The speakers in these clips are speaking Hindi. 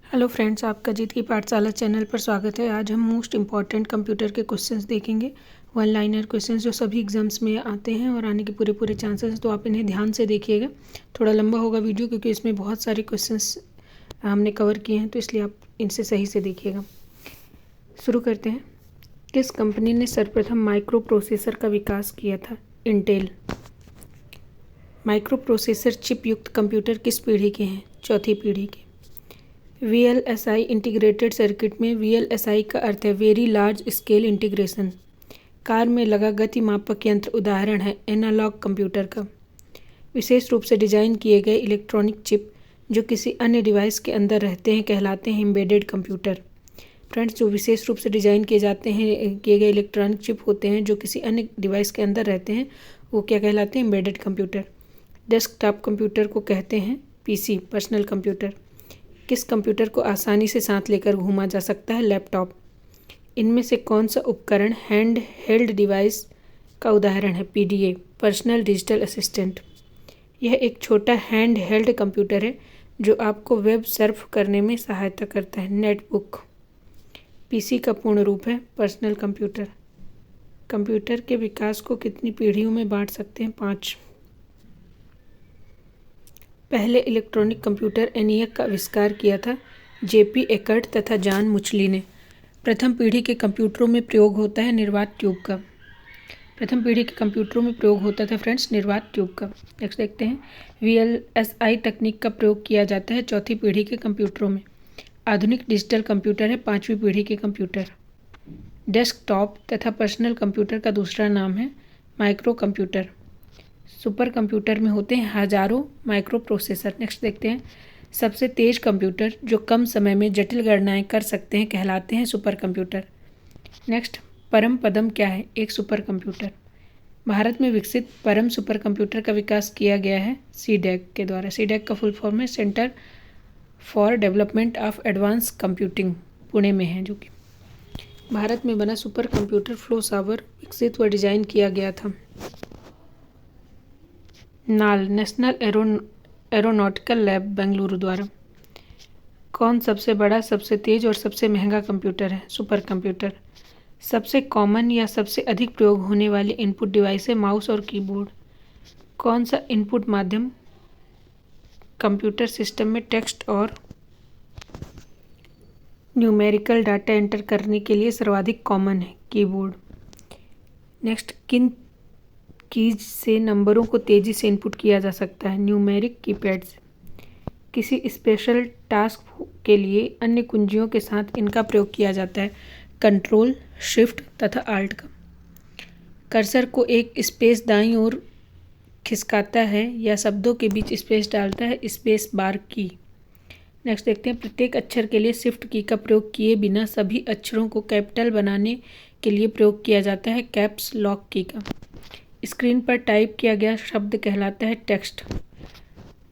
हेलो फ्रेंड्स, आपका जीत की पाठशाला चैनल पर स्वागत है। आज हम मोस्ट इम्पॉर्टेंट कंप्यूटर के क्वेश्चंस देखेंगे। वन लाइनर क्वेश्चंस जो सभी एग्जाम्स में आते हैं और आने के पूरे चांसेस हैं, तो आप इन्हें ध्यान से देखिएगा। थोड़ा लंबा होगा वीडियो क्योंकि इसमें बहुत सारे क्वेश्चंस हमने कवर किए हैं, तो इसलिए आप इनसे सही से देखिएगा। शुरू करते हैं। किस कंपनी ने सर्वप्रथम माइक्रो प्रोसेसर का विकास किया था? इंटेल। माइक्रो प्रोसेसर चिप युक्त कंप्यूटर किस पीढ़ी के हैं? चौथी पीढ़ी के। VLSI इंटीग्रेटेड सर्किट में VLSI का अर्थ है very large scale integration. Car में लगा गति मापक यंत्र उदाहरण है एनालॉग कंप्यूटर का। विशेष रूप से डिजाइन किए गए इलेक्ट्रॉनिक चिप जो किसी अन्य डिवाइस के अंदर रहते हैं कहलाते हैं एम्बेडेड कंप्यूटर। फ्रेंड्स, जो विशेष रूप से डिजाइन किए गए इलेक्ट्रॉनिक चिप होते हैं जो किसी अन्य डिवाइस के अंदर रहते हैं, वो क्या कहलाते हैं? Embedded computer. डेस्कटॉप कंप्यूटर को कहते हैं PC, पर्सनल कंप्यूटर। किस कंप्यूटर को आसानी से साथ लेकर घूमा जा सकता है? लैपटॉप। इनमें से कौन सा उपकरण हैंड हेल्ड डिवाइस का उदाहरण है? PDA, personal digital assistant. यह एक छोटा हैंड हेल्ड कंप्यूटर है जो आपको वेब सर्फ करने में सहायता करता है। नेटबुक। PC का पूर्ण रूप है पर्सनल कंप्यूटर। कंप्यूटर के विकास को कितनी पीढ़ियों में बांट सकते हैं? 5। पहले इलेक्ट्रॉनिक कंप्यूटर ENIAC का आविष्कार किया था JP एकर्ट तथा जॉन मुचली ने। प्रथम पीढ़ी के कंप्यूटरों में प्रयोग होता है निर्वात ट्यूब का। प्रथम पीढ़ी के कंप्यूटरों में प्रयोग होता था फ्रेंड्स निर्वात ट्यूब का। नेक्स्ट देखते हैं। VLSI तकनीक का प्रयोग किया जाता है चौथी पीढ़ी के कंप्यूटरों में। आधुनिक डिजिटल कंप्यूटर है पांचवी पीढ़ी के कंप्यूटर। डेस्कटॉप तथा पर्सनल कंप्यूटर का दूसरा नाम है माइक्रो कंप्यूटर। सुपर कंप्यूटर में होते हैं हजारों माइक्रो प्रोसेसर। नेक्स्ट देखते हैं। सबसे तेज कंप्यूटर जो कम समय में जटिल गणनाएं कर सकते हैं कहलाते हैं सुपर कंप्यूटर। नेक्स्ट, परम पदम क्या है? एक सुपर कंप्यूटर। भारत में विकसित परम सुपर कंप्यूटर का विकास किया गया है CDEC के द्वारा। CDEC का फुल फॉर्म है centre for development of advance computing, Pune में है। जो कि भारत में बना सुपर कंप्यूटर फ्लो सावर विकसित व डिजाइन किया गया था नाल नेशनल एरोनॉटिकल लैब बेंगलुरु द्वारा। कौन सबसे बड़ा, सबसे तेज और सबसे महंगा कंप्यूटर है? Super computer. सबसे कॉमन या सबसे अधिक प्रयोग होने वाली इनपुट डिवाइस है माउस और कीबोर्ड। कौन सा इनपुट माध्यम कंप्यूटर सिस्टम में टेक्स्ट और न्यूमेरिकल डाटा एंटर करने के लिए सर्वाधिक कॉमन है? कीबोर्ड। नेक्स्ट, किन कीज से नंबरों को तेजी से इनपुट किया जा सकता है? न्यूमेरिक कीपैड से। किसी स्पेशल टास्क के लिए अन्य कुंजियों के साथ इनका प्रयोग किया जाता है कंट्रोल, शिफ्ट तथा आल्ट का। कर्सर को एक स्पेस दाईं ओर खिसकाता है या शब्दों के बीच स्पेस डालता है स्पेस बार की। नेक्स्ट देखते हैं। प्रत्येक अक्षर के लिए शिफ्ट की का प्रयोग किए बिना सभी अक्षरों को कैपिटल बनाने के लिए प्रयोग किया जाता है कैप्स लॉक की का। स्क्रीन पर टाइप किया गया शब्द कहलाता है टेक्स्ट।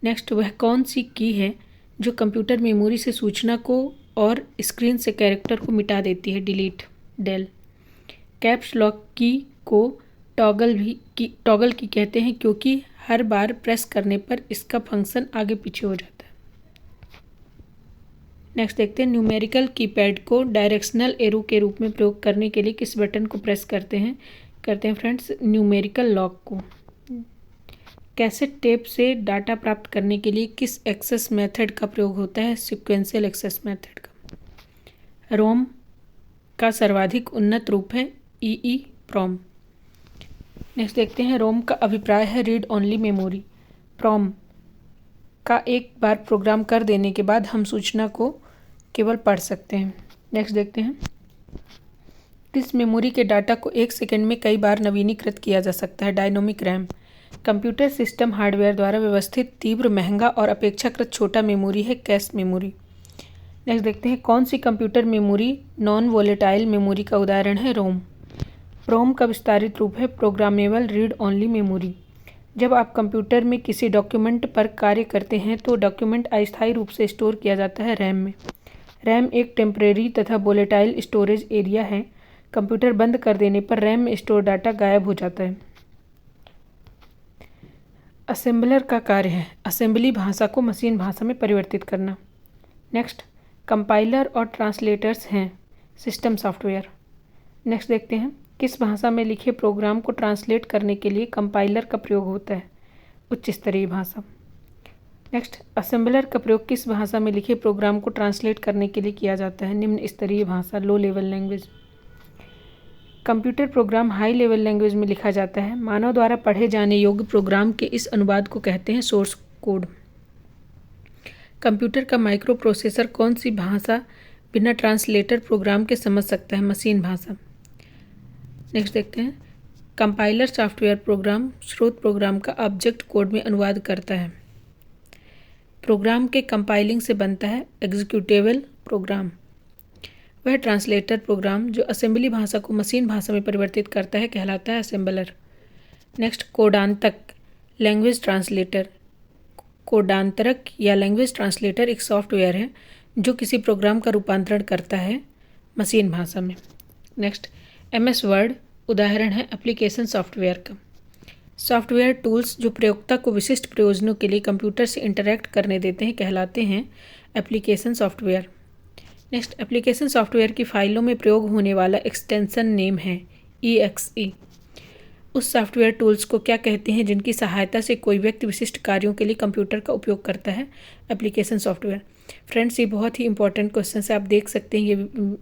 नेक्स्ट, वह कौन सी की है जो कंप्यूटर मेमोरी से सूचना को और स्क्रीन से कैरेक्टर को मिटा देती है? डिलीट। डेल। कैप्स लॉक की को टॉगल की कहते हैं क्योंकि हर बार प्रेस करने पर इसका फंक्शन आगे पीछे हो जाता है। नेक्स्ट देखते हैं। न्यूमेरिकल कीपैड को डायरेक्शनल एरो के रूप में प्रयोग करने के लिए किस बटन को प्रेस करते हैं फ्रेंड्स? न्यूमेरिकल लॉक को। कैसेट टेप से डाटा प्राप्त करने के लिए किस एक्सेस मेथड का प्रयोग होता है? सीक्वेंशियल एक्सेस मेथड का। रोम का सर्वाधिक उन्नत रूप है EEPROM। नेक्स्ट देखते हैं। रोम का अभिप्राय है रीड ओनली मेमोरी। प्रोम का एक बार प्रोग्राम कर देने के बाद हम सूचना को केवल पढ़ सकते हैं। नेक्स्ट देखते हैं। किस मेमोरी के डाटा को एक सेकंड में कई बार नवीनीकृत किया जा सकता है? Dynamic RAM. Computer system hardware द्वारा व्यवस्थित तीव्र, महंगा और अपेक्षाकृत छोटा मेमोरी है कैश मेमोरी। नेक्स्ट देखते हैं। कौन सी computer memory non volatile memory का उदाहरण है? रोम। प्रोम का विस्तारित रूप है प्रोग्रामेबल रीड ओनली मेमोरी। जब आप कंप्यूटर में किसी डॉक्यूमेंट पर कार्य करते हैं तो डॉक्यूमेंट अस्थायी रूप से स्टोर किया जाता है रैम में। रैम एक टेम्परेरी तथा वोलेटाइल स्टोरेज एरिया है। कंप्यूटर बंद कर देने पर रैम में स्टोर डाटा गायब हो जाता है। असेंबलर का कार्य है असेंबली भाषा को मशीन भाषा में परिवर्तित करना। नेक्स्ट, कंपाइलर और ट्रांसलेटर्स हैं सिस्टम सॉफ्टवेयर। नेक्स्ट देखते हैं, किस भाषा में लिखे प्रोग्राम को ट्रांसलेट करने के लिए कंपाइलर का प्रयोग होता है? उच्च स्तरीय भाषा। नेक्स्ट, असेंबलर का प्रयोग किस भाषा में लिखे प्रोग्राम को ट्रांसलेट करने के लिए किया जाता है? निम्न स्तरीय भाषा, low level language. Computer program high level language में लिखा जाता है। मानव द्वारा पढ़े जाने योग्य प्रोग्राम के इस अनुवाद को कहते हैं सोर्स कोड। कंप्यूटर का माइक्रो प्रोसेसर कौन सी भाषा बिना ट्रांसलेटर प्रोग्राम के समझ सकता है? मशीन भाषा। नेक्स्ट देखते हैं, कंपाइलर सॉफ्टवेयर प्रोग्राम स्रोत प्रोग्राम का ऑब्जेक्ट कोड में अनुवाद करता है। प्रोग्राम के कंपाइलिंग से बनता है एग्जीक्यूटेबल प्रोग्राम। वह ट्रांसलेटर प्रोग्राम जो असेंबली भाषा को मशीन भाषा में परिवर्तित करता है कहलाता है असेंबलर। नेक्स्ट, कोडांतक लैंग्वेज ट्रांसलेटर। कोडांतरक या लैंग्वेज ट्रांसलेटर एक सॉफ्टवेयर है जो किसी प्रोग्राम का रूपांतरण करता है मशीन भाषा में। नेक्स्ट, MS वर्ड उदाहरण है एप्लीकेशन सॉफ्टवेयर का। सॉफ्टवेयर टूल्स जो प्रयोक्ता को विशिष्ट प्रयोजनों के लिए कंप्यूटर से इंटरैक्ट करने देते हैं कहलाते हैं application software. Next, application software की फाइलों में प्रयोग होने वाला एक्सटेंशन नेम है EXE। उस सॉफ्टवेयर टूल्स को क्या कहते हैं जिनकी सहायता से कोई व्यक्ति विशिष्ट कार्यों के लिए कंप्यूटर का उपयोग करता है? Application software. फ्रेंड्स, ये बहुत ही इंपॉर्टेंट क्वेश्चन है, आप देख सकते हैं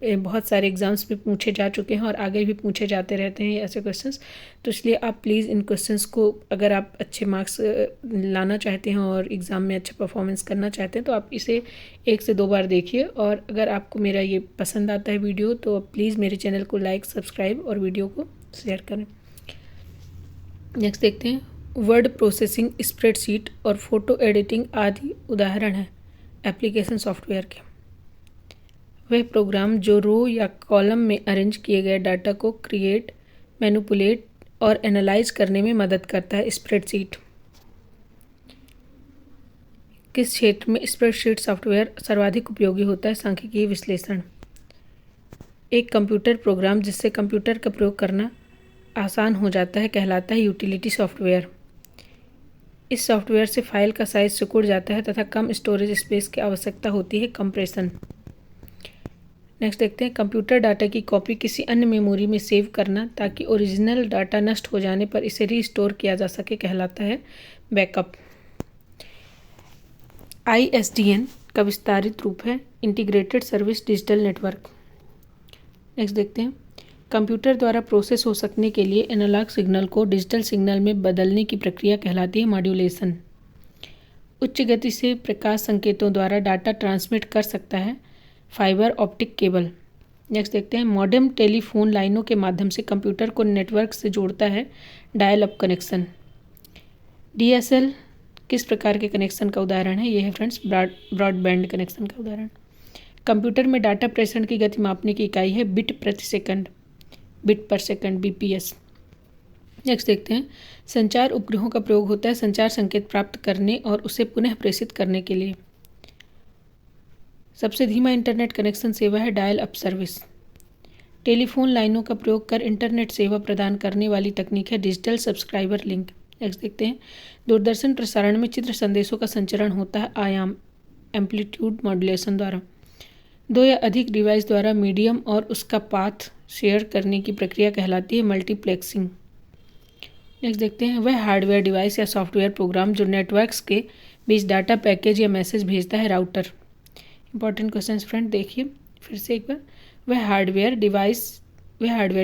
ये बहुत सारे एग्जाम्स में पूछे जा चुके हैं और आगे भी पूछे जाते रहते हैं ऐसे क्वेश्चंस। तो इसलिए आप प्लीज़ इन क्वेश्चंस को, अगर आप अच्छे मार्क्स लाना चाहते हैं और एग्ज़ाम में अच्छा परफॉर्मेंस करना चाहते हैं तो आप इसे 1 से 2 बार देखिए। और अगर आपको मेरा ये पसंद आता है वीडियो तो प्लीज़ मेरे चैनल को लाइक, सब्सक्राइब और वीडियो को शेयर करें। नेक्स्ट देखते हैं, वर्ड प्रोसेसिंग, स्प्रेडशीट और फोटो एडिटिंग आदि उदाहरण हैं एप्लीकेशन सॉफ्टवेयर के। वह प्रोग्राम जो रो या कॉलम में अरेंज किए गए डाटा को क्रिएट, मैनिपुलेट और एनालाइज करने में मदद करता है। स्प्रेडशीट। किस क्षेत्र में स्प्रेडशीट सॉफ्टवेयर सर्वाधिक उपयोगी होता है? सांख्यिकीय विश्लेषण। एक कंप्यूटर प्रोग्राम जिससे कंप्यूटर का प्रयोग करना आसान हो जाता है कहलाता है यूटिलिटी सॉफ्टवेयर। इस सॉफ्टवेयर से फाइल का साइज सिकुड़ जाता है तथा कम स्टोरेज स्पेस की आवश्यकता होती है, कंप्रेशन। नेक्स्ट देखते हैं, कंप्यूटर डाटा की कॉपी किसी अन्य मेमोरी में सेव करना ताकि ओरिजिनल डाटा नष्ट हो जाने पर इसे रीस्टोर किया जा सके कहलाता है बैकअप। ISDN का विस्तारित रूप है integrated service digital network. Next देखते हैं, कंप्यूटर द्वारा प्रोसेस हो सकने के लिए एनालॉग सिग्नल को डिजिटल सिग्नल में बदलने की प्रक्रिया कहलाती है मॉड्यूलेशन। उच्च गति से प्रकाश संकेतों द्वारा डाटा ट्रांसमिट कर सकता है फाइबर ऑप्टिक केबल। नेक्स्ट देखते हैं, मॉडेम टेलीफोन लाइनों के माध्यम से कंप्यूटर को नेटवर्क से जोड़ता है डायल अप कनेक्शन। DSL किस प्रकार के कनेक्शन का उदाहरण है? यह है फ्रेंड्स ब्रॉडबैंड कनेक्शन का उदाहरण। कंप्यूटर में डाटा प्रेषण की गति मापने की इकाई है बिट प्रति सेकंड, बिट पर सेकंड, BPS। नेक्स्ट देखते हैं, संचार उपग्रहों का प्रयोग होता है संचार संकेत प्राप्त करने और उसे पुनः प्रेषित करने के लिए। सबसे धीमा इंटरनेट कनेक्शन सेवा है डायल अप सर्विस। टेलीफोन लाइनों का प्रयोग कर इंटरनेट सेवा प्रदान करने वाली तकनीक है डिजिटल सब्सक्राइबर लिंक। नेक्स्ट देखते हैं, दूरदर्शन प्रसारण में चित्र संदेशों का संचरण होता है आयाम, एम्पलीट्यूड मॉड्यूलेशन द्वारा। 2 या अधिक डिवाइस द्वारा मीडियम और उसका पाथ शेयर करने की प्रक्रिया कहलाती है मल्टीप्लेक्सिंग। नेक्स्ट देखते हैं, वह हार्डवेयर डिवाइस या सॉफ्टवेयर प्रोग्राम जो नेटवर्क्स के बीच डाटा पैकेज या मैसेज भेजता है राउटर। इंपॉर्टेंट क्वेश्चन फ्रेंड देखिए फिर से एक बार, वह हार्डवेयर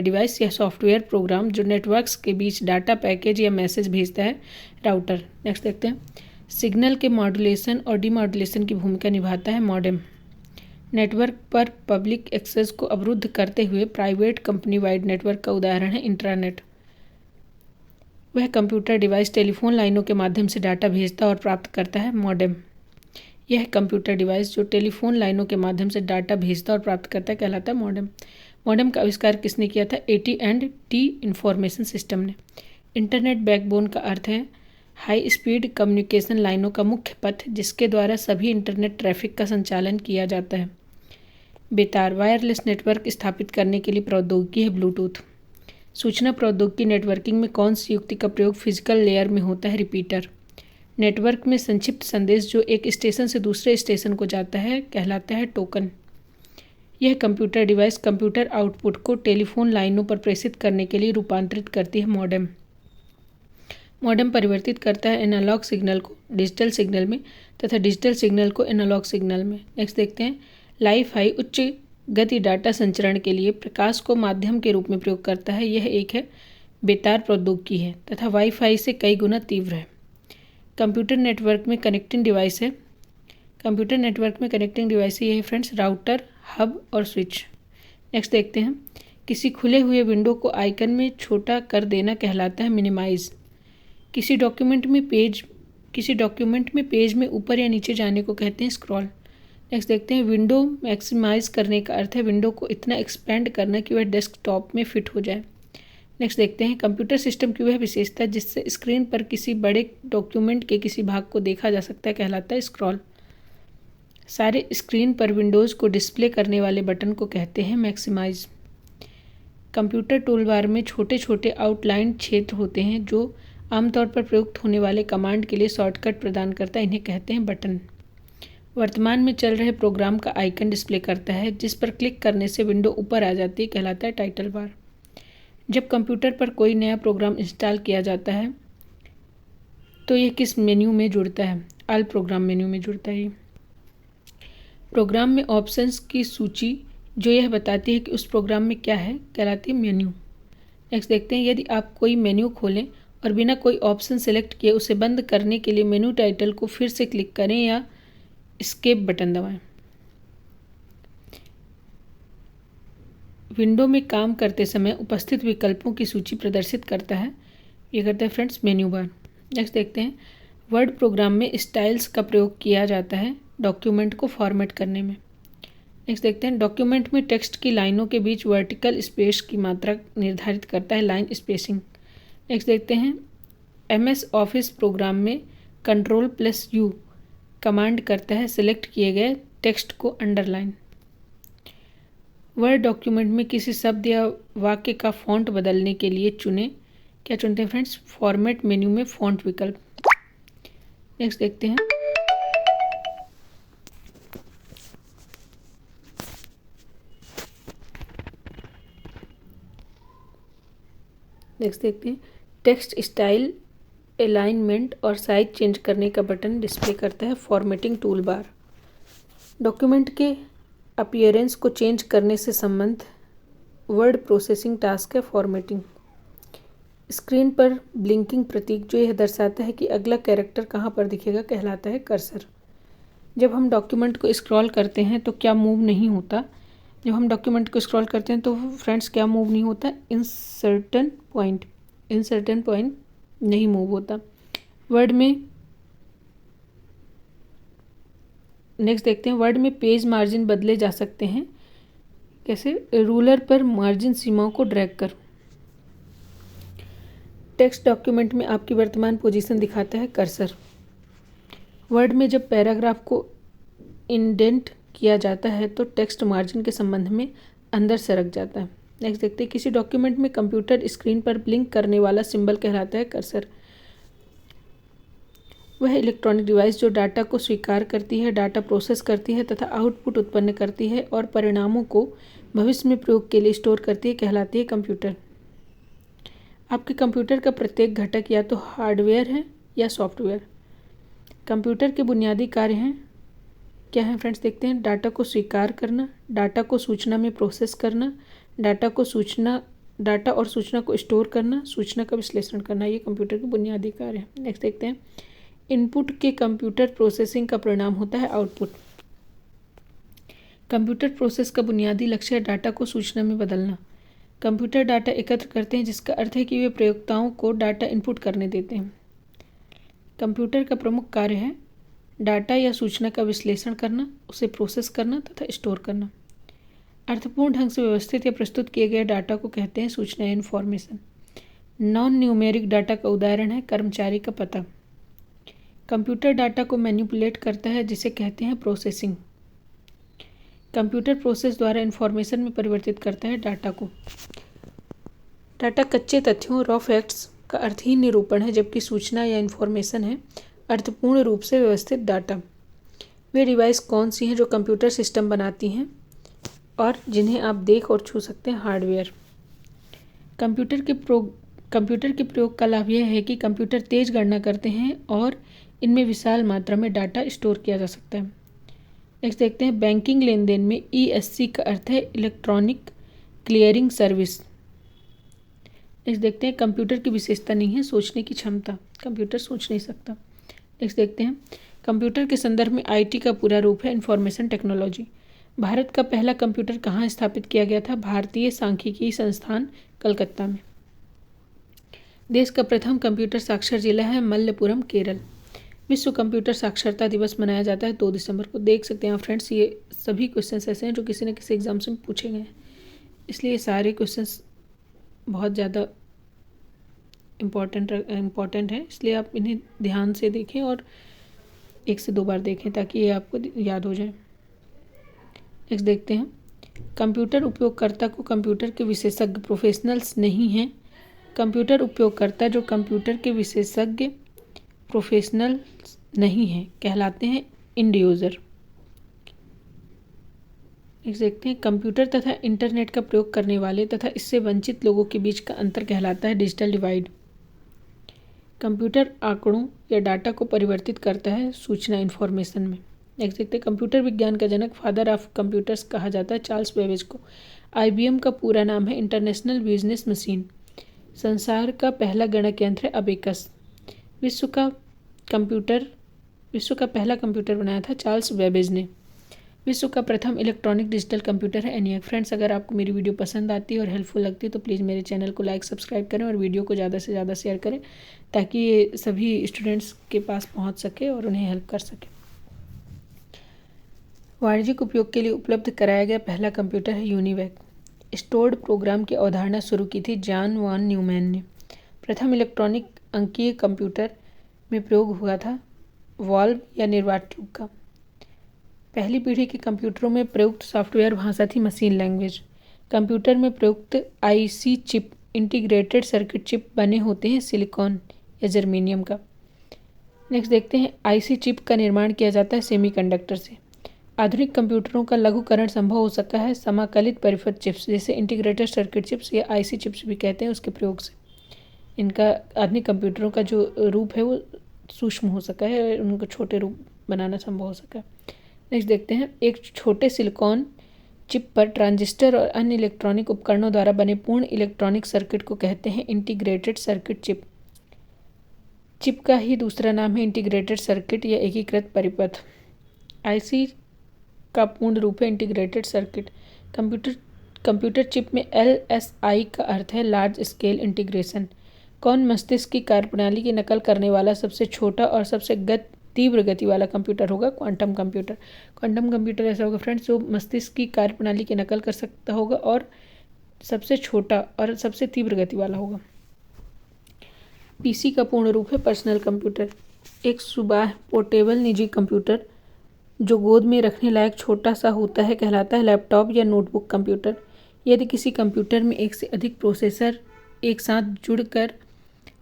डिवाइस या सॉफ्टवेयर प्रोग्राम जो नेटवर्क्स के बीच डाटा पैकेज या मैसेज भेजता है राउटर। नेक्स्ट देखते हैं, सिग्नल के मॉड्यूलेशन और डीमॉड्यूलेशन की भूमिका निभाता है मॉडेम। नेटवर्क पर पब्लिक एक्सेस को अवरुद्ध करते हुए प्राइवेट कंपनी वाइड नेटवर्क का उदाहरण है इंट्रानेट। वह कंप्यूटर डिवाइस टेलीफोन लाइनों के माध्यम से डाटा भेजता और प्राप्त करता है मॉडेम। यह कंप्यूटर डिवाइस जो टेलीफोन लाइनों के माध्यम से डाटा भेजता और प्राप्त करता है कहलाता है मॉडेम। मॉडेम का आविष्कार किसने किया था? AT&T इंफॉर्मेशन सिस्टम ने। इंटरनेट बैकबोन का अर्थ है हाई स्पीड कम्युनिकेशन लाइनों का मुख्य पथ जिसके द्वारा सभी इंटरनेट ट्रैफिक का संचालन किया जाता है। बेतार वायरलेस नेटवर्क स्थापित करने के लिए प्रौद्योगिकी है ब्लूटूथ। सूचना प्रौद्योगिकी नेटवर्किंग में कौन सी युक्ति का प्रयोग फिजिकल लेयर में होता है? रिपीटर। नेटवर्क में संक्षिप्त संदेश जो एक स्टेशन से दूसरे स्टेशन को जाता है कहलाता है टोकन। यह कंप्यूटर डिवाइस कंप्यूटर आउटपुट को टेलीफोन लाइनों पर प्रेषित करने के लिए रूपांतरित करती है मॉडेम। मॉडेम परिवर्तित करता है एनालॉग सिग्नल को डिजिटल सिग्नल में तथा डिजिटल सिग्नल को एनालॉग सिग्नल में। नेक्स्ट देखते हैं, लाइफ हाई उच्च गति डाटा संचरण के लिए प्रकाश को माध्यम के रूप में प्रयोग करता है। यह एक है बेतार प्रौद्योगिकी है तथा वाईफाई से कई गुना तीव्र है। कंप्यूटर नेटवर्क में कनेक्टिंग डिवाइस है। कंप्यूटर नेटवर्क में कनेक्टिंग डिवाइस ये है फ्रेंड्स, राउटर, हब और स्विच। नेक्स्ट देखते हैं, किसी खुले हुए विंडो को आइकन में छोटा कर देना कहलाता है मिनिमाइज। किसी डॉक्यूमेंट में पेज में ऊपर या नीचे जाने को कहते हैं स्क्रॉल। नेक्स्ट देखते हैं, विंडो मैक्सिमाइज करने का अर्थ है विंडो को इतना एक्सपेंड करना कि वह डेस्कटॉप में फिट हो जाए। नेक्स्ट देखते हैं, कंप्यूटर सिस्टम की वह विशेषता जिससे स्क्रीन पर किसी बड़े डॉक्यूमेंट के किसी भाग को देखा जा सकता है कहलाता है स्क्रॉल। सारे स्क्रीन पर विंडोज़ को डिस्प्ले करने वाले बटन को कहते हैं मैक्सिमाइज। कंप्यूटर टूलबार में छोटे छोटे आउटलाइन क्षेत्र होते हैं जो आमतौर पर प्रयुक्त होने वाले कमांड के लिए शॉर्टकट प्रदान करता है, इन्हें कहते हैं बटन। वर्तमान में चल रहे प्रोग्राम का आइकन डिस्प्ले करता है जिस पर क्लिक करने से विंडो ऊपर आ जाती है, कहलाता है टाइटल बार। जब कंप्यूटर पर कोई नया प्रोग्राम इंस्टॉल किया जाता है तो यह किस मेन्यू में जुड़ता है? ऑल प्रोग्राम मेन्यू में जुड़ता है। प्रोग्राम में ऑप्शंस की सूची जो यह बताती है कि उस प्रोग्राम में क्या है कहलाती है मेन्यू। नेक्स्ट देखते हैं, यदि आप कोई मेन्यू खोलें और बिना कोई ऑप्शन सेलेक्ट किए उसे बंद करने के लिए मेन्यू टाइटल को फिर से क्लिक करें या एस्केप बटन दबाएं। विंडो में काम करते समय उपस्थित विकल्पों की सूची प्रदर्शित करता है, ये करता है फ्रेंड्स मेन्यू बार। नेक्स्ट देखते हैं, वर्ड प्रोग्राम में स्टाइल्स का प्रयोग किया जाता है डॉक्यूमेंट को फॉर्मेट करने में। नेक्स्ट देखते हैं, डॉक्यूमेंट में टेक्स्ट की लाइनों के बीच वर्टिकल स्पेस की मात्रा निर्धारित करता है लाइन स्पेसिंग। नेक्स्ट देखते हैं, MS ऑफिस प्रोग्राम में Ctrl+U कमांड करता है सिलेक्ट किए गए टेक्स्ट को अंडरलाइन। वर्ड डॉक्यूमेंट में किसी शब्द या वाक्य का फॉन्ट बदलने के लिए क्या चुनते हैं फ्रेंड्स? फॉर्मेट मेन्यू में फॉन्ट विकल्प। नेक्स्ट देखते हैं, टेक्स्ट स्टाइल, अलाइनमेंट और साइज चेंज करने का बटन डिस्प्ले करता है फॉर्मेटिंग टूल बार। डॉक्यूमेंट के अपीयरेंस को चेंज करने से संबंध वर्ड प्रोसेसिंग टास्क है फॉर्मेटिंग। स्क्रीन पर ब्लिंकिंग प्रतीक जो यह दर्शाता है कि अगला कैरेक्टर कहाँ पर दिखेगा कहलाता है कर्सर। जब हम डॉक्यूमेंट को स्क्रॉल करते हैं तो क्या मूव नहीं होता? जब हम डॉक्यूमेंट को स्क्रॉल करते हैं तो फ्रेंड्स क्या मूव नहीं होता? इन सर्टेन पॉइंट नहीं मूव होता। वर्ड में नेक्स्ट देखते हैं, वर्ड में पेज मार्जिन बदले जा सकते हैं कैसे? रूलर पर मार्जिन सीमाओं को ड्रैग कर। टेक्स्ट डॉक्यूमेंट में आपकी वर्तमान पोजीशन दिखाता है कर्सर। वर्ड में जब पैराग्राफ को इंडेंट किया जाता है तो टेक्स्ट मार्जिन के संबंध में अंदर सरक जाता है। नेक्स्ट देखते हैं, किसी डॉक्यूमेंट में कंप्यूटर स्क्रीन पर ब्लिंक करने वाला सिंबल कहलाता है कर्सर। वह इलेक्ट्रॉनिक डिवाइस जो डाटा को स्वीकार करती है, डाटा प्रोसेस करती है तथा आउटपुट उत्पन्न करती है और परिणामों को भविष्य में प्रयोग के लिए स्टोर करती है कहलाती है कंप्यूटर। आपके कंप्यूटर का प्रत्येक घटक या तो हार्डवेयर है या सॉफ्टवेयर। कंप्यूटर के बुनियादी कार्य हैं क्या हैं फ्रेंड्स? देखते हैं, डाटा को स्वीकार करना, डाटा को सूचना में प्रोसेस करना, डाटा और सूचना को स्टोर करना, सूचना का विश्लेषण करना, ये कंप्यूटर के बुनियादी कार्य हैं। नेक्स्ट देखते हैं, इनपुट के कंप्यूटर प्रोसेसिंग का परिणाम होता है आउटपुट। कंप्यूटर प्रोसेस का बुनियादी लक्ष्य है डाटा को सूचना में बदलना। कंप्यूटर डाटा एकत्र करते हैं जिसका अर्थ है कि वे प्रयोक्ताओं को डाटा इनपुट करने देते हैं। कंप्यूटर का प्रमुख कार्य है डाटा या सूचना का विश्लेषण करना, उसे प्रोसेस करना तथा स्टोर करना। अर्थपूर्ण ढंग से व्यवस्थित या प्रस्तुत किए गए डाटा को कहते हैं सूचना या इन्फॉर्मेशन। नॉन न्यूमेरिक डाटा का उदाहरण है कर्मचारी का पता। कंप्यूटर डाटा को मैनिपुलेट करता है जिसे कहते हैं प्रोसेसिंग। कंप्यूटर प्रोसेस द्वारा इन्फॉर्मेशन में परिवर्तित करता है डाटा को। डाटा कच्चे तथ्यों रॉ फैक्ट्स का अर्थहीन निरूपण है, जबकि सूचना या इन्फॉर्मेशन है अर्थपूर्ण रूप से व्यवस्थित डाटा। वे डिवाइस कौन सी हैं जो कंप्यूटर सिस्टम बनाती हैं और जिन्हें आप देख और छू सकते हैं? हार्डवेयर। कंप्यूटर के प्रयोग का लाभ यह है कि कंप्यूटर तेज गणना करते हैं और इनमें विशाल मात्रा में डाटा स्टोर किया जा सकता है। नेक्स्ट देखते हैं, बैंकिंग लेन देन में ESC का अर्थ है इलेक्ट्रॉनिक क्लियरिंग सर्विस। नेक्स्ट देखते हैं, कंप्यूटर की विशेषता नहीं है सोचने की क्षमता। कंप्यूटर सोच नहीं सकता। नेक्स्ट देखते हैं, कंप्यूटर के संदर्भ में IT का पूरा रूप है इंफॉर्मेशन टेक्नोलॉजी। भारत का पहला कंप्यूटर कहाँ स्थापित किया गया था? भारतीय सांख्यिकी संस्थान, कलकत्ता में। देश का प्रथम कंप्यूटर साक्षर जिला है मल्लपुरम, केरल। विश्व कंप्यूटर साक्षरता दिवस मनाया जाता है 2 दिसंबर को। देख सकते हैं आप फ्रेंड्स, ये सभी क्वेश्चंस ऐसे हैं जो किसी न किसी एग्जाम से पूछे गए हैं, इसलिए सारे क्वेश्चंस बहुत ज़्यादा इम्पॉर्टेंट है, इसलिए आप इन्हें ध्यान से देखें और 1 से 2 बार देखें ताकि ये आपको याद हो जाए। नेक्स्ट देखते हैं, कंप्यूटर उपयोगकर्ता को कंप्यूटर के विशेषज्ञ प्रोफेशनल्स नहीं हैं। कंप्यूटर उपयोगकर्ता जो कंप्यूटर के विशेषज्ञ प्रोफेशनल नहीं हैं कहलाते हैं एंड यूज़र। नेक्स्ट देखते हैं, कंप्यूटर तथा इंटरनेट का प्रयोग करने वाले तथा इससे वंचित लोगों के बीच का अंतर कहलाता है डिजिटल डिवाइड। कंप्यूटर आंकड़ों या डाटा को परिवर्तित करता है सूचना इन्फॉर्मेशन में। नेक्स्ट देखते हैं, कंप्यूटर विज्ञान का जनक फादर ऑफ कंप्यूटर्स कहा जाता है चार्ल्स बेबेज को। IBM का पूरा नाम है इंटरनेशनल बिजनेस मशीन। संसार का पहला गणक यंत्र है अबेकस। विश्व का पहला कंप्यूटर बनाया था चार्ल्स बेबेज ने। विश्व का प्रथम इलेक्ट्रॉनिक डिजिटल कंप्यूटर है ENIAC। फ्रेंड्स, अगर आपको मेरी वीडियो पसंद आती है और हेल्पफुल लगती है तो प्लीज़ मेरे चैनल को लाइक सब्सक्राइब करें और वीडियो को ज़्यादा से ज़्यादा शेयर करें ताकि ये सभी स्टूडेंट्स के पास पहुंच सके और उन्हें हेल्प कर सके। वाणिज्यिक उपयोग के लिए उपलब्ध कराया गया पहला कंप्यूटर है यूनिवैक। स्टोर्ड प्रोग्राम की अवधारणा शुरू की थी जॉन वॉन न्यूमैन ने। प्रथम इलेक्ट्रॉनिक अंकीय कंप्यूटर में प्रयोग हुआ था वॉल्व या निर्वात ट्यूब का। पहली पीढ़ी के कंप्यूटरों में प्रयुक्त सॉफ्टवेयर भाषा थी मशीन लैंग्वेज। कंप्यूटर में प्रयुक्त IC chip integrated circuit chip बने होते हैं सिलिकॉन या जर्मेनियम का। नेक्स्ट देखते हैं, IC चिप का निर्माण किया जाता है सेमीकंडक्टर से। आधुनिक कंप्यूटरों का लघुकरण संभव हो सकता है समाकलित परिपथ चिप्स जैसे इंटीग्रेटेड सर्किट चिप्स या IC चिप्स भी कहते हैं उसके प्रयोग से। इनका आधुनिक कंप्यूटरों का जो रूप है वो सूक्ष्म हो सका है और उनको छोटे रूप बनाना संभव हो सका है। नेक्स्ट देखते हैं, एक छोटे सिलिकॉन चिप पर ट्रांजिस्टर और अन्य इलेक्ट्रॉनिक उपकरणों द्वारा बने पूर्ण इलेक्ट्रॉनिक सर्किट को कहते हैं इंटीग्रेटेड सर्किट चिप। चिप का ही दूसरा नाम है इंटीग्रेटेड सर्किट या एकीकृत परिपथ। IC का पूर्ण रूप है इंटीग्रेटेड सर्किट। कंप्यूटर चिप में LSI का अर्थ है लार्ज स्केल इंटीग्रेशन। कौन मस्तिष्क की कार्यप्रणाली की नकल करने वाला सबसे छोटा और सबसे तीव्र गति वाला कंप्यूटर होगा? Quantum computer. क्वांटम कंप्यूटर ऐसा होगा फ्रेंड्स जो मस्तिष्क की कार्यप्रणाली की नकल कर सकता होगा और सबसे छोटा और सबसे तीव्र गति वाला होगा। PC का पूर्ण रूप है पर्सनल कंप्यूटर। एक सुबाह पोर्टेबल निजी कंप्यूटर जो गोद में रखने लायक छोटा सा होता है कहलाता है लैपटॉप या नोटबुक कंप्यूटर। यदि किसी कंप्यूटर में एक से अधिक प्रोसेसर एक साथ जुड़कर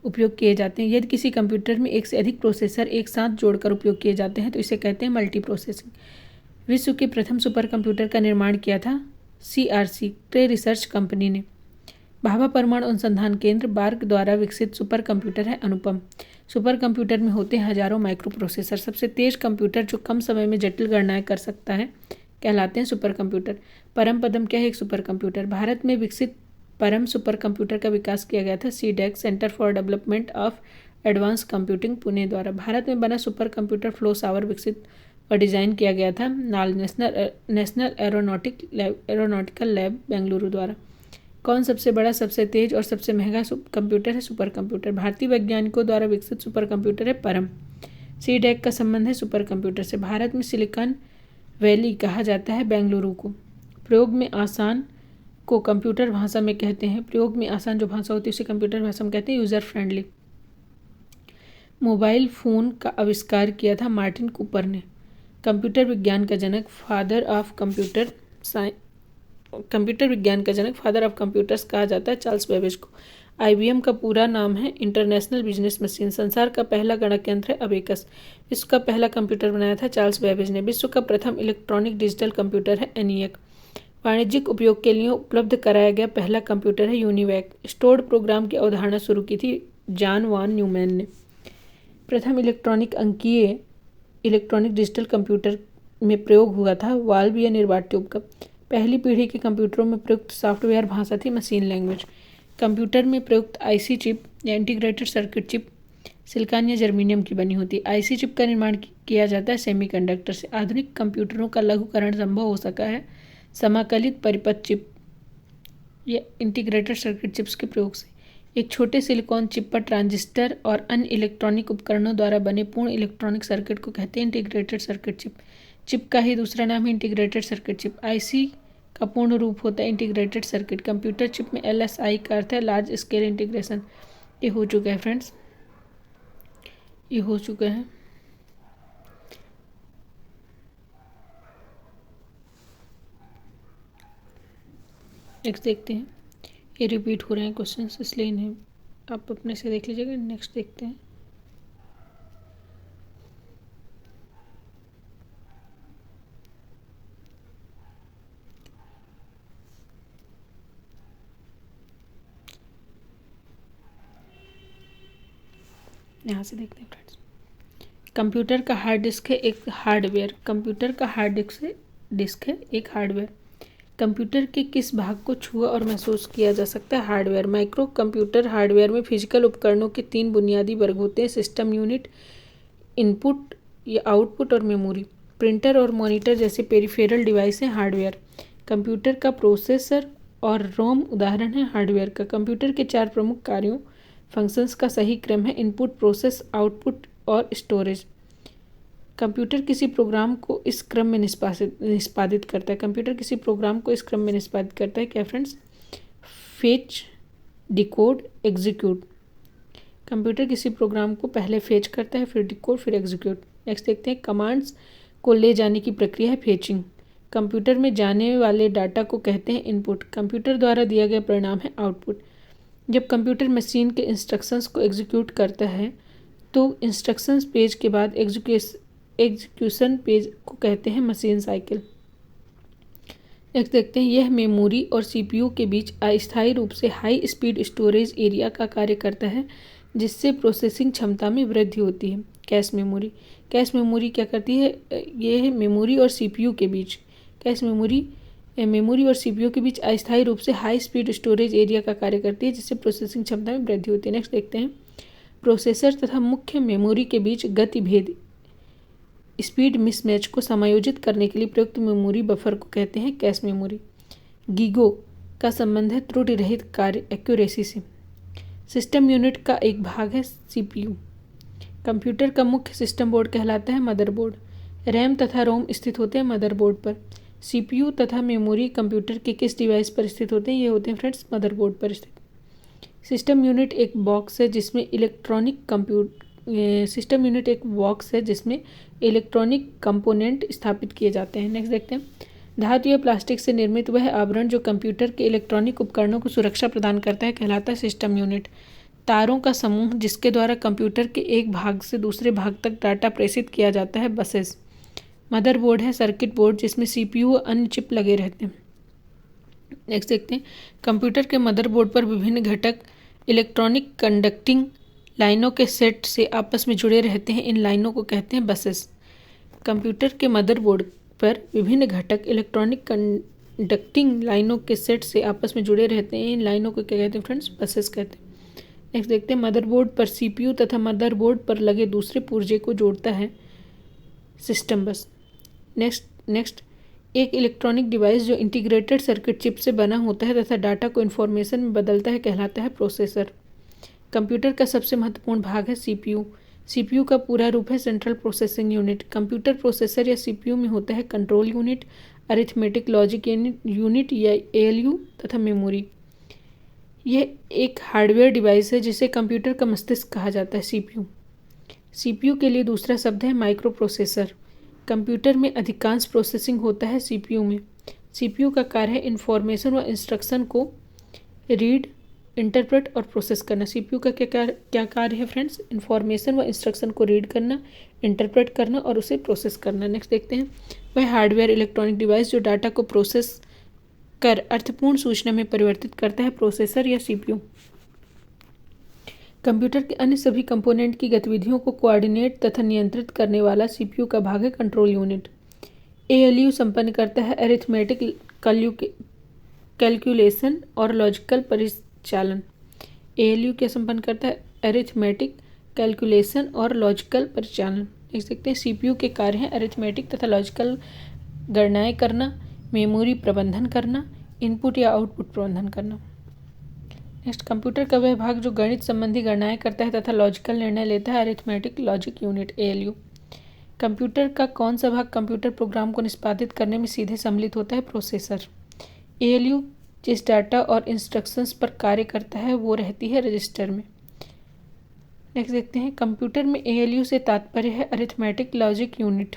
उपयोग किए जाते हैं एक साथ जोड़कर उपयोग किए जाते हैं तो इसे कहते हैं मल्टी प्रोसेसिंग। विश्व के प्रथम सुपर कंप्यूटर का निर्माण किया था CRC क्रे रिसर्च कंपनी ने। भाभा परमाणु अनुसंधान केंद्र बार्क द्वारा विकसित सुपर कंप्यूटर है अनुपम। सुपर कंप्यूटर में होते हैं हजारों माइक्रो प्रोसेसर। सबसे तेज कंप्यूटर जो कम समय में जटिल गणनाएं कर सकता है कहलाते हैं सुपर कंप्यूटर। परम पदम क्या है? एक सुपर कंप्यूटर। भारत में विकसित परम सुपर कंप्यूटर का विकास किया गया था CDEC centre for development of advance computing Pune द्वारा। भारत में बना सुपर कंप्यूटर फ्लो सावर विकसित और डिजाइन किया गया था नाल नेशनल एरोनॉटिकल लैब बेंगलुरु द्वारा। कौन सबसे बड़ा, सबसे तेज और सबसे महंगा कंप्यूटर है? Super computer. भारतीय वैज्ञानिकों द्वारा विकसित सुपर कंप्यूटर है परम। CDEC का संबंध है सुपर कंप्यूटर से। भारत में सिलिकॉन वैली कहा जाता है बेंगलुरु को। प्रयोग में आसान को कंप्यूटर भाषा में कहते हैं। प्रयोग में आसान जो भाषा होती है उसे कंप्यूटर भाषा में कहते हैं यूजर फ्रेंडली। मोबाइल फोन का आविष्कार किया था मार्टिन कूपर ने। कंप्यूटर विज्ञान का जनक फादर ऑफ कंप्यूटर्स कहा जाता है चार्ल्स बेबेज को। IBM का पूरा नाम है इंटरनेशनल बिजनेस मशीन। संसार का पहला गणक यंत्र है अबेकस। विश्व का पहला कंप्यूटर बनाया था चार्ल्स बेबेज ने। विश्व का प्रथम इलेक्ट्रॉनिक डिजिटल कंप्यूटर है ENIAC। वाणिज्यिक उपयोग के लिए उपलब्ध कराया गया पहला कंप्यूटर है यूनिवैक। स्टोर्ड प्रोग्राम की अवधारणा शुरू की थी जॉन वॉन न्यूमैन ने। प्रथम इलेक्ट्रॉनिक अंकीय इलेक्ट्रॉनिक डिजिटल कंप्यूटर में प्रयोग हुआ था वाल्व या निर्वात ट्यूब का। पहली पीढ़ी के कंप्यूटरों में प्रयुक्त सॉफ्टवेयर भाषा थी मशीन लैंग्वेज। कंप्यूटर में प्रयुक्त IC चिप या इंटीग्रेटेड सर्किट चिप सिलिकॉन या जर्मेनियम की बनी होती है। IC चिप का निर्माण किया जाता है सेमीकंडक्टर से। आधुनिक कंप्यूटरों का लघुकरण संभव हो सका है समाकलित परिपथ चिप या इंटीग्रेटेड सर्किट चिप्स के प्रयोग से। एक छोटे सिलिकॉन चिप पर ट्रांजिस्टर और अन्य इलेक्ट्रॉनिक उपकरणों द्वारा बने पूर्ण इलेक्ट्रॉनिक सर्किट को कहते हैं इंटीग्रेटेड सर्किट चिप। चिप का ही दूसरा नाम है इंटीग्रेटेड सर्किट चिप। IC का पूर्ण रूप होता है इंटीग्रेटेड सर्किट। कंप्यूटर चिप में LSI का अर्थ है लार्ज स्केल इंटीग्रेशन। ये हो चुका है फ्रेंड्स, ये हो चुका है। नेक्स्ट देखते हैं। ये रिपीट हो रहे हैं क्वेश्चंस, इसलिए इन्हें आप अपने से देख लीजिएगा। नेक्स्ट देखते हैं। यहाँ से देखते हैं फ्रेंड्स। कंप्यूटर का हार्ड डिस्क है एक हार्डवेयर। कंप्यूटर का हार्ड डिस्क है एक हार्डवेयर। कंप्यूटर के किस भाग को छुआ और महसूस किया जा सकता है? हार्डवेयर। माइक्रो कंप्यूटर हार्डवेयर में फिजिकल उपकरणों के 3 बुनियादी वर्ग होते हैं, सिस्टम यूनिट, इनपुट या आउटपुट और मेमोरी। प्रिंटर और मॉनिटर जैसे पेरिफेरल डिवाइस हैं हार्डवेयर। कंप्यूटर का प्रोसेसर और रोम उदाहरण है हार्डवेयर का। कंप्यूटर के 4 प्रमुख कार्यों फंक्शंस का सही क्रम है इनपुट, प्रोसेस, आउटपुट और स्टोरेज। कंप्यूटर किसी प्रोग्राम को इस क्रम में निष्पादित करता है। कंप्यूटर किसी प्रोग्राम को इस क्रम में निष्पादित करता है क्या friends? Fetch, decode, execute. Computer किसी प्रोग्राम को पहले फेच करता है, फिर डिकोड, फिर एग्जीक्यूट। नेक्स्ट देखते हैं। कमांड्स को ले जाने की प्रक्रिया है फेचिंग। कंप्यूटर में जाने वाले डाटा को कहते हैं इनपुट। कंप्यूटर द्वारा दिया गया परिणाम है आउटपुट। जब कंप्यूटर मशीन के इंस्ट्रक्शंस को एग्जीक्यूट करता है तो इंस्ट्रक्शंस पेज के बाद एग्जीक्यूशन पेज को कहते हैं मशीन साइकिल। नेक्स्ट देखते हैं। यह मेमोरी और CPU के बीच अस्थायी रूप से हाई स्पीड स्टोरेज एरिया का कार्य करता है जिससे प्रोसेसिंग क्षमता में वृद्धि होती है। Cache memory. कैश मेमोरी क्या करती है? यह मेमोरी और CPU के बीच कैश मेमोरी और CPU के बीच अस्थायी रूप से हाई स्पीड स्टोरेज एरिया का कार्य करती है जिससे प्रोसेसिंग क्षमता में वृद्धि होती है। नेक्स्ट देखते हैं। प्रोसेसर तथा मुख्य मेमोरी के बीच गति भेद स्पीड मिसमैच को समायोजित करने के लिए प्रयुक्त मेमोरी बफर को कहते हैं कैश मेमोरी। गीगो का संबंध है त्रुटि रहित कार्य एक्यूरेसी से। सिस्टम यूनिट का एक भाग है CPU। कंप्यूटर का मुख्य सिस्टम बोर्ड कहलाता है मदरबोर्ड। रैम तथा रोम स्थित होते हैं मदरबोर्ड पर। CPU तथा मेमोरी कंप्यूटर के किस डिवाइस पर स्थित होते हैं? ये होते हैं फ्रेंड्स मदरबोर्ड पर स्थित। सिस्टम यूनिट एक बॉक्स है जिसमें इलेक्ट्रॉनिक कंपोनेंट स्थापित किए जाते हैं। नेक्स्ट देखते हैं। धातु या प्लास्टिक से निर्मित वह आवरण जो कंप्यूटर के इलेक्ट्रॉनिक उपकरणों को सुरक्षा प्रदान करता है कहलाता है सिस्टम यूनिट। तारों का समूह जिसके द्वारा कंप्यूटर के एक भाग से दूसरे भाग तक डाटा प्रेषित किया जाता है बसेस। मदरबोर्ड है सर्किट बोर्ड जिसमें CPU और अन्य चिप लगे रहते हैं। नेक्स्ट देखते हैं। कंप्यूटर के मदरबोर्ड पर विभिन्न घटक इलेक्ट्रॉनिक कंडक्टिंग लाइनों के सेट से आपस में जुड़े रहते हैं। इन लाइनों को कहते हैं बसेस। कंप्यूटर के मदरबोर्ड पर विभिन्न घटक इलेक्ट्रॉनिक कंडक्टिंग लाइनों के सेट से आपस में जुड़े रहते हैं। इन लाइनों को क्या कहते हैं फ्रेंड्स? बसेस कहते हैं। नेक्स्ट देखते हैं। मदरबोर्ड पर CPU तथा मदरबोर्ड पर लगे दूसरे पुर्जे को जोड़ता है सिस्टम बस। नेक्स्ट एक इलेक्ट्रॉनिक डिवाइस जो इंटीग्रेटेड सर्किट चिप से बना होता है तथा डाटा को इन्फॉर्मेशन में बदलता है कहलाता है प्रोसेसर। कंप्यूटर का सबसे महत्वपूर्ण भाग है CPU। CPU का पूरा रूप है central processing unit. Computer processor या CPU में होता है control unit, arithmetic logic unit या ALU तथा मेमोरी। यह एक हार्डवेयर डिवाइस है जिसे कंप्यूटर का मस्तिष्क कहा जाता है CPU। CPU के लिए दूसरा शब्द है माइक्रो प्रोसेसर। कंप्यूटर में अधिकांश प्रोसेसिंग होता है CPU में। CPU का कार्य है इन्फॉर्मेशन व इंस्ट्रक्शन को रीड, इंटरप्रेट और प्रोसेस करना। सीपीयू का क्या कार्य है फ्रेंड्स? इंफॉर्मेशन व इंस्ट्रक्शन को रीड करना, इंटरप्रेट करना और उसे प्रोसेस करना। नेक्स्ट देखते हैं, वह हार्डवेयर इलेक्ट्रॉनिक डिवाइस जो डाटा को प्रोसेस कर अर्थपूर्ण सूचना में परिवर्तित करता है, प्रोसेसर या सीपीयू। कंप्यूटर के अन्य सभी कंपोनेंट की गतिविधियों को कोऑर्डिनेट तथा नियंत्रित करने वाला सीपीयू का भाग है कंट्रोल यूनिट। एएलयू संपन्न करता है अरिथमेटिक कैलकुलेशन और लॉजिकल परिचालन। एएलयू क्या संपन्न करता है? अरिथमेटिक कैलकुलेशन और लॉजिकल परिचालन। देख सकते हैं सीपीयू के कार्य हैं अरिथमेटिक तथा लॉजिकल गणनाएं करना, मेमोरी प्रबंधन करना, इनपुट या आउटपुट प्रबंधन करना। नेक्स्ट, कंप्यूटर का वह भाग जो गणित संबंधी गणनाएं करता है तथा लॉजिकल निर्णय लेता है, arithmetic logic unit ALU. Computer का कौन सा भाग कंप्यूटर प्रोग्राम को निष्पादित करने में सीधे सम्मिलित होता है? प्रोसेसर। एएलयू जिस डाटा और इंस्ट्रक्शंस पर कार्य करता है वो रहती है रजिस्टर में। नेक्स्ट देखते हैं, कंप्यूटर में एएलयू से तात्पर्य है अरिथमेटिक लॉजिक यूनिट।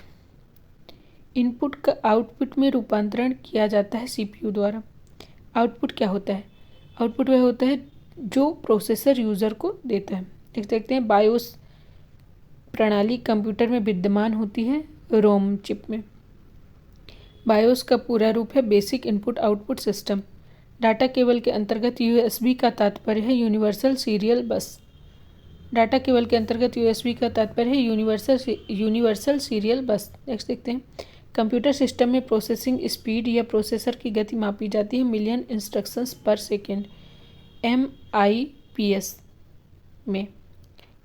इनपुट का आउटपुट में रूपांतरण किया जाता है सीपीयू द्वारा। आउटपुट क्या होता है? आउटपुट वह होता है जो प्रोसेसर यूज़र को देता है। नेक्स्ट देखते हैं, बायोस प्रणाली कंप्यूटर में विद्यमान होती है रोम चिप में। बायोस का पूरा रूप है basic input output system. Data cable के अंतर्गत यूएसबी का तात्पर्य है यूनिवर्सल सीरियल बस। डाटा केबल के अंतर्गत यूएसबी का तात्पर्य है यूनिवर्सल सीरियल बस। नेक्स्ट देखते हैं, कंप्यूटर सिस्टम में प्रोसेसिंग स्पीड या प्रोसेसर की गति मापी जाती है मिलियन इंस्ट्रक्शंस पर सेकेंड, MIPS में।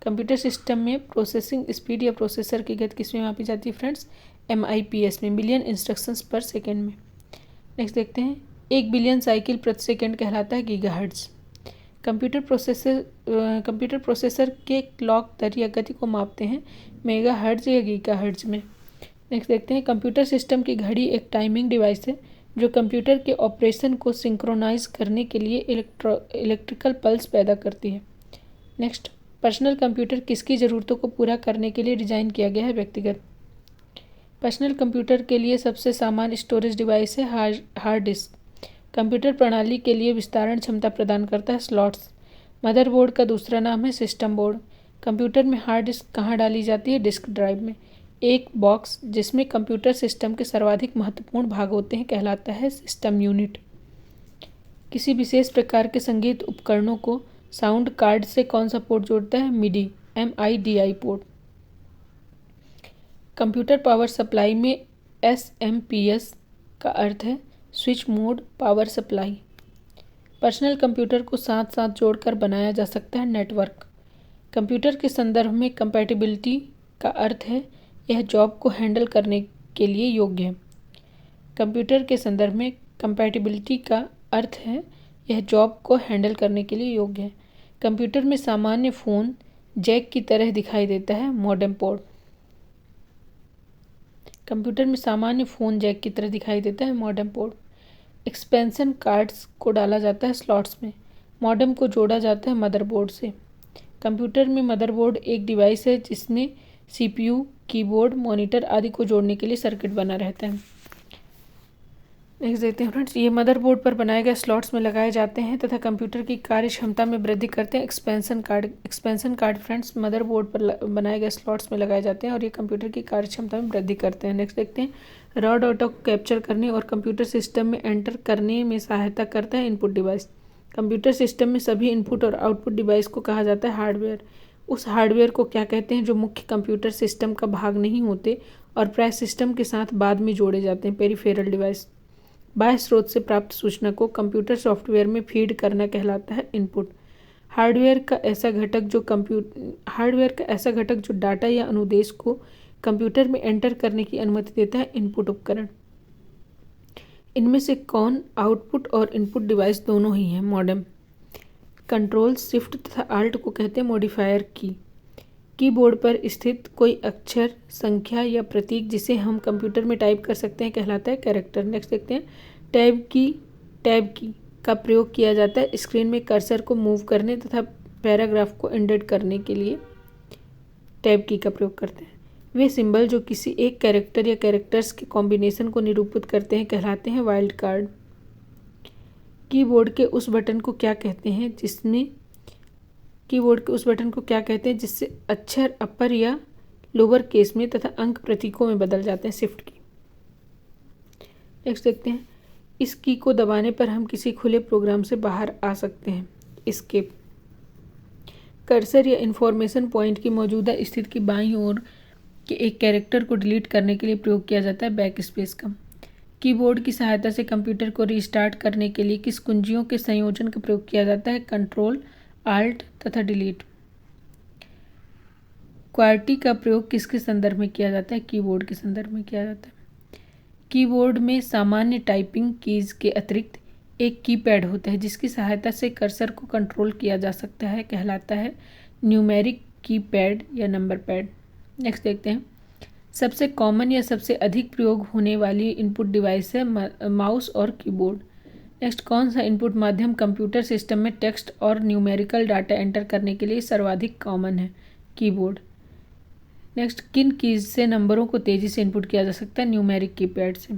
कंप्यूटर सिस्टम में प्रोसेसिंग स्पीड या प्रोसेसर की गति किस में मापी जाती है फ्रेंड्स? MIPS में, मिलियन इंस्ट्रक्शंस पर सेकेंड में। नेक्स्ट देखते हैं, 1 बिलियन साइकिल प्रति सेकेंड कहलाता है गीगाहर्ट्ज। कंप्यूटर प्रोसेसर के क्लॉक दर या गति को मापते हैं मेगाहर्ट्ज या गीगाहर्ट्ज में। नेक्स्ट देखते हैं, कंप्यूटर सिस्टम की घड़ी एक टाइमिंग डिवाइस है जो कंप्यूटर के ऑपरेशन को सिंक्रोनाइज करने के लिए इलेक्ट्रिकल पल्स पैदा करती है। नेक्स्ट, पर्सनल कंप्यूटर किसकी ज़रूरतों को पूरा करने के लिए डिज़ाइन किया गया है? व्यक्तिगत। पर्सनल कंप्यूटर के लिए सबसे सामान्य स्टोरेज डिवाइस है हार्ड डिस्क। कंप्यूटर प्रणाली के लिए विस्तारण क्षमता प्रदान करता है स्लॉट्स। मदरबोर्ड का दूसरा नाम है सिस्टम बोर्ड। कंप्यूटर में हार्ड डिस्क कहाँ डाली जाती है? डिस्क ड्राइव में। एक बॉक्स जिसमें कंप्यूटर सिस्टम के सर्वाधिक महत्वपूर्ण भाग होते हैं कहलाता है सिस्टम यूनिट। किसी विशेष प्रकार के संगीत उपकरणों को साउंड कार्ड से कौन सा पोर्ट जोड़ता है? मिडी, MIDI port. Computer power supply में SMPS का अर्थ है switch mode power supply. Personal computer को साथ साथ जोड़कर बनाया जा सकता है नेटवर्क। कंप्यूटर के संदर्भ में कंपैटिबिलिटी का अर्थ है यह जॉब को हैंडल करने के लिए योग्य है। कंप्यूटर के संदर्भ में कंपैटिबिलिटी का अर्थ है यह जॉब को हैंडल करने के लिए योग्य है। कंप्यूटर में सामान्य फ़ोन जैक की तरह दिखाई देता है मॉडेम पोर्ट। कंप्यूटर में सामान्य फ़ोन जैक की तरह दिखाई देता है मॉडेम पोर्ट। एक्सपेंशन कार्ड्स को डाला जाता है स्लॉट्स में। मॉडेम को जोड़ा जाता है मदरबोर्ड से। कंप्यूटर में मदरबोर्ड एक डिवाइस है जिसमें CPU, कीबोर्ड, मॉनिटर आदि को जोड़ने के लिए सर्किट बना रहता है। नेक्स्ट देखते हैं फ्रेंड्स, ये मदरबोर्ड पर बनाए गए स्लॉट्स में लगाए जाते हैं तथा कंप्यूटर की कार्य क्षमता में वृद्धि करते हैं। एक्सपेंशन कार्ड फ्रेंड्स मदरबोर्ड पर बनाए गए स्लॉट्स में लगाए जाते हैं और ये कंप्यूटर की कार्य क्षमता में वृद्धि करते हैं। नेक्स्ट देखते हैं, रॉ डाटा को कैप्चर करने और कंप्यूटर सिस्टम में एंटर करने में सहायता करता है इनपुट डिवाइस। कंप्यूटर सिस्टम में सभी इनपुट और आउटपुट डिवाइस को कहा जाता है हार्डवेयर। उस हार्डवेयर को क्या कहते हैं जो मुख्य कंप्यूटर सिस्टम का भाग नहीं होते और प्राय सिस्टम के साथ बाद में जोड़े जाते हैं? Peripheral device. बाह्य स्रोत से प्राप्त सूचना को कंप्यूटर सॉफ्टवेयर में फीड करना कहलाता है इनपुट। हार्डवेयर का ऐसा घटक जो डाटा या अनुदेश को कंप्यूटर में एंटर करने की अनुमति देता है इनपुट उपकरण। इनमें से कौन आउटपुट और इनपुट डिवाइस दोनों ही हैं? मॉडेम। कंट्रोल शिफ्ट तथा आल्ट को कहते हैं मॉडिफायर की। कीबोर्ड पर स्थित कोई अक्षर, संख्या या प्रतीक जिसे हम कंप्यूटर में टाइप कर सकते हैं कहलाता है कैरेक्टर। नेक्स्ट देखते हैं, टैब की का प्रयोग किया जाता है स्क्रीन में कर्सर को मूव करने तथा पैराग्राफ को इंडेंट करने के लिए टैब की का प्रयोग करते हैं। वे सिंबल जो किसी एक कैरेक्टर या कैरेक्टर्स के कॉम्बिनेशन को निरूपित करते हैं कहलाते हैं वाइल्ड कार्ड। कीबोर्ड के उस बटन को क्या कहते हैं जिससे अक्षर अपर या लोअर केस में तथा अंक प्रतीकों में बदल जाते हैं? शिफ्ट की। नेक्स्ट देखते हैं, इस की को दबाने पर हम किसी खुले प्रोग्राम से बाहर आ सकते हैं? एस्केप। कर्सर या इंफॉर्मेशन पॉइंट की मौजूदा स्थिति की बाईं ओर के एक कैरेक्टर को डिलीट करने के लिए प्रयोग किया जाता है बैक स्पेस का। कीबोर्ड की सहायता से कंप्यूटर को रीस्टार्ट करने के लिए किस कुंजियों के संयोजन का प्रयोग किया जाता है? कंट्रोल, आल्ट तथा डिलीट। क्वार्टी का प्रयोग किसके संदर्भ में किया जाता है? कीबोर्ड के संदर्भ में किया जाता है। कीबोर्ड में सामान्य टाइपिंग कीज के अतिरिक्त एक कीपैड होता है जिसकी सहायता से कर्सर को कंट्रोल किया जा सकता है, कहलाता है न्यूमेरिक कीपैड या नंबर पैड। नेक्स्ट देखते हैं, सबसे कॉमन या सबसे अधिक प्रयोग होने वाली इनपुट डिवाइस है माउस और कीबोर्ड। नेक्स्ट, कौन सा इनपुट माध्यम कंप्यूटर सिस्टम में टेक्स्ट और न्यूमेरिकल डाटा एंटर करने के लिए सर्वाधिक कॉमन है? कीबोर्ड। नेक्स्ट, किन कीज से नंबरों को तेजी से इनपुट किया जा सकता है? न्यूमेरिक कीपैड से।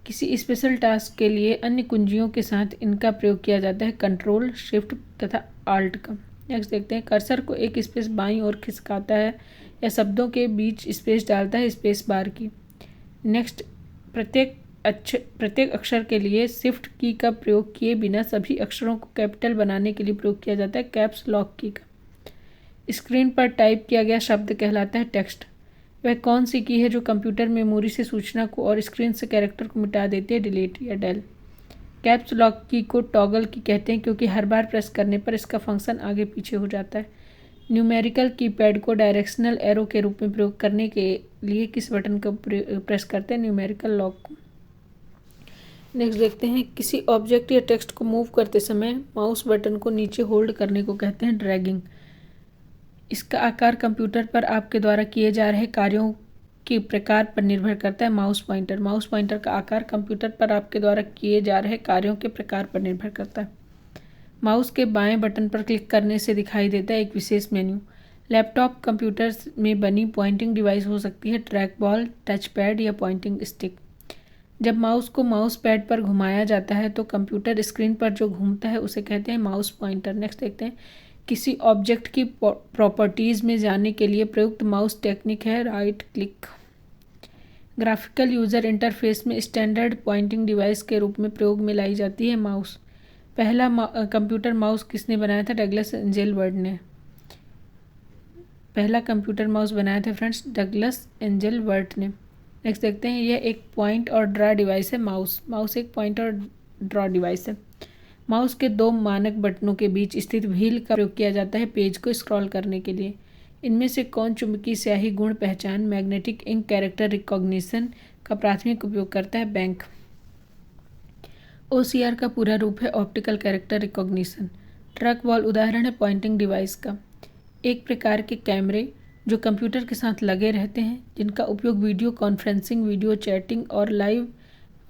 किसी स्पेशल टास्क के लिए अन्य कुंजियों के साथ इनका प्रयोग किया जाता है? कंट्रोल, शिफ्ट तथा आल्ट का। नेक्स्ट देखते हैं, कर्सर को एक स्पेस बाईं ओर खिसकाता है या शब्दों के बीच स्पेस डालता है? स्पेस बार की। नेक्स्ट, प्रत्येक अक्षर के लिए शिफ्ट की का प्रयोग किए बिना सभी अक्षरों को कैपिटल बनाने के लिए प्रयोग किया जाता है कैप्स लॉक की का। स्क्रीन पर टाइप किया गया शब्द कहलाता है टेक्स्ट। वह कौन सी की है जो कंप्यूटर मेमोरी से सूचना को और स्क्रीन से कैरेक्टर को मिटा देती है? डिलीट या डेल। कैप्स लॉक की को टॉगल की कहते हैं क्योंकि हर बार प्रेस करने पर इसका फंक्शन आगे पीछे हो जाता है। न्यूमेरिकल कीपैड को डायरेक्शनल एरो के रूप में प्रयोग करने के लिए किस बटन को प्रेस करते हैं? न्यूमेरिकल लॉक को। नेक्स्ट देखते हैं, किसी ऑब्जेक्ट या टेक्स्ट को मूव करते समय माउस बटन को नीचे होल्ड करने को कहते हैं ड्रैगिंग। इसका आकार कंप्यूटर पर आपके द्वारा किए जा रहे कार्यों के प्रकार पर निर्भर करता है। माउस पॉइंटर का आकार कंप्यूटर पर आपके द्वारा किए जा रहे कार्यों के प्रकार पर निर्भर करता है। माउस के बाएं बटन पर क्लिक करने से दिखाई देता है एक विशेष मेन्यू। लैपटॉप कंप्यूटर में बनी पॉइंटिंग डिवाइस हो सकती है ट्रैक बॉल, टच पैड या पॉइंटिंग स्टिक। जब माउस को माउस पैड पर घुमाया जाता है तो कंप्यूटर स्क्रीन पर जो घूमता है उसे कहते हैं माउस पॉइंटर। नेक्स्ट देखते हैं, किसी ऑब्जेक्ट की प्रॉपर्टीज़ में जाने के लिए प्रयुक्त माउस टेक्निक है right click. Graphical user interface में स्टैंडर्ड पॉइंटिंग डिवाइस के रूप में प्रयोग में लाई जाती है माउस। पहला कंप्यूटर माउस किसने बनाया था? डगलस एंजेलबर्ट ने पहला कंप्यूटर माउस बनाया था फ्रेंड्स, डगलस एंजेलबर्ट ने। नेक्स्ट देखते हैं, यह एक पॉइंट और ड्रा डिवाइस है। माउस एक पॉइंट और ड्रा डिवाइस है। माउस के दो मानक बटनों के बीच स्थित व्हील का प्रयोग किया जाता है पेज को स्क्रॉल करने के लिए। इनमें से कौन चुंबकीय स्याही गुण पहचान मैग्नेटिक इंक कैरेक्टर रिकॉग्निशन का प्राथमिक उपयोग करता है? बैंक। OCR का पूरा रूप है optical character recognition. Track ball उदाहरण है पॉइंटिंग डिवाइस का। एक प्रकार के कैमरे जो कंप्यूटर के साथ लगे रहते हैं जिनका उपयोग वीडियो कॉन्फ्रेंसिंग, वीडियो चैटिंग और लाइव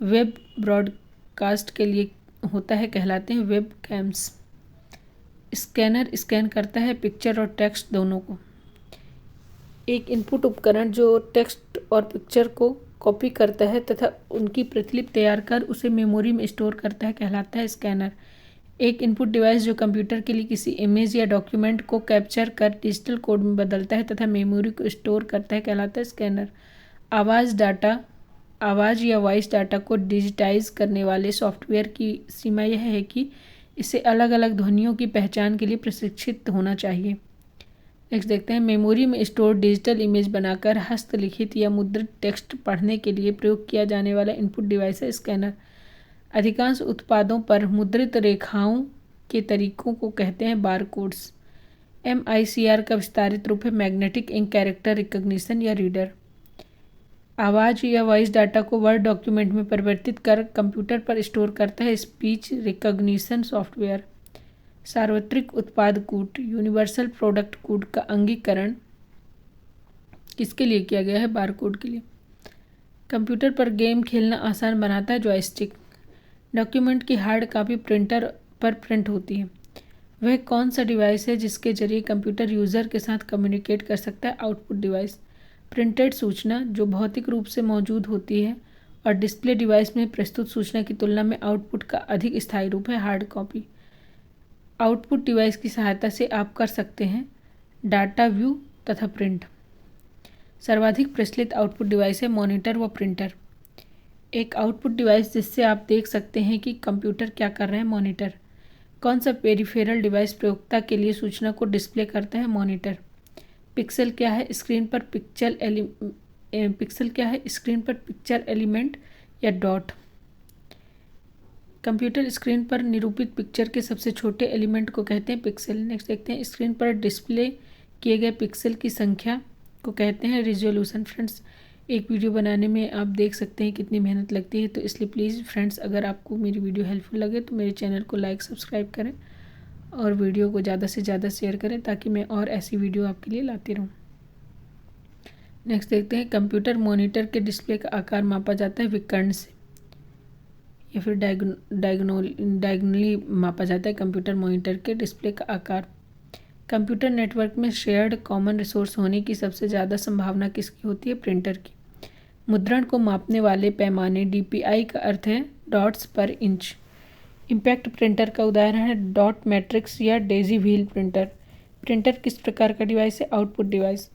वेब ब्रॉडकास्ट के लिए होता है कहलाते हैं वेब कैम्स। स्कैनर स्कैन करता है पिक्चर और टेक्स्ट दोनों को। एक इनपुट उपकरण जो टेक्स्ट और पिक्चर को कॉपी करता है तथा उनकी प्रतिलिपि तैयार कर उसे मेमोरी में स्टोर करता है कहलाता है स्कैनर। एक इनपुट डिवाइस जो कंप्यूटर के लिए किसी इमेज या डॉक्यूमेंट को कैप्चर कर डिजिटल कोड में बदलता है तथा मेमोरी को स्टोर करता है कहलाता है स्कैनर। आवाज़ या वॉइस डाटा को डिजिटाइज करने वाले सॉफ्टवेयर की सीमा यह है कि इसे अलग अलग ध्वनियों की पहचान के लिए प्रशिक्षित होना चाहिए। नेक्स्ट देखते हैं, मेमोरी में स्टोर डिजिटल इमेज बनाकर हस्तलिखित या मुद्रित टेक्स्ट पढ़ने के लिए प्रयोग किया जाने वाला इनपुट डिवाइस है स्कैनर। अधिकांश उत्पादों पर मुद्रित रेखाओं के तरीकों को कहते हैं बारकोड्स। MICR का विस्तारित रूप है मैग्नेटिक इंक कैरेक्टर रिकॉग्निशन या रीडर। आवाज़ या वॉइस डाटा को वर्ड डॉक्यूमेंट में परिवर्तित कर कंप्यूटर पर स्टोर करता है स्पीच रिकॉग्निशन सॉफ्टवेयर। सार्वत्रिक उत्पाद कूट यूनिवर्सल प्रोडक्ट कोड का अंगीकरण किसके लिए किया गया है? बारकोड के लिए। कंप्यूटर पर गेम खेलना आसान बनाता है जॉयस्टिक। डॉक्यूमेंट की हार्ड कॉपी प्रिंटर पर प्रिंट होती है। वह कौन सा डिवाइस है जिसके जरिए कंप्यूटर यूज़र के साथ कम्युनिकेट कर सकता है? Output device. प्रिंटेड सूचना जो भौतिक रूप से मौजूद होती है और डिस्प्ले डिवाइस में प्रस्तुत सूचना की तुलना में आउटपुट का अधिक स्थायी रूप है हार्ड कॉपी। आउटपुट डिवाइस की सहायता से आप कर सकते हैं डाटा व्यू तथा प्रिंट। सर्वाधिक प्रचलित आउटपुट डिवाइस है मॉनिटर व प्रिंटर। एक आउटपुट डिवाइस जिससे आप देख सकते हैं कि कंप्यूटर क्या कर रहे हैं, मॉनिटर। कौन सा पेरिफेरल डिवाइस प्रयोक्ता के लिए सूचना को डिस्प्ले करता है, मॉनिटर। पिक्सल क्या है, स्क्रीन पर पिक्चर एलिमेंट या डॉट। कंप्यूटर स्क्रीन पर निरूपित पिक्चर के सबसे छोटे एलिमेंट को कहते हैं पिक्सल। नेक्स्ट देखते हैं, स्क्रीन पर डिस्प्ले किए गए पिक्सल की संख्या को कहते हैं रिजोल्यूशन। फ्रेंड्स, एक वीडियो बनाने में आप देख सकते हैं कितनी मेहनत लगती है, तो इसलिए प्लीज़ फ्रेंड्स, अगर आपको मेरी वीडियो हेल्पफुल लगे तो मेरे चैनल को लाइक सब्सक्राइब करें और वीडियो को ज़्यादा से ज़्यादा शेयर करें ताकि मैं और ऐसी वीडियो आपके लिए लाती रहूँ। नेक्स्ट देखते हैं, कंप्यूटर मॉनिटर के डिस्प्ले का आकार मापा जाता है विकर्ण से या फिर डायगोनली मापा जाता है कंप्यूटर मॉनिटर के डिस्प्ले का आकार। कंप्यूटर नेटवर्क में शेयर्ड कॉमन रिसोर्स होने की सबसे ज़्यादा संभावना किसकी होती है, प्रिंटर की। मुद्रण को मापने वाले पैमाने DPI का अर्थ है डॉट्स पर इंच। इम्पैक्ट प्रिंटर का उदाहरण है डॉट मैट्रिक्स या डेजी व्हील प्रिंटर। प्रिंटर किस प्रकार का डिवाइस है, आउटपुट डिवाइस।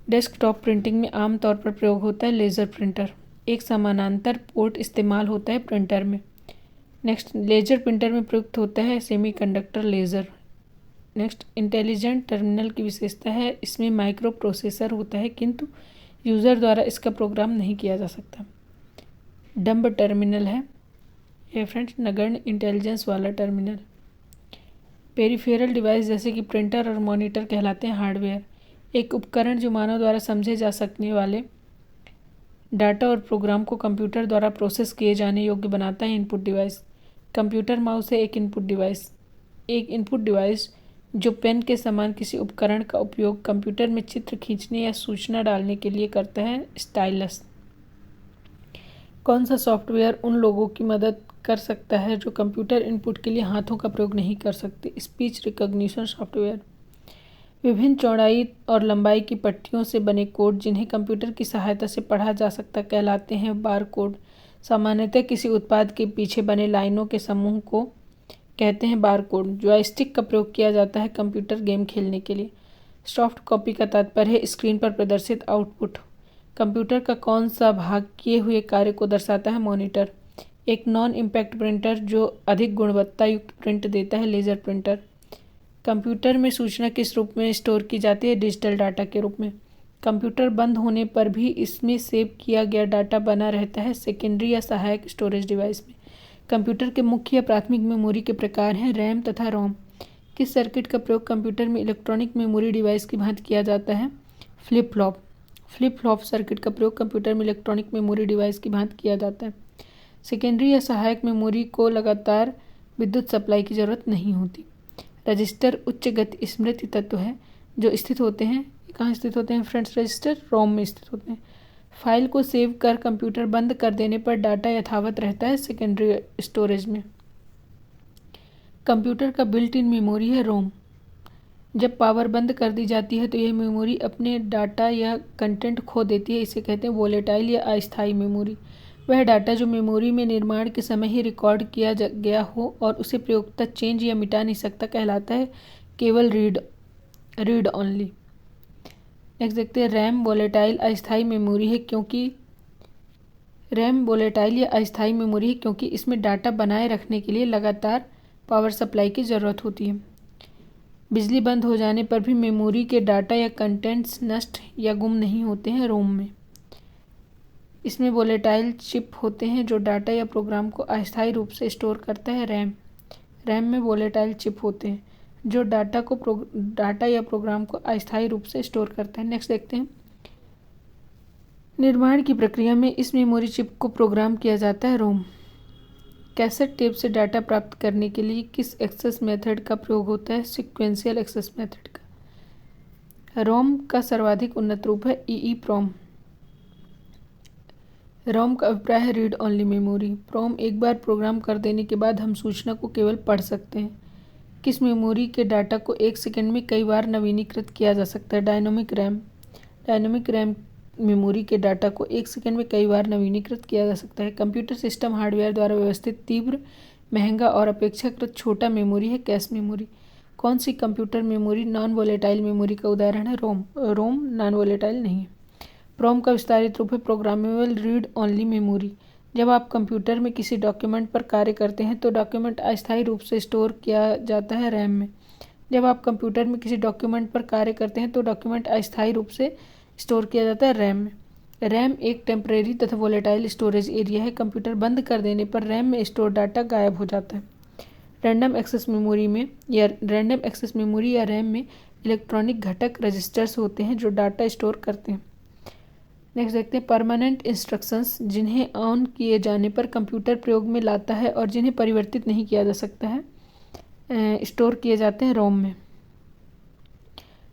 डेस्कटॉप प्रिंटिंग में आमतौर पर प्रयोग होता है लेज़र प्रिंटर। एक समानांतर पोर्ट इस्तेमाल होता है प्रिंटर में। नेक्स्ट, लेजर प्रिंटर में प्रयुक्त होता है semiconductor laser. Next, intelligent terminal की विशेषता है इसमें माइक्रो प्रोसेसर होता है किंतु यूज़र द्वारा इसका प्रोग्राम नहीं किया जा सकता। डम्ब टर्मिनल है ये फ्रेंड्स, नगण्य इंटेलिजेंस वाला टर्मिनल। पेरिफेरल डिवाइस जैसे कि प्रिंटर और मॉनिटर कहलाते हैं हार्डवेयर। एक उपकरण जो मानव द्वारा समझे जा सकने वाले डाटा और प्रोग्राम को कंप्यूटर द्वारा प्रोसेस किए जाने योग्य बनाता है इनपुट डिवाइस। कंप्यूटर माउस है एक इनपुट डिवाइस। एक इनपुट डिवाइस जो पेन के समान किसी उपकरण का उपयोग कंप्यूटर में चित्र खींचने या सूचना डालने के लिए करता है, स्टाइलस। कौन सा सॉफ्टवेयर उन लोगों की मदद कर सकता है जो कंप्यूटर इनपुट के लिए हाथों का प्रयोग नहीं कर सकते, स्पीच रिकॉग्निशन सॉफ्टवेयर। विभिन्न चौड़ाई और लंबाई की पट्टियों से बने कोड जिन्हें कंप्यूटर की सहायता से पढ़ा जा सकता कहलाते हैं बार कोड। सामान्यतः किसी उत्पाद के पीछे बने लाइनों के समूह को कहते हैं बार कोड। जॉयस्टिक का प्रयोग किया जाता है कंप्यूटर गेम खेलने के लिए। सॉफ्ट कॉपी का तात्पर्य है स्क्रीन पर प्रदर्शित आउटपुट। कंप्यूटर का कौन सा भाग किए हुए कार्य को दर्शाता है, मॉनिटर। एक नॉन इम्पैक्ट प्रिंटर जो अधिक गुणवत्ता युक्त प्रिंट देता है, लेजर प्रिंटर। कंप्यूटर में सूचना किस रूप में स्टोर की जाती है, डिजिटल डाटा के रूप में। कंप्यूटर बंद होने पर भी इसमें सेव किया गया डाटा बना रहता है सेकेंडरी या सहायक स्टोरेज डिवाइस में। कंप्यूटर के मुख्य या प्राथमिक मेमोरी के प्रकार हैं रैम तथा रोम। किस सर्किट का प्रयोग कंप्यूटर में इलेक्ट्रॉनिक मेमोरी डिवाइस की भांति किया जाता है, flip flop. Flip flop circuit का प्रयोग कंप्यूटर में इलेक्ट्रॉनिक मेमोरी डिवाइस की भांति किया जाता है। सेकेंडरी या सहायक मेमोरी को लगातार विद्युत सप्लाई की जरूरत नहीं होती। रजिस्टर उच्च गति स्मृति तत्व है जो स्थित होते हैं, कहाँ स्थित होते हैं फ्रेंड्स, रजिस्टर रोम में स्थित होते हैं। फाइल को सेव कर कंप्यूटर बंद कर देने पर डाटा यथावत रहता है सेकेंडरी स्टोरेज में। कंप्यूटर का बिल्ट इन मेमोरी है रोम। जब पावर बंद कर दी जाती है तो यह मेमोरी अपने डाटा या कंटेंट खो देती है, इसे कहते हैं वोलेटाइल या अस्थायी मेमोरी। वह डाटा जो मेमोरी में निर्माण के समय ही रिकॉर्ड किया गया हो और उसे प्रयोक्ता चेंज या मिटा नहीं सकता कहलाता है केवल रीड ऑनली। नेक्स्ट देखते हैं, रैम वोलेटाइल अस्थायी मेमोरी है क्योंकि इसमें डाटा बनाए रखने के लिए लगातार पावर सप्लाई की ज़रूरत होती है। बिजली बंद हो जाने पर भी मेमोरी के डाटा या कंटेंट्स नष्ट या गुम नहीं होते हैं रोम में। इसमें वोलेटाइल चिप होते हैं जो डाटा या प्रोग्राम को अस्थायी रूप से स्टोर करता है, रैम में वोलेटाइल चिप होते हैं जो डाटा या प्रोग्राम को अस्थायी रूप से स्टोर करता है। नेक्स्ट देखते हैं, निर्माण की प्रक्रिया में इस मेमोरी चिप को प्रोग्राम किया जाता है, रोम। कैसेट टेप से डाटा प्राप्त करने के लिए किस एक्सेस मेथड का प्रयोग होता है, सीक्वेंशियल एक्सेस मेथड का। रोम का सर्वाधिक उन्नत रूप है EEPROM। रोम का अभिप्राय है रीड ऑनली मेमोरी। प्रोम एक बार प्रोग्राम कर देने के बाद हम सूचना को केवल पढ़ सकते हैं। किस मेमोरी के डाटा को 1 सेकंड में कई बार नवीनीकृत किया जा सकता है, dynamic RAM. Dynamic RAM memory के डाटा को 1 सेकंड में कई बार नवीनीकृत किया जा सकता है। कंप्यूटर सिस्टम हार्डवेयर द्वारा व्यवस्थित तीव्र, महंगा और अपेक्षाकृत छोटा मेमोरी है कैश मेमोरी। कौन सी computer memory non volatile memory का उदाहरण है? रोम। रोम नॉन वोलेटाइल नहीं है। प्रोम का विस्तारित रूप है प्रोग्रामेबल रीड ओनली मेमोरी। जब आप कंप्यूटर में किसी डॉक्यूमेंट पर कार्य करते हैं तो डॉक्यूमेंट अस्थायी रूप से स्टोर किया जाता है रैम में। जब आप कंप्यूटर में किसी डॉक्यूमेंट पर कार्य करते हैं तो डॉक्यूमेंट अस्थायी रूप से स्टोर किया जाता है रैम में। रैम एक टेम्परेरी तथा वोलेटाइल स्टोरेज एरिया है। कंप्यूटर बंद कर देने पर रैम में स्टोर डाटा गायब हो जाता है। रैंडम एक्सेस मेमोरी या रैम में इलेक्ट्रॉनिक घटक रजिस्टर्स होते हैं जो डाटा स्टोर करते हैं। नेक्स्ट देखते हैं परमानेंट इंस्ट्रक्शंस, जिन्हें ऑन किए जाने पर कंप्यूटर प्रयोग में लाता है और जिन्हें परिवर्तित नहीं किया जा सकता है, स्टोर किए जाते हैं रोम में।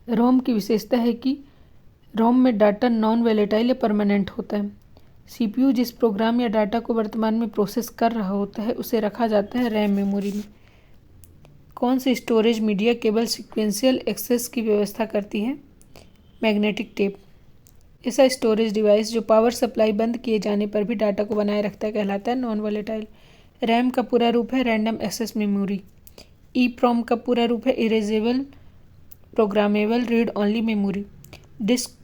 रोम की विशेषता है कि रोम में डाटा नॉन वोलेटाइल या परमानेंट होता है। सीपीयू जिस प्रोग्राम या डाटा को वर्तमान में प्रोसेस कर रहा होता है उसे रखा जाता है रैम मेमोरी में। कौन सी स्टोरेज मीडिया केवल सीक्वेंशियल एक्सेस की व्यवस्था करती है? Magnetic tape. ऐसा स्टोरेज डिवाइस जो पावर सप्लाई बंद किए जाने पर भी डाटा को बनाए रखता है कहलाता है नॉन वोलेटाइल। रैम का पूरा रूप है रैंडम एक्सेस मेमोरी। ईप्रोम का पूरा रूप है erasable programmable read only memory. Disk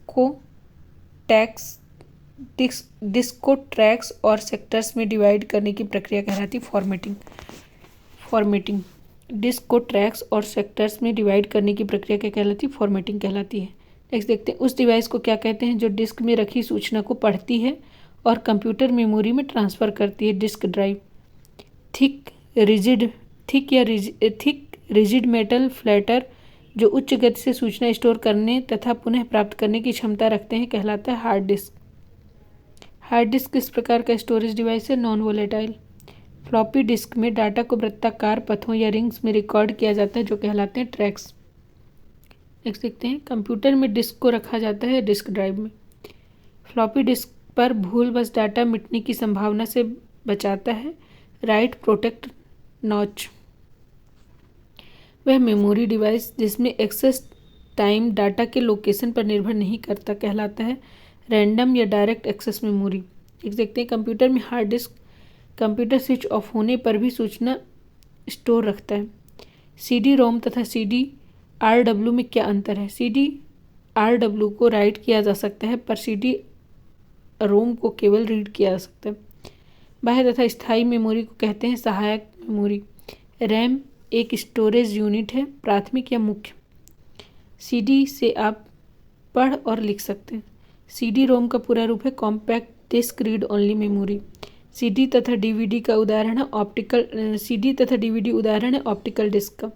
को ट्रैक्स और सेक्टर्स में डिवाइड करने की प्रक्रिया कहलाती है फॉर्मेटिंग। डिस्क को ट्रैक्स और सेक्टर्स में डिवाइड करने की प्रक्रिया क्या कहलाती है? फॉर्मेटिंग कहलाती है। नेक्स्ट देखते हैं उस डिवाइस को क्या कहते हैं जो डिस्क में रखी सूचना को पढ़ती है और कंप्यूटर मेमोरी में ट्रांसफ़र करती है? Disk drive. Thick rigid metal flatter जो उच्च गति से सूचना स्टोर करने तथा पुनः प्राप्त करने की क्षमता रखते हैं कहलाता है हार्ड डिस्क। हार्ड डिस्क किस प्रकार का स्टोरेज डिवाइस है? Non volatile. फ्लॉपी डिस्क में डाटा को वृत्ताकार पथों या रिंग्स में रिकॉर्ड किया जाता है जो कहलाते हैं ट्रैक्स। नेक्स्ट देखते हैं कंप्यूटर में डिस्क को रखा जाता है डिस्क ड्राइव में। फ्लॉपी डिस्क पर भूलवश डाटा मिटने की संभावना से बचाता है राइट प्रोटेक्ट नॉच। वह मेमोरी डिवाइस जिसमें एक्सेस टाइम डाटा के लोकेशन पर निर्भर नहीं करता कहलाता है रैंडम या डायरेक्ट एक्सेस मेमोरी। देखते हैं कंप्यूटर में hard disk computer switch off होने पर भी सूचना स्टोर रखता है। सीडी रोम तथा सीडी आरडब्ल्यू में क्या अंतर है? सीडी आरडब्ल्यू को राइट किया जा सकता है पर सीडी रोम को केवल रीड किया जा सकता है। बाह्य तथा स्थायी मेमोरी को कहते हैं सहायक मेमोरी। रैम एक स्टोरेज यूनिट है, प्राथमिक या मुख्य। सीडी से आप पढ़ और लिख सकते हैं। सीडी रोम का पूरा रूप है compact disk read only memory. CD तथा डीवीडी उदाहरण है ऑप्टिकल डिस्क का।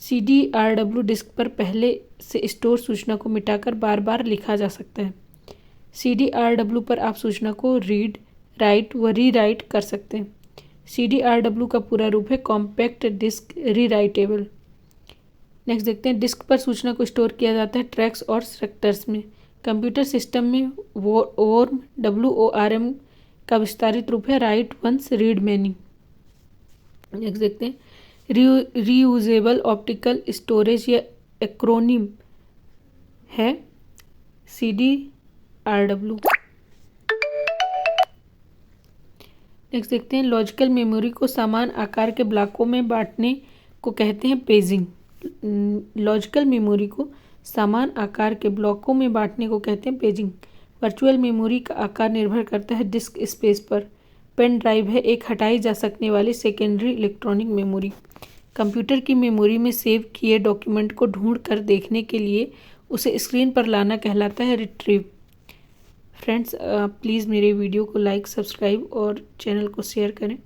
सीडी आरडब्ल्यू डिस्क पर पहले से स्टोर सूचना को मिटाकर बार बार लिखा जा सकता है। सीडी आरडब्ल्यू पर आप सूचना को रीड, राइट व रीराइट कर सकते हैं। सीडी आरडब्ल्यू का पूरा रूप है कॉम्पैक्ट डिस्क रीराइटेबल। नेक्स्ट देखते हैं डिस्क पर सूचना को स्टोर किया जाता है ट्रैक्स और सेक्टर्स में। कंप्यूटर सिस्टम में WORM का विस्तारित रूप है write once read many. Next देखते हैं रीयूजेबल ऑप्टिकल स्टोरेज या एक्रोनिम है सीडी आरडब्ल्यू। नेक्स्ट देखते हैं लॉजिकल मेमोरी को समान आकार के ब्लॉकों में बांटने को कहते हैं पेजिंग। लॉजिकल मेमोरी को समान आकार के ब्लॉकों में बांटने को कहते हैं पेजिंग। वर्चुअल मेमोरी का आकार निर्भर करता है डिस्क स्पेस पर। पेन ड्राइव है एक हटाई जा सकने वाली सेकेंडरी इलेक्ट्रॉनिक मेमोरी। कंप्यूटर की मेमोरी में सेव किए डॉक्यूमेंट को ढूंढ कर देखने के लिए उसे स्क्रीन पर लाना कहलाता है रिट्रीव। फ्रेंड्स प्लीज़ मेरे वीडियो को लाइक, सब्सक्राइब और चैनल को शेयर करें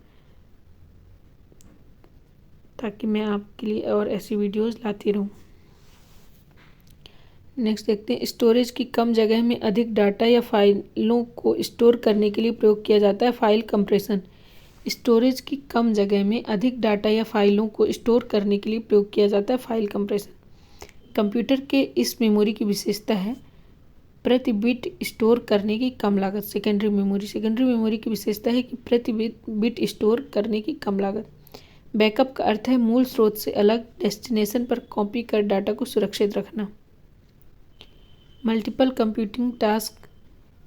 ताकि मैं आपके लिए और ऐसी वीडियोस लाती रहूं। नेक्स्ट देखते हैं स्टोरेज की कम जगह में अधिक डाटा या फाइलों को स्टोर करने के लिए प्रयोग किया जाता है फाइल कंप्रेशन। स्टोरेज की कम जगह में अधिक डाटा या फाइलों को स्टोर करने के लिए प्रयोग किया जाता है फाइल कंप्रेशन। कंप्यूटर के इस मेमोरी की विशेषता है प्रति बिट स्टोर करने की कम लागत। सेकेंडरी मेमोरी की विशेषता है कि प्रति बिट स्टोर करने की कम लागत। बैकअप का अर्थ है मूल स्रोत से अलग डेस्टिनेशन पर कॉपी कर डाटा को सुरक्षित रखना। मल्टीपल कंप्यूटिंग टास्क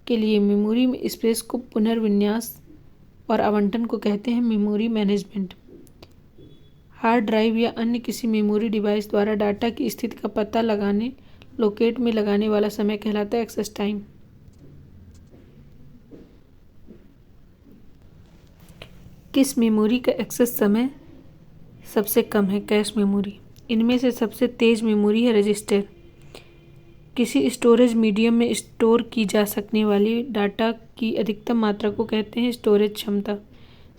के लिए मेमोरी स्पेस को पुनर्विन्यास और आवंटन को कहते हैं मेमोरी मैनेजमेंट। हार्ड ड्राइव या अन्य किसी मेमोरी डिवाइस द्वारा डाटा की स्थिति का पता लगाने लोकेट में लगाने वाला समय कहलाता है एक्सेस टाइम। किस मेमोरी का एक्सेस समय सबसे कम है? Cache memory. इनमें से सबसे तेज मेमोरी है रजिस्टर। किसी स्टोरेज मीडियम में स्टोर की जा सकने वाली डाटा की अधिकतम मात्रा को कहते हैं स्टोरेज क्षमता।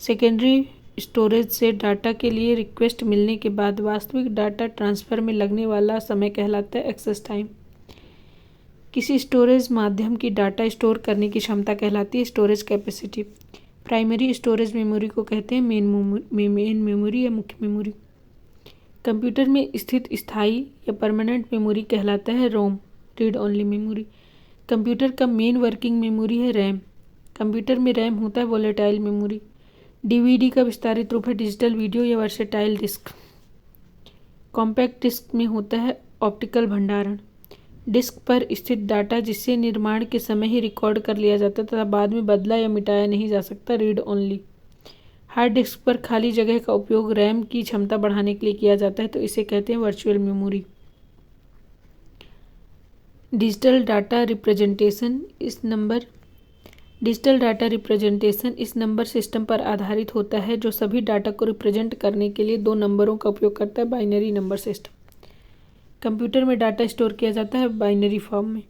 सेकेंडरी स्टोरेज से डाटा के लिए रिक्वेस्ट मिलने के बाद वास्तविक डाटा ट्रांसफ़र में लगने वाला समय कहलाता है एक्सेस टाइम। किसी स्टोरेज माध्यम की डाटा स्टोर करने की क्षमता कहलाती है storage capacity. Primary storage memory को कहते हैं मेन मेमोरी या मुख्य मेमोरी। कंप्यूटर में स्थित स्थायी या परमानेंट मेमोरी कहलाता है रोम, रीड ओनली मेमोरी। कंप्यूटर का मेन वर्किंग मेमोरी है रैम। कंप्यूटर में रैम होता है वोलेटाइल मेमोरी। डीवीडी का विस्तारित रूप है डिजिटल वीडियो या वर्सेटाइल डिस्क। कॉम्पैक्ट डिस्क में होता है ऑप्टिकल भंडारण। डिस्क पर स्थित डाटा जिसे निर्माण के समय ही रिकॉर्ड कर लिया जाता तथा बाद में बदला या मिटाया नहीं जा सकता, रीड ओनली। हार्ड डिस्क पर खाली जगह का उपयोग रैम की क्षमता बढ़ाने के लिए किया जाता है तो इसे कहते हैं virtual memory. Digital data representation इस नंबर सिस्टम पर आधारित होता है जो सभी डाटा को रिप्रेजेंट करने के लिए 2 नंबरों का उपयोग करता है, बाइनरी नंबर सिस्टम। कंप्यूटर में डाटा स्टोर किया जाता है बाइनरी फॉर्म में।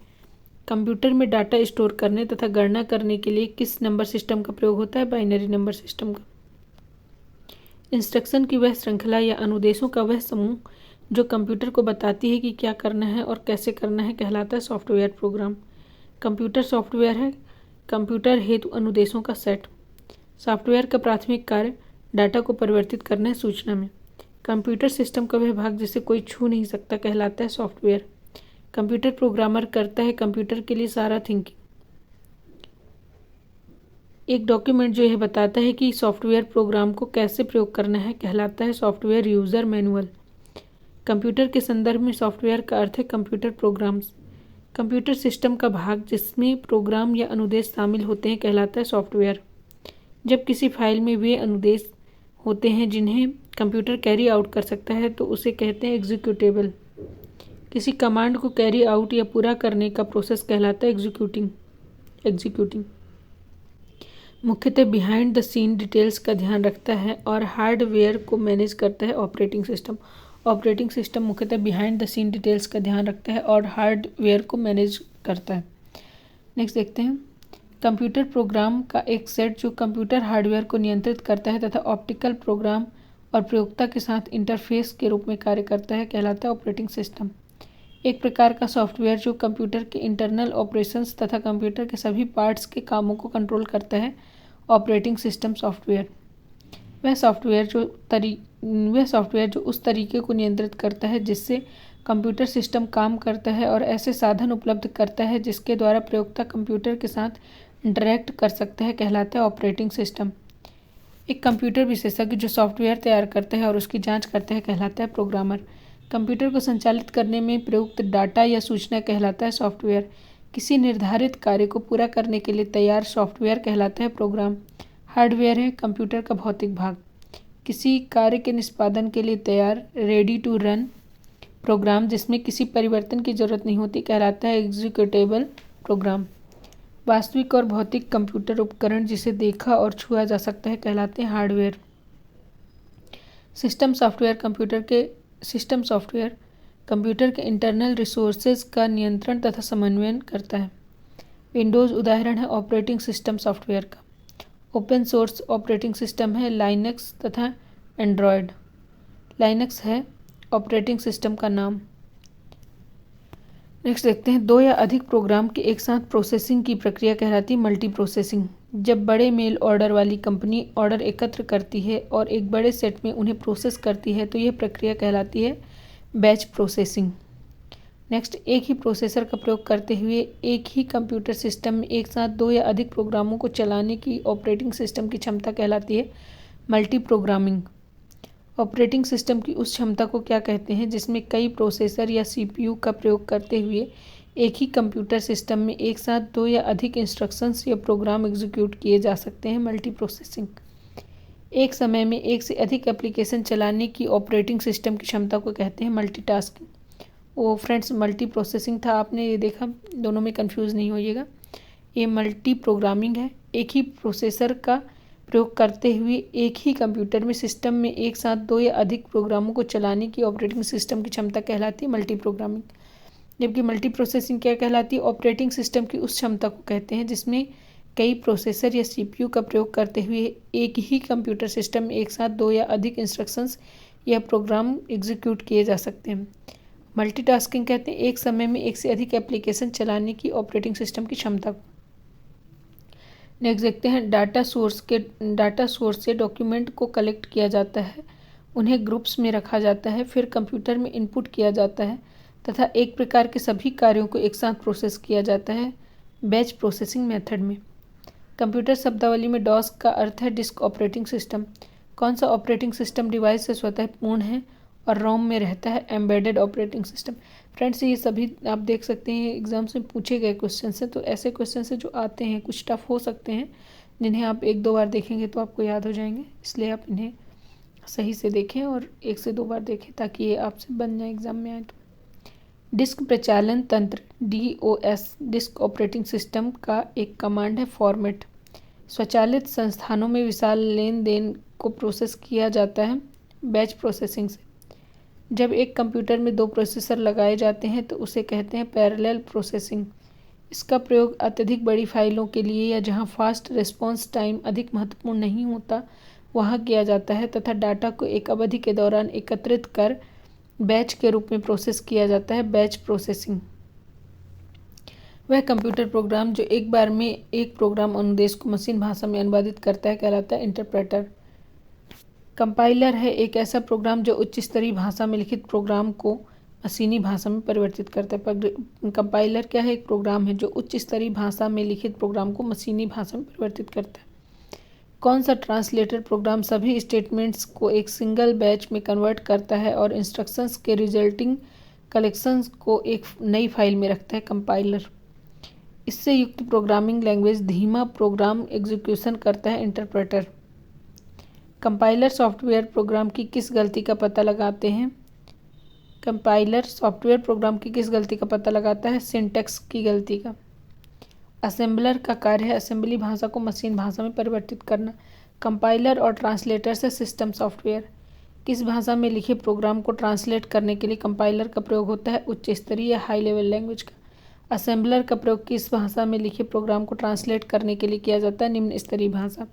कंप्यूटर में डाटा स्टोर करने तथा गणना करने के लिए किस नंबर सिस्टम का प्रयोग होता है? बाइनरी नंबर सिस्टम का। इंस्ट्रक्शन की वह श्रृंखला या अनुदेशों का वह समूह जो कंप्यूटर को बताती है कि क्या करना है और कैसे करना है कहलाता है सॉफ्टवेयर प्रोग्राम। कंप्यूटर सॉफ्टवेयर है कंप्यूटर हेतु अनुदेशों का सेट। सॉफ्टवेयर का प्राथमिक कार्य डाटा को परिवर्तित करना है सूचना में। कंप्यूटर सिस्टम का वह भाग जिसे कोई छू नहीं सकता कहलाता है सॉफ्टवेयर। कंप्यूटर प्रोग्रामर करता है कंप्यूटर के लिए सारा थिंकिंग। एक डॉक्यूमेंट जो यह बताता है कि सॉफ्टवेयर प्रोग्राम को कैसे प्रयोग करना है कहलाता है सॉफ्टवेयर यूज़र मैनुअल। कंप्यूटर के संदर्भ में सॉफ्टवेयर का अर्थ है कंप्यूटर प्रोग्राम्स। कंप्यूटर सिस्टम का भाग जिसमें प्रोग्राम या अनुदेश शामिल होते हैं कहलाता है सॉफ्टवेयर। जब किसी फाइल में वे अनुदेश होते हैं जिन्हें कंप्यूटर कैरी आउट कर सकता है तो उसे कहते हैं एग्जीक्यूटेबल। किसी कमांड को कैरी आउट या पूरा करने का प्रोसेस कहलाता है एग्जीक्यूटिंग। मुख्यतः बिहाइंड द सीन डिटेल्स का ध्यान रखता है और हार्डवेयर को मैनेज करता है ऑपरेटिंग सिस्टम। ऑपरेटिंग सिस्टम मुख्यतः बिहाइंड द सीन डिटेल्स का ध्यान रखता है और हार्डवेयर को मैनेज करता है। नेक्स्ट देखते हैं कंप्यूटर प्रोग्राम का एक सेट जो कंप्यूटर हार्डवेयर को नियंत्रित करता है तथा ऑप्टिकल प्रोग्राम और प्रयोक्ता के साथ इंटरफेस के रूप में कार्य करता है कहलाता है ऑपरेटिंग सिस्टम। एक प्रकार का सॉफ्टवेयर जो कंप्यूटर के इंटरनल ऑपरेशंस तथा कंप्यूटर के सभी पार्ट्स के कामों को कंट्रोल करता है ऑपरेटिंग सिस्टम सॉफ्टवेयर। वह सॉफ्टवेयर जो उस तरीके को नियंत्रित करता है जिससे कंप्यूटर सिस्टम काम करता है और ऐसे साधन उपलब्ध करता है जिसके द्वारा प्रयोक्ता कंप्यूटर के साथ इंटरैक्ट कर सकता है कहलाता है ऑपरेटिंग सिस्टम। एक कंप्यूटर विशेषज्ञ जो सॉफ्टवेयर तैयार करता है और उसकी जांच करता है कहलाता है प्रोग्रामर। कंप्यूटर को संचालित करने में प्रयुक्त डाटा या सूचना कहलाता है सॉफ्टवेयर। किसी निर्धारित कार्य को पूरा करने के लिए तैयार सॉफ्टवेयर कहलाता है प्रोग्राम। हार्डवेयर है कंप्यूटर का भौतिक भाग। किसी कार्य के निष्पादन के लिए तैयार रेडी टू रन प्रोग्राम जिसमें किसी परिवर्तन की जरूरत नहीं होती कहलाता है एग्जीक्यूटेबल प्रोग्राम। वास्तविक और भौतिक कंप्यूटर उपकरण जिसे देखा और छुआ जा सकता है कहलाते हैं हार्डवेयर। सिस्टम सॉफ्टवेयर कंप्यूटर के इंटरनल रिसोर्सेज का नियंत्रण तथा समन्वय करता है। विंडोज़ उदाहरण है ऑपरेटिंग सिस्टम सॉफ्टवेयर का। ओपन सोर्स ऑपरेटिंग सिस्टम है लाइनक्स तथा एंड्रॉयड। लाइनक्स है ऑपरेटिंग सिस्टम का नाम। नेक्स्ट देखते हैं 2 या अधिक प्रोग्राम के एक साथ प्रोसेसिंग की प्रक्रिया कहलाती है मल्टी प्रोसेसिंग। जब बड़े मेल ऑर्डर वाली कंपनी ऑर्डर एकत्र करती है और एक बड़े सेट में उन्हें प्रोसेस करती है तो यह प्रक्रिया कहलाती है बैच प्रोसेसिंग। नेक्स्ट एक ही प्रोसेसर का प्रयोग करते हुए एक ही कंप्यूटर सिस्टम में एक साथ 2 या अधिक प्रोग्रामों को चलाने की ऑपरेटिंग सिस्टम की क्षमता कहलाती है मल्टी प्रोग्रामिंग। ऑपरेटिंग सिस्टम की उस क्षमता को क्या कहते हैं जिसमें कई प्रोसेसर या सीपीयू का प्रयोग करते हुए एक ही कंप्यूटर सिस्टम में एक साथ दो या अधिक इंस्ट्रक्शंस या प्रोग्राम एग्जीक्यूट किए जा सकते हैं। मल्टी प्रोसेसिंग, एक समय में एक से अधिक एप्लीकेशन चलाने की ऑपरेटिंग सिस्टम की क्षमता को कहते हैं मल्टीटास्किंग। वो फ्रेंड्स मल्टी प्रोसेसिंग था, आपने ये देखा, दोनों में कंफ्यूज नहीं होइएगा। ये मल्टी प्रोग्रामिंग है, एक ही प्रोसेसर का प्रयोग करते हुए एक ही कंप्यूटर में सिस्टम में एक साथ दो या अधिक प्रोग्रामों को चलाने की ऑपरेटिंग सिस्टम की क्षमता कहलाती है मल्टी प्रोग्रामिंग। जबकि मल्टी प्रोसेसिंग क्या कहलाती है? ऑपरेटिंग सिस्टम की उस क्षमता को कहते हैं जिसमें कई प्रोसेसर या सीपीयू का प्रयोग करते हुए एक ही कंप्यूटर सिस्टम में एक साथ दो या अधिक इंस्ट्रक्शंस या प्रोग्राम एग्जीक्यूट किए जा सकते हैं। मल्टीटास्किंग कहते हैं एक समय में एक से अधिक एप्लीकेशन चलाने की ऑपरेटिंग सिस्टम की क्षमता को। नेक्स्ट देखते हैं, डाटा सोर्स से डॉक्यूमेंट को कलेक्ट किया जाता है, उन्हें ग्रुप्स में रखा जाता है, फिर कंप्यूटर में इनपुट किया जाता है तथा एक प्रकार के सभी कार्यों को एक साथ प्रोसेस किया जाता है बैच प्रोसेसिंग मेथड में। कंप्यूटर शब्दावली में डॉस का अर्थ है डिस्क ऑपरेटिंग सिस्टम। कौन सा ऑपरेटिंग सिस्टम डिवाइस से स्वतः पूर्ण है और रोम में रहता है? Embedded operating system. फ्रेंड्स ये सभी आप देख सकते हैं एग्जाम्स में पूछे गए क्वेश्चन हैं, तो ऐसे क्वेश्चन से जो आते हैं कुछ टफ हो सकते हैं, जिन्हें आप एक दो बार देखेंगे तो आपको याद हो जाएंगे, इसलिए आप इन्हें सही से देखें और एक से दो बार देखें ताकि ये आपसे बन जाए एग्जाम में आए तो। डिस्क प्रचालन तंत्र DOS डिस्क ऑपरेटिंग सिस्टम का एक कमांड है फॉर्मेट। स्वचालित संस्थानों में विशाल लेन देन को प्रोसेस किया जाता है बैच प्रोसेसिंग से। जब एक कंप्यूटर में दो प्रोसेसर लगाए जाते हैं तो उसे कहते हैं पैरेलल प्रोसेसिंग। इसका प्रयोग अत्यधिक बड़ी फाइलों के लिए या जहां फास्ट रिस्पॉन्स टाइम अधिक महत्वपूर्ण नहीं होता वहां किया जाता है तथा डाटा को एक अवधि के दौरान एकत्रित कर बैच के रूप में प्रोसेस किया जाता है बैच प्रोसेसिंग। वह कंप्यूटर प्रोग्राम जो एक बार में एक प्रोग्राम अनुदेश को मशीन भाषा में अनुवादित करता है कहलाता है इंटरप्रेटर। कंपाइलर है एक ऐसा प्रोग्राम जो उच्च स्तरीय भाषा में लिखित प्रोग्राम को मशीनी भाषा में परिवर्तित करता है। कंपाइलर क्या है? एक प्रोग्राम है जो उच्च स्तरीय भाषा में लिखित प्रोग्राम को मशीनी भाषा में परिवर्तित करता है। कौन सा ट्रांसलेटर प्रोग्राम सभी स्टेटमेंट्स को एक सिंगल बैच में कन्वर्ट करता है और इंस्ट्रक्शंस के रिजल्टिंग कलेक्शंस को एक नई फाइल में रखता है? कंपाइलर। इससे युक्त प्रोग्रामिंग लैंग्वेज धीमा प्रोग्राम एग्जीक्यूशन करता है इंटरप्रेटर। कंपाइलर सॉफ्टवेयर प्रोग्राम की किस गलती का पता लगाते हैं? कंपाइलर सॉफ्टवेयर प्रोग्राम की किस गलती का पता लगाता है? सिंटैक्स की गलती का। असेंबलर का कार्य है असेंबली भाषा को मशीन भाषा में परिवर्तित करना। कंपाइलर और ट्रांसलेटर से सिस्टम सॉफ्टवेयर। किस भाषा में लिखे प्रोग्राम को ट्रांसलेट करने के लिए कंपाइलर का प्रयोग होता है? उच्च स्तरीय या हाई लेवल लैंग्वेज का। असेंबलर का प्रयोग किस भाषा में लिखे प्रोग्राम को ट्रांसलेट करने के लिए किया जाता है? निम्न स्तरीय भाषा।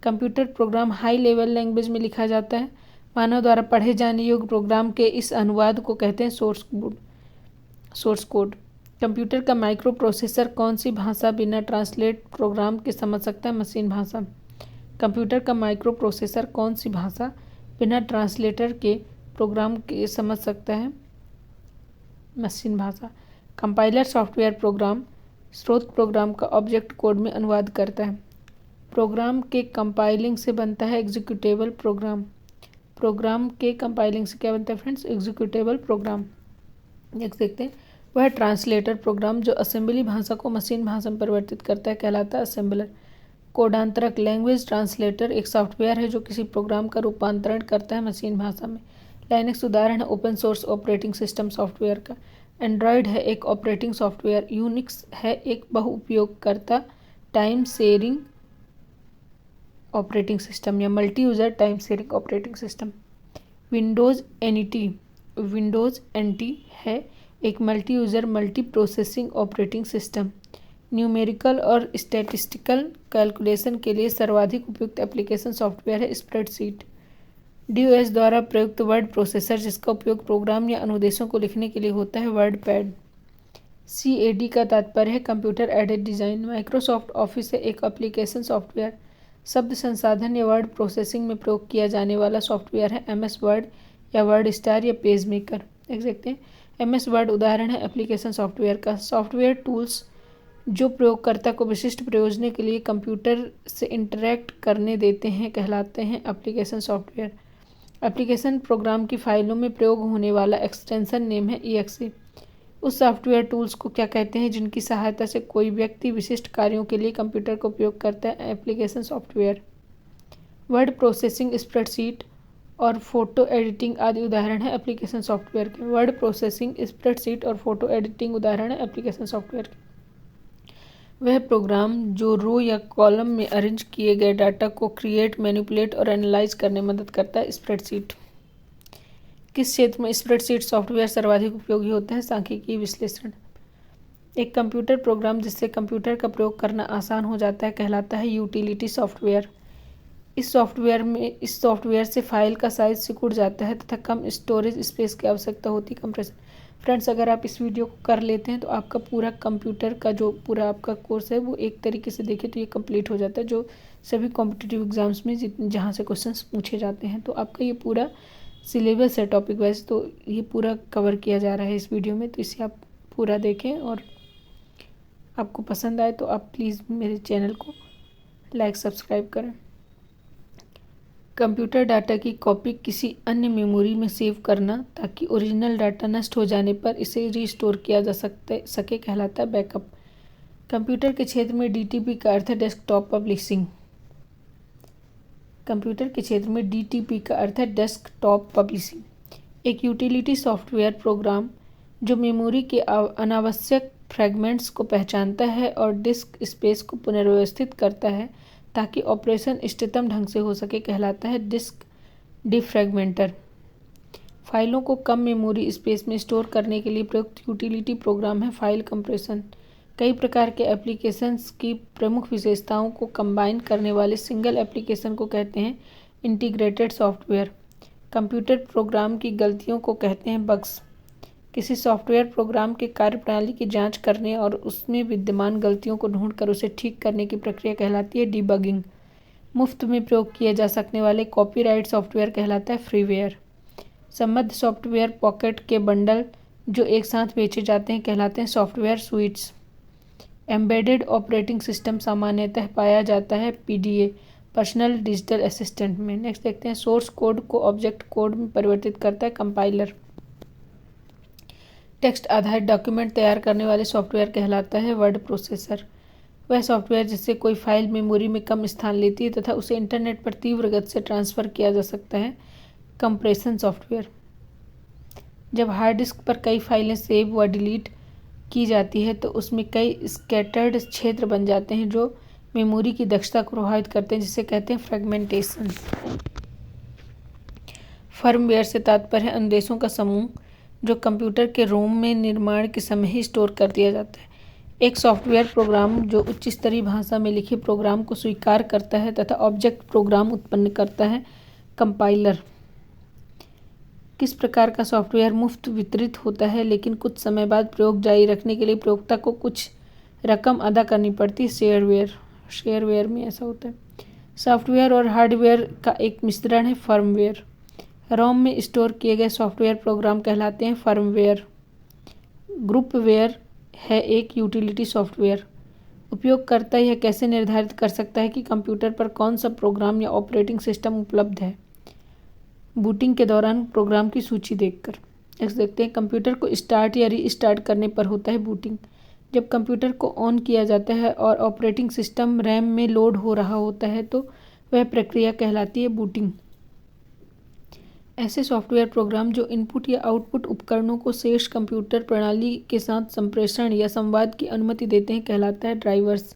Computer program high level language में लिखा जाता है। मानव द्वारा पढ़े जाने योग्य प्रोग्राम के इस अनुवाद को कहते हैं सोर्स कोड। कंप्यूटर का माइक्रो प्रोसेसर कौन सी भाषा बिना ट्रांसलेट प्रोग्राम के समझ सकता है? मशीन भाषा। कंप्यूटर का माइक्रो प्रोसेसर कौन सी भाषा बिना ट्रांसलेटर के प्रोग्राम के समझ सकता है? मशीन भाषा। कंपाइलर सॉफ्टवेयर प्रोग्राम स्रोत प्रोग्राम का ऑब्जेक्ट कोड में अनुवाद करता है। प्रोग्राम के कंपाइलिंग से बनता है एग्जीक्यूटेबल प्रोग्राम। प्रोग्राम के कंपाइलिंग से क्या बनता है फ्रेंड्स? Executable programme. नेक्स्ट देखते हैं, वह ट्रांसलेटर प्रोग्राम जो असेंबली भाषा को मशीन भाषा में परिवर्तित करता है कहलाता है असेंबलर। कोडांतरक लैंग्वेज ट्रांसलेटर एक सॉफ्टवेयर है जो किसी प्रोग्राम का रूपांतरण करता है मशीन भाषा में। लाइनक्स उदाहरण है open source operating system software का। एंड्रॉयड है एक ऑपरेटिंग सॉफ्टवेयर। यूनिक्स है एक बहुउपयोगकर्ता टाइम शेयरिंग ऑपरेटिंग सिस्टम या multi user time sharing operating system. Windows NT है एक multi user multi processing operating system. Numerical और स्टैटिस्टिकल कैलकुलेशन के लिए सर्वाधिक उपयुक्त एप्लीकेशन सॉफ्टवेयर है स्प्रेडशीट। DOS द्वारा प्रयुक्त वर्ड प्रोसेसर जिसका उपयोग प्रोग्राम या अनुदेशों को लिखने के लिए होता है वर्डपैड। CAD का तात्पर्य है computer aided design. Microsoft office है एक एप्लीकेशन सॉफ्टवेयर। शब्द संसाधन या वर्ड प्रोसेसिंग में प्रयोग किया जाने वाला सॉफ्टवेयर है MS वर्ड या वर्ड स्टार या पेज मेकर। देख सकते हैं MS वर्ड उदाहरण है एप्लीकेशन सॉफ्टवेयर का। सॉफ्टवेयर टूल्स जो प्रयोगकर्ता को विशिष्ट प्रयोजनों के लिए कंप्यूटर से इंटरैक्ट करने देते हैं कहलाते हैं एप्लीकेशन सॉफ्टवेयर। एप्लीकेशन प्रोग्राम की फाइलों में प्रयोग होने वाला एक्सटेंशन नेम है EXE। उस सॉफ्टवेयर टूल्स को क्या कहते हैं जिनकी सहायता से कोई व्यक्ति विशिष्ट कार्यों के लिए कंप्यूटर का उपयोग करता है? Application software. Word processing, spreadsheet और फोटो एडिटिंग आदि उदाहरण है एप्लीकेशन सॉफ्टवेयर के। वर्ड प्रोसेसिंग, स्प्रेडशीट और फोटो एडिटिंग उदाहरण है एप्लीकेशन सॉफ्टवेयर के। वह प्रोग्राम जो रो या कॉलम में अरेंज किए गए डाटा को क्रिएट, मैनिपुलेट और एनालाइज करने में मदद करता है। स्प्रेडशीट। किस क्षेत्र में स्प्रेडशीट सॉफ्टवेयर सर्वाधिक उपयोगी होता है? सांख्यिकीय विश्लेषण। एक कंप्यूटर प्रोग्राम जिससे कंप्यूटर का प्रयोग करना आसान हो जाता है कहलाता है यूटिलिटी सॉफ्टवेयर। इस सॉफ्टवेयर से फाइल का साइज सिकुड़ जाता है तथा कम स्टोरेज स्पेस की आवश्यकता होती है। कंप्रेशन। फ्रेंड्स, अगर आप इस वीडियो को कर लेते हैं तो आपका पूरा कंप्यूटर का जो पूरा आपका कोर्स है वो एक तरीके से देखें तो ये कंप्लीट हो जाता है, जो सभी कॉम्पिटिटिव एग्जाम्स में जहाँ से क्वेश्चंस पूछे जाते हैं। तो आपका ये पूरा सिलेबस है टॉपिक वाइज, तो ये पूरा कवर किया जा रहा है इस वीडियो में, तो इसे आप पूरा देखें और आपको पसंद आए तो आप प्लीज़ मेरे चैनल को लाइक सब्सक्राइब करें। कंप्यूटर डाटा की कॉपी किसी अन्य मेमोरी में सेव करना ताकि ओरिजिनल डाटा नष्ट हो जाने पर इसे रीस्टोर किया जा सके कहलाता है बैकअप। कंप्यूटर के क्षेत्र में डीटीपी का अर्थ है डेस्कटॉप पब्लिशिंग। कंप्यूटर के क्षेत्र में डीटीपी का अर्थ है डेस्कटॉप पब्लिशिंग। एक यूटिलिटी सॉफ्टवेयर प्रोग्राम जो मेमोरी के अनावश्यक फ्रैगमेंट्स को पहचानता है और डिस्क स्पेस को पुनर्व्यवस्थित करता है ताकि ऑपरेशन इष्टतम ढंग से हो सके कहलाता है डिस्क डिफ्रैगमेंटर। फाइलों को कम मेमोरी स्पेस में स्टोर करने के लिए प्रयुक्त यूटिलिटी प्रोग्राम है फाइल कंप्रेशन। कई प्रकार के एप्लीकेशंस की प्रमुख विशेषताओं को कंबाइन करने वाले सिंगल एप्लीकेशन को कहते हैं इंटीग्रेटेड सॉफ्टवेयर। कंप्यूटर प्रोग्राम की गलतियों को कहते हैं बग्स। किसी सॉफ्टवेयर प्रोग्राम के कार्यप्रणाली की जांच करने और उसमें विद्यमान गलतियों को ढूंढकर उसे ठीक करने की प्रक्रिया कहलाती है डीबगिंग। मुफ्त में प्रयोग किए जा सकने वाले कॉपीराइट सॉफ्टवेयर कहलाता है फ्रीवेयर। संबद्ध सॉफ्टवेयर पॉकेट के बंडल जो एक साथ बेचे जाते हैं कहलाते हैं software sweets. Embedded operating system सामान्यतः पाया जाता है पीडीए, पर्सनल डिजिटल असिस्टेंट में। नेक्स्ट देखते हैं सोर्स कोड को ऑब्जेक्ट कोड में परिवर्तित करता है कंपाइलर। टेक्स्ट आधारित डॉक्यूमेंट तैयार करने वाले सॉफ्टवेयर कहलाता है वर्ड प्रोसेसर। वह सॉफ्टवेयर जिससे कोई फाइल मेमोरी में कम स्थान लेती है तथा उसे इंटरनेट पर तीव्र गति से ट्रांसफ़र किया जा सकता है कंप्रेशन सॉफ्टवेयर। जब हार्ड डिस्क पर कई फाइलें सेव व डिलीट की जाती है तो उसमें कई स्कैटर्ड क्षेत्र बन जाते हैं जो मेमोरी की दक्षता को प्रभावित करते हैं, जिसे कहते हैं फ्रेगमेंटेशन। फर्मवेयर से तात्पर्य है अनुदेशों का समूह जो कंप्यूटर के रोम में निर्माण के समय ही स्टोर कर दिया जाता है। एक सॉफ्टवेयर प्रोग्राम जो उच्च स्तरीय भाषा में लिखे प्रोग्राम को स्वीकार करता है तथा ऑब्जेक्ट प्रोग्राम उत्पन्न करता है कंपाइलर। किस प्रकार का सॉफ्टवेयर मुफ्त वितरित होता है लेकिन कुछ समय बाद प्रयोग जारी रखने के लिए प्रयोक्ता को कुछ रकम अदा करनी पड़ती है? शेयरवेयर में ऐसा होता है। सॉफ्टवेयर और हार्डवेयर का एक मिश्रण है फर्मवेयर। रोम में स्टोर किए गए सॉफ्टवेयर प्रोग्राम कहलाते हैं फर्मवेयर। ग्रुपवेयर है एक यूटिलिटी सॉफ्टवेयर। उपयोगकर्ता यह कैसे निर्धारित कर सकता है कि कंप्यूटर पर कौन सा प्रोग्राम या ऑपरेटिंग सिस्टम उपलब्ध है? बूटिंग के दौरान प्रोग्राम की सूची देखकर। नेक्स्ट देखते हैं कंप्यूटर को स्टार्ट या रीस्टार्ट करने पर होता है बूटिंग। जब कंप्यूटर को ऑन किया जाता है और ऑपरेटिंग सिस्टम रैम में लोड हो रहा होता है तो वह प्रक्रिया कहलाती है बूटिंग। ऐसे सॉफ्टवेयर प्रोग्राम जो इनपुट या आउटपुट उपकरणों को शेष कंप्यूटर प्रणाली के साथ संप्रेषण या संवाद की अनुमति देते हैं कहलाता है ड्राइवर्स।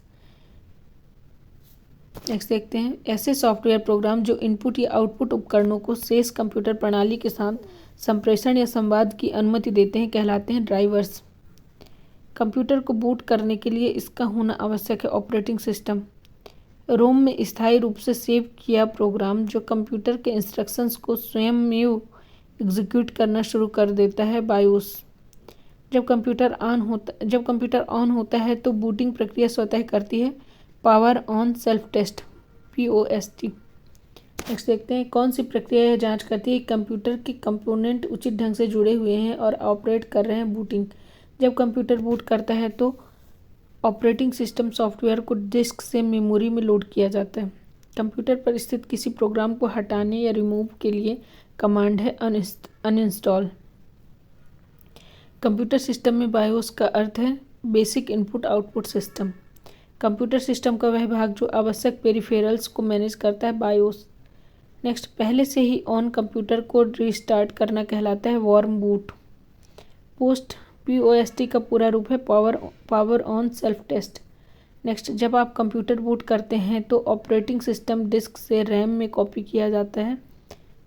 नेक्स्ट देखते हैं ऐसे सॉफ्टवेयर प्रोग्राम जो इनपुट या आउटपुट उपकरणों को शेष कंप्यूटर प्रणाली के साथ संप्रेषण या संवाद की अनुमति देते हैं कहलाते हैं ड्राइवर्स। कंप्यूटर को बूट करने के लिए इसका होना आवश्यक है ऑपरेटिंग सिस्टम। रोम में स्थायी रूप से सेव किया प्रोग्राम जो कंप्यूटर के इंस्ट्रक्शंस को स्वयं में एग्जीक्यूट करना शुरू कर देता है बायोस। जब कंप्यूटर ऑन होता है तो बूटिंग प्रक्रिया स्वतः करती है power on self test POST। Next देखते हैं कौन सी प्रक्रिया यह जांच करती है कि कंप्यूटर के कंपोनेंट उचित ढंग से जुड़े हुए हैं और ऑपरेट कर रहे हैं। बूटिंग। जब कंप्यूटर बूट करता है तो ऑपरेटिंग सिस्टम सॉफ्टवेयर को डिस्क से मेमोरी में लोड किया जाता है। कंप्यूटर पर स्थित किसी प्रोग्राम को हटाने या रिमूव के लिए कमांड है अनइंस्टॉल। कंप्यूटर सिस्टम में बायोस का अर्थ है basic input output system. Computer system का वह भाग जो आवश्यक पेरिफेरल्स को मैनेज करता है, बायोस। नेक्स्ट, पहले से ही ऑन कंप्यूटर को रीस्टार्ट करना कहलाता है वार्म बूट। पोस्ट POST का पूरा रूप है power on self test. Next, जब आप कंप्यूटर बूट करते हैं तो ऑपरेटिंग सिस्टम डिस्क से रैम में कॉपी किया जाता है।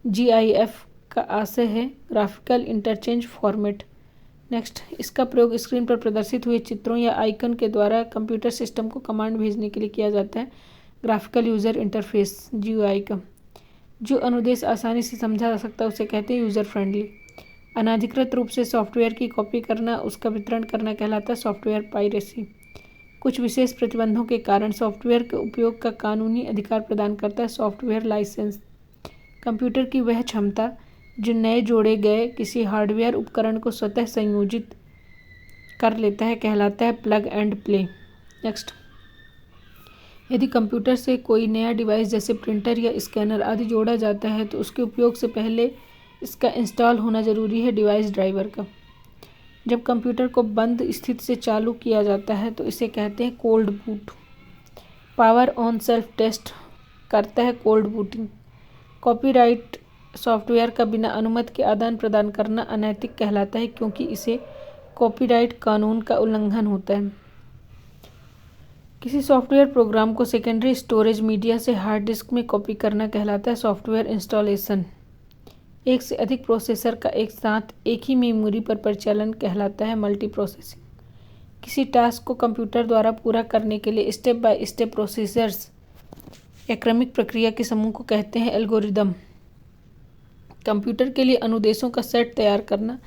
GIF का आशय है ग्राफिकल इंटरचेंज फॉर्मेट। नेक्स्ट, इसका प्रयोग स्क्रीन पर प्रदर्शित हुए चित्रों या आइकन के द्वारा कंप्यूटर सिस्टम को कमांड भेजने के लिए किया जाता है। ग्राफिकल यूज़र इंटरफेस GUI का जो अनुदेश आसानी से समझा जा सकता है उसे कहते हैं यूज़र फ्रेंडली। अनाधिकृत रूप से सॉफ्टवेयर की कॉपी करना, उसका वितरण करना कहलाता है सॉफ्टवेयर पायरेसी। कुछ विशेष प्रतिबंधों के कारण सॉफ्टवेयर के उपयोग का कानूनी अधिकार प्रदान करता है सॉफ्टवेयर लाइसेंस। कंप्यूटर की वह क्षमता जो नए जोड़े गए किसी हार्डवेयर उपकरण को स्वतः संयोजित कर लेता है कहलाता है प्लग एंड प्ले। नेक्स्ट, यदि कंप्यूटर से कोई नया डिवाइस जैसे प्रिंटर या स्कैनर आदि जोड़ा जाता है तो उसके उपयोग से पहले इसका इंस्टॉल होना जरूरी है डिवाइस ड्राइवर का। जब कंप्यूटर को बंद स्थिति से चालू किया जाता है तो इसे कहते हैं cold boot. Power on self test करता है कोल्ड बूटिंग। कॉपीराइट सॉफ्टवेयर का बिना अनुमति के आदान प्रदान करना अनैतिक कहलाता है क्योंकि इसे कॉपीराइट कानून का उल्लंघन होता है। किसी सॉफ्टवेयर प्रोग्राम को सेकेंडरी स्टोरेज मीडिया से हार्ड डिस्क में कॉपी करना कहलाता है सॉफ्टवेयर इंस्टॉलेशन। एक से अधिक प्रोसेसर का एक साथ एक ही मेमोरी पर परिचालन कहलाता है मल्टी प्रोसेसिंग। किसी टास्क को कंप्यूटर द्वारा पूरा करने के लिए स्टेप बाय स्टेप प्रोसीजर्स या क्रमिक प्रक्रिया के समूह को कहते हैं एल्गोरिदम। कंप्यूटर के लिए अनुदेशों का सेट तैयार करना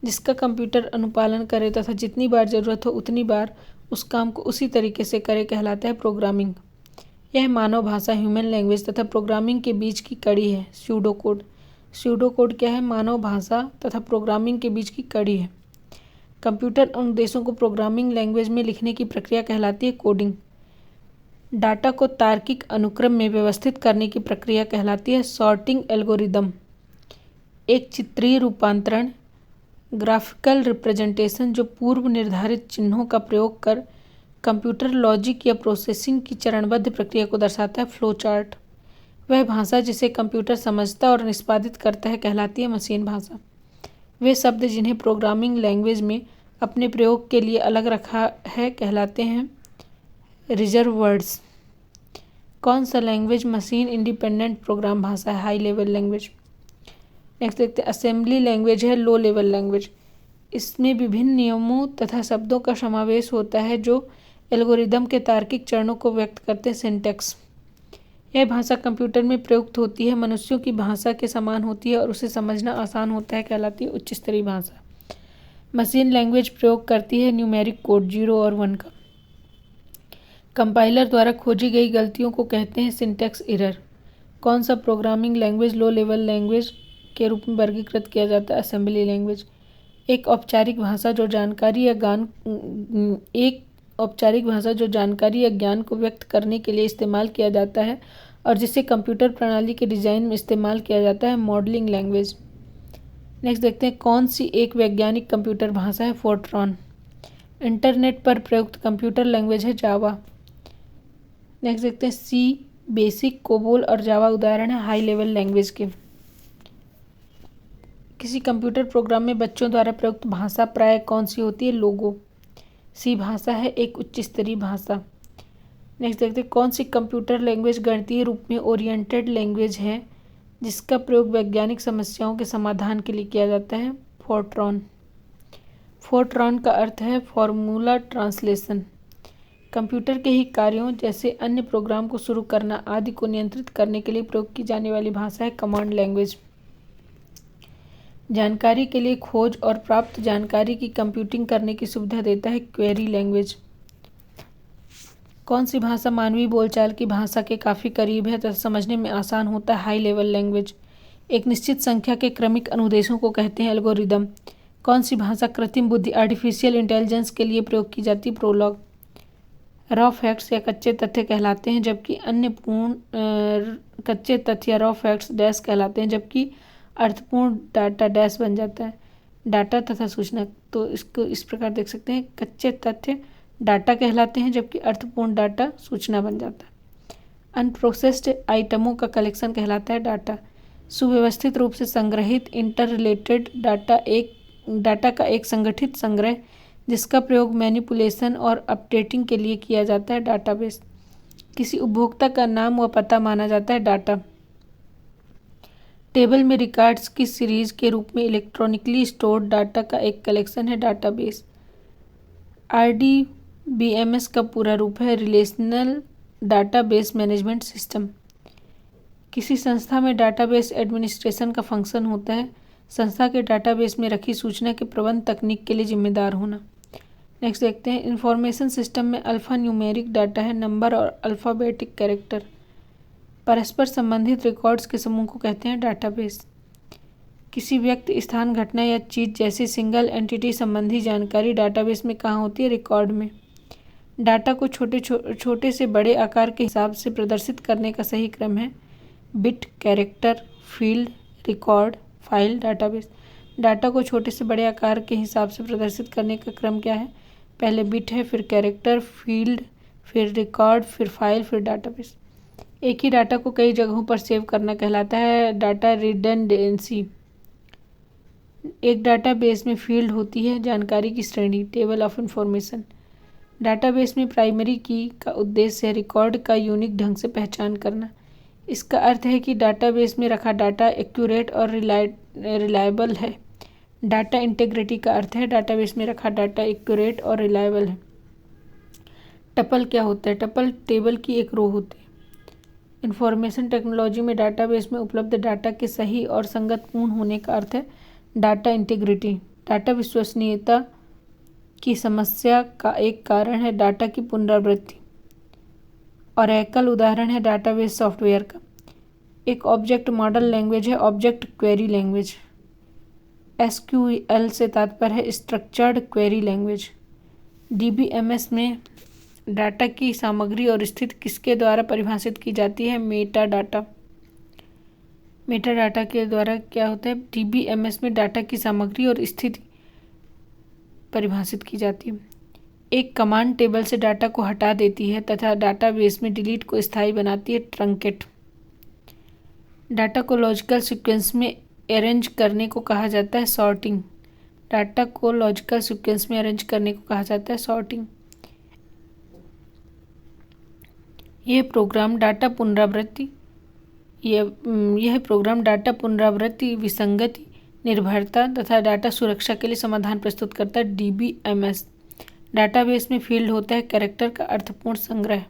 जिसका कंप्यूटर अनुपालन करे तथा जितनी बार ज़रूरत हो उतनी बार उस काम को उसी तरीके से करे कहलाता है प्रोग्रामिंग। यह मानव भाषा ह्यूमन लैंग्वेज तथा प्रोग्रामिंग के बीच की कड़ी है। स्यूडोकोड। स्यूडोकोड क्या है? मानव भाषा तथा प्रोग्रामिंग के बीच की कड़ी है। कंप्यूटर अनुदेशों को प्रोग्रामिंग लैंग्वेज में लिखने की प्रक्रिया कहलाती है कोडिंग। डाटा को तार्किक अनुक्रम में व्यवस्थित करने की प्रक्रिया कहलाती है सॉर्टिंग एल्गोरिदम। एक चित्रीय रूपांतरण ग्राफिकल रिप्रेजेंटेशन जो पूर्व निर्धारित चिन्हों का प्रयोग कर कंप्यूटर लॉजिक या प्रोसेसिंग की चरणबद्ध प्रक्रिया को दर्शाता है फ्लो चार्ट। वह भाषा जिसे कंप्यूटर समझता और निष्पादित करता है कहलाती है मशीन भाषा। वे शब्द जिन्हें प्रोग्रामिंग लैंग्वेज में अपने प्रयोग के लिए अलग रखा है कहलाते हैं रिजर्व वर्ड्स। कौन सा लैंग्वेज मशीन इंडिपेंडेंट प्रोग्राम भाषा है? High level language. नेक्स्ट देखते हैं असेंबली लैंग्वेज है लो लेवल लैंग्वेज। इसमें विभिन्न नियमों तथा शब्दों का समावेश होता है जो एल्गोरिदम के तार्किक चरणों को व्यक्त करते हैं सिंटैक्स। यह भाषा कंप्यूटर में प्रयुक्त होती है, मनुष्यों की भाषा के समान होती है और उसे समझना आसान होता है कहलाती है उच्च स्तरीय भाषा। मशीन लैंग्वेज प्रयोग करती है न्यूमेरिक कोड 0 और 1 का। कंपाइलर द्वारा खोजी गई गलतियों को कहते हैं सिंटैक्स एरर। कौन सा programming language low level language के रूप में वर्गीकृत किया जाता है? Assembly language. एक औपचारिक भाषा जो जानकारी या ज्ञान को व्यक्त करने के लिए इस्तेमाल किया जाता है और जिसे कंप्यूटर प्रणाली के डिजाइन में इस्तेमाल किया जाता है मॉडलिंग लैंग्वेज। नेक्स्ट देखते हैं कौन सी एक वैज्ञानिक कंप्यूटर भाषा है? फोर्ट्रॉन। इंटरनेट पर प्रयुक्त कंप्यूटर लैंग्वेज है जावा। नेक्स्ट देखते हैं सी, बेसिक, कोबोल और जावा उदाहरण है हाई लेवल लैंग्वेज के। किसी कंप्यूटर प्रोग्राम में बच्चों द्वारा प्रयुक्त भाषा प्राय कौन सी होती है? लोगो। सी भाषा है एक उच्च स्तरीय भाषा। नेक्स्ट देखते हैं कौन सी कंप्यूटर लैंग्वेज गणितीय रूप में ओरिएंटेड लैंग्वेज है जिसका प्रयोग वैज्ञानिक समस्याओं के समाधान के लिए किया जाता है? फोर्ट्रॉन। फोर्ट्रॉन का अर्थ है फॉर्मूला ट्रांसलेशन। कंप्यूटर के ही कार्यों जैसे अन्य प्रोग्राम को शुरू करना आदि को नियंत्रित करने के लिए प्रयोग की जाने वाली भाषा है कमांड लैंग्वेज। जानकारी के लिए खोज और प्राप्त जानकारी की कंप्यूटिंग करने की सुविधा देता है क्वेरी लैंग्वेज। कौन सी भाषा मानवीय बोलचाल की भाषा के काफ़ी करीब है तथा समझने में आसान होता है? High level language. एक निश्चित संख्या के क्रमिक अनुदेशों को कहते हैं एल्गोरिदम। कौन सी भाषा कृत्रिम बुद्धि आर्टिफिशियल इंटेलिजेंस के लिए प्रयोग की जाती है? प्रोलॉग। रॉ फैक्ट्स या कच्चे तथ्य कहलाते हैं जबकि अन्य पूर्ण कच्चे तथ्य या रॉ फैक्ट्स डैश कहलाते हैं जबकि अर्थपूर्ण डाटा डैश बन जाता है। डाटा तथा सूचना। तो इसको इस प्रकार देख सकते हैं, कच्चे तथ्य डाटा कहलाते हैं जबकि अर्थपूर्ण डाटा सूचना बन जाता है। अनप्रोसेस्ड आइटमों का कलेक्शन कहलाता है डाटा। सुव्यवस्थित रूप से संग्रहित इंटर रिलेटेड डाटा का एक संगठित संग्रह जिसका प्रयोग मैनिपुलेशन और अपडेटिंग के लिए किया जाता है डाटाबेस। किसी उपभोक्ता का नाम व पता माना जाता है डाटा। टेबल में रिकॉर्ड्स की सीरीज के रूप में इलेक्ट्रॉनिकली स्टोर्ड डाटा का एक कलेक्शन है डाटाबेस। RDBMS का पूरा रूप है रिलेशनल डाटाबेस मैनेजमेंट सिस्टम। किसी संस्था में डाटाबेस एडमिनिस्ट्रेशन का फंक्शन होता है, संस्था के डाटाबेस में रखी सूचना के प्रबंध तकनीक के लिए जिम्मेदार होना। नेक्स्ट देखते हैं, इंफॉर्मेशन सिस्टम में अल्फा न्यूमेरिक डाटा है, नंबर और अल्फ़ाबेटिक कैरेक्टर। परस्पर संबंधित रिकॉर्ड्स के समूह को कहते हैं डाटाबेस। किसी व्यक्ति, स्थान, घटना या चीज़ जैसी सिंगल एंटिटी संबंधी जानकारी डाटाबेस में कहाँ होती है? रिकॉर्ड में। डाटा को छोटे से बड़े आकार के हिसाब से प्रदर्शित करने का सही क्रम है bit, character, field, record, file, database. Data को छोटे से बड़े आकार के हिसाब से प्रदर्शित करने का क्रम क्या है? पहले बिट है, फिर कैरेक्टर, फील्ड, फिर रिकॉर्ड, फिर फाइल, फिर डाटाबेस। एक ही डाटा को कई जगहों पर सेव करना कहलाता है डाटा रिडंडेंसी। एक डाटाबेस में फील्ड होती है जानकारी की श्रेणी, टेबल ऑफ इंफॉर्मेशन। डाटाबेस में प्राइमरी की का उद्देश्य है रिकॉर्ड का यूनिक ढंग से पहचान करना। इसका अर्थ है कि डाटाबेस में रखा डाटा एक्यूरेट और रिलायबल है। डाटा इंटीग्रिटी का अर्थ है डाटाबेस में रखा डाटा एक्यूरेट और रिलायबल है। टपल क्या होता है? टपल टेबल की एक रो होती है। इंफॉर्मेशन टेक्नोलॉजी में डाटाबेस में उपलब्ध डाटा के सही और संगतपूर्ण होने का अर्थ है डाटा इंटीग्रिटी। डाटा विश्वसनीयता की समस्या का एक कारण है डाटा की पुनरावृत्ति। ओरेकल उदाहरण है डाटाबेस सॉफ्टवेयर का। एक ऑब्जेक्ट मॉडल लैंग्वेज है ऑब्जेक्ट क्वेरी लैंग्वेज। SQL से तात्पर्य है स्ट्रक्चर्ड क्वेरी लैंग्वेज। DBMS में डाटा की सामग्री और स्थिति किसके द्वारा परिभाषित की जाती है? Meta data. मेटा डाटा के द्वारा क्या होता है? DBMS में डाटा की सामग्री और स्थिति परिभाषित की जाती है। एक कमांड टेबल से डाटा को हटा देती है तथा डाटाबेस में डिलीट को स्थायी बनाती है, ट्रंकेट। डाटा को लॉजिकल सीक्वेंस में अरेंज करने को कहा जाता है सॉर्टिंग। डाटा को लॉजिकल सीक्वेंस में अरेंज करने को कहा जाता है सॉर्टिंग। यह प्रोग्राम डाटा पुनरावृत्ति, विसंगति, निर्भरता तथा डाटा सुरक्षा के लिए समाधान प्रस्तुत करता है। DBMS। डाटाबेस में फील्ड होता है कैरेक्टर का अर्थपूर्ण संग्रह।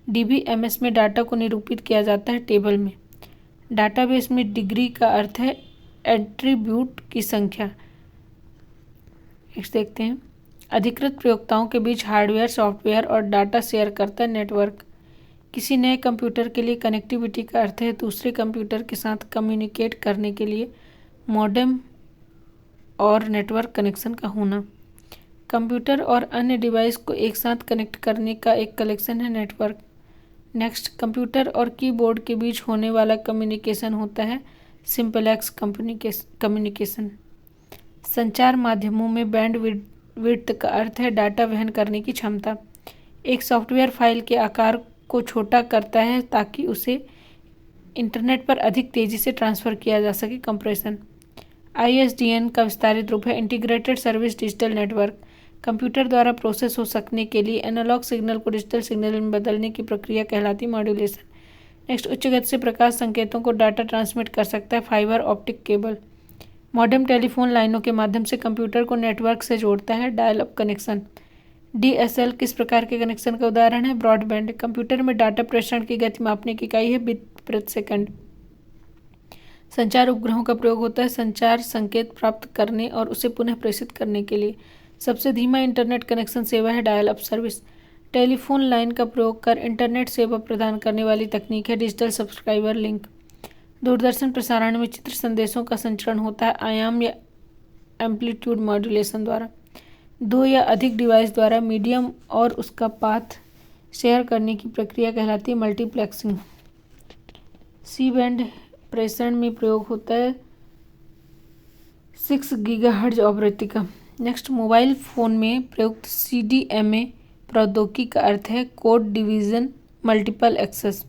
DBMS में डाटा को निरूपित किया जाता है टेबल में। डाटाबेस में डिग्री का अर्थ है एट्रीब्यूट की संख्या। नेक्स्ट देखते हैं, अधिकृत प्रयोक्ताओं के बीच हार्डवेयर, सॉफ्टवेयर और डाटा शेयर करता है नेटवर्क। किसी नए कंप्यूटर के लिए कनेक्टिविटी का अर्थ है दूसरे कंप्यूटर के साथ कम्युनिकेट करने के लिए मॉडेम और नेटवर्क कनेक्शन का होना। कंप्यूटर और अन्य डिवाइस को एक साथ कनेक्ट करने का एक कलेक्शन है नेटवर्क। नेक्स्ट, कंप्यूटर और कीबोर्ड के बीच होने वाला कम्युनिकेशन होता है सिंपलेक्स कम्युनिकेशन। संचार माध्यमों में बैंडविड्थ का अर्थ है डाटा वहन करने की क्षमता। एक सॉफ्टवेयर फाइल के आकार को छोटा करता है ताकि उसे इंटरनेट पर अधिक तेजी से ट्रांसफ़र किया जा सके, कंप्रेशन। ISDN का विस्तारित रूप है integrated service digital network. Computer द्वारा प्रोसेस हो सकने के लिए एनालॉग सिग्नल को डिजिटल सिग्नल में बदलने की प्रक्रिया कहलाती मॉड्यूलेशन। नेक्स्ट, उच्च गति से प्रकाश संकेतों को डाटा ट्रांसमिट कर सकता है fibre optic cable. Modem telephone लाइनों के माध्यम से कंप्यूटर को नेटवर्क से जोड़ता है, डायल अप कनेक्शन। DSL किस प्रकार के कनेक्शन का उदाहरण है? ब्रॉडबैंड। कंप्यूटर में डाटा प्रेषण की गति मापने की इकाई है बिट प्रति सेकंड। संचार उपग्रहों का प्रयोग होता है संचार संकेत प्राप्त करने और उसे पुनः प्रेषित करने के लिए। सबसे धीमा इंटरनेट कनेक्शन सेवा है dial up service. Telephone line का प्रयोग कर इंटरनेट सेवा प्रदान करने वाली तकनीक है डिजिटल सब्सक्राइबर लिंक। दूरदर्शन प्रसारण में चित्र संदेशों का संचरण होता है आयाम या एम्पलीट्यूड मॉड्यूलेशन द्वारा। दो या अधिक डिवाइस द्वारा मीडियम और उसका पाथ शेयर करने की प्रक्रिया कहलाती है मल्टीप्लेक्सिंग। सी बैंड प्रेषण में प्रयोग होता है 6 गीगाहर्ट्ज आवृत्ति। नेक्स्ट, मोबाइल फ़ोन में प्रयुक्त CDMA प्रौद्योगिकी का अर्थ है कोड डिवीज़न मल्टीपल एक्सेस।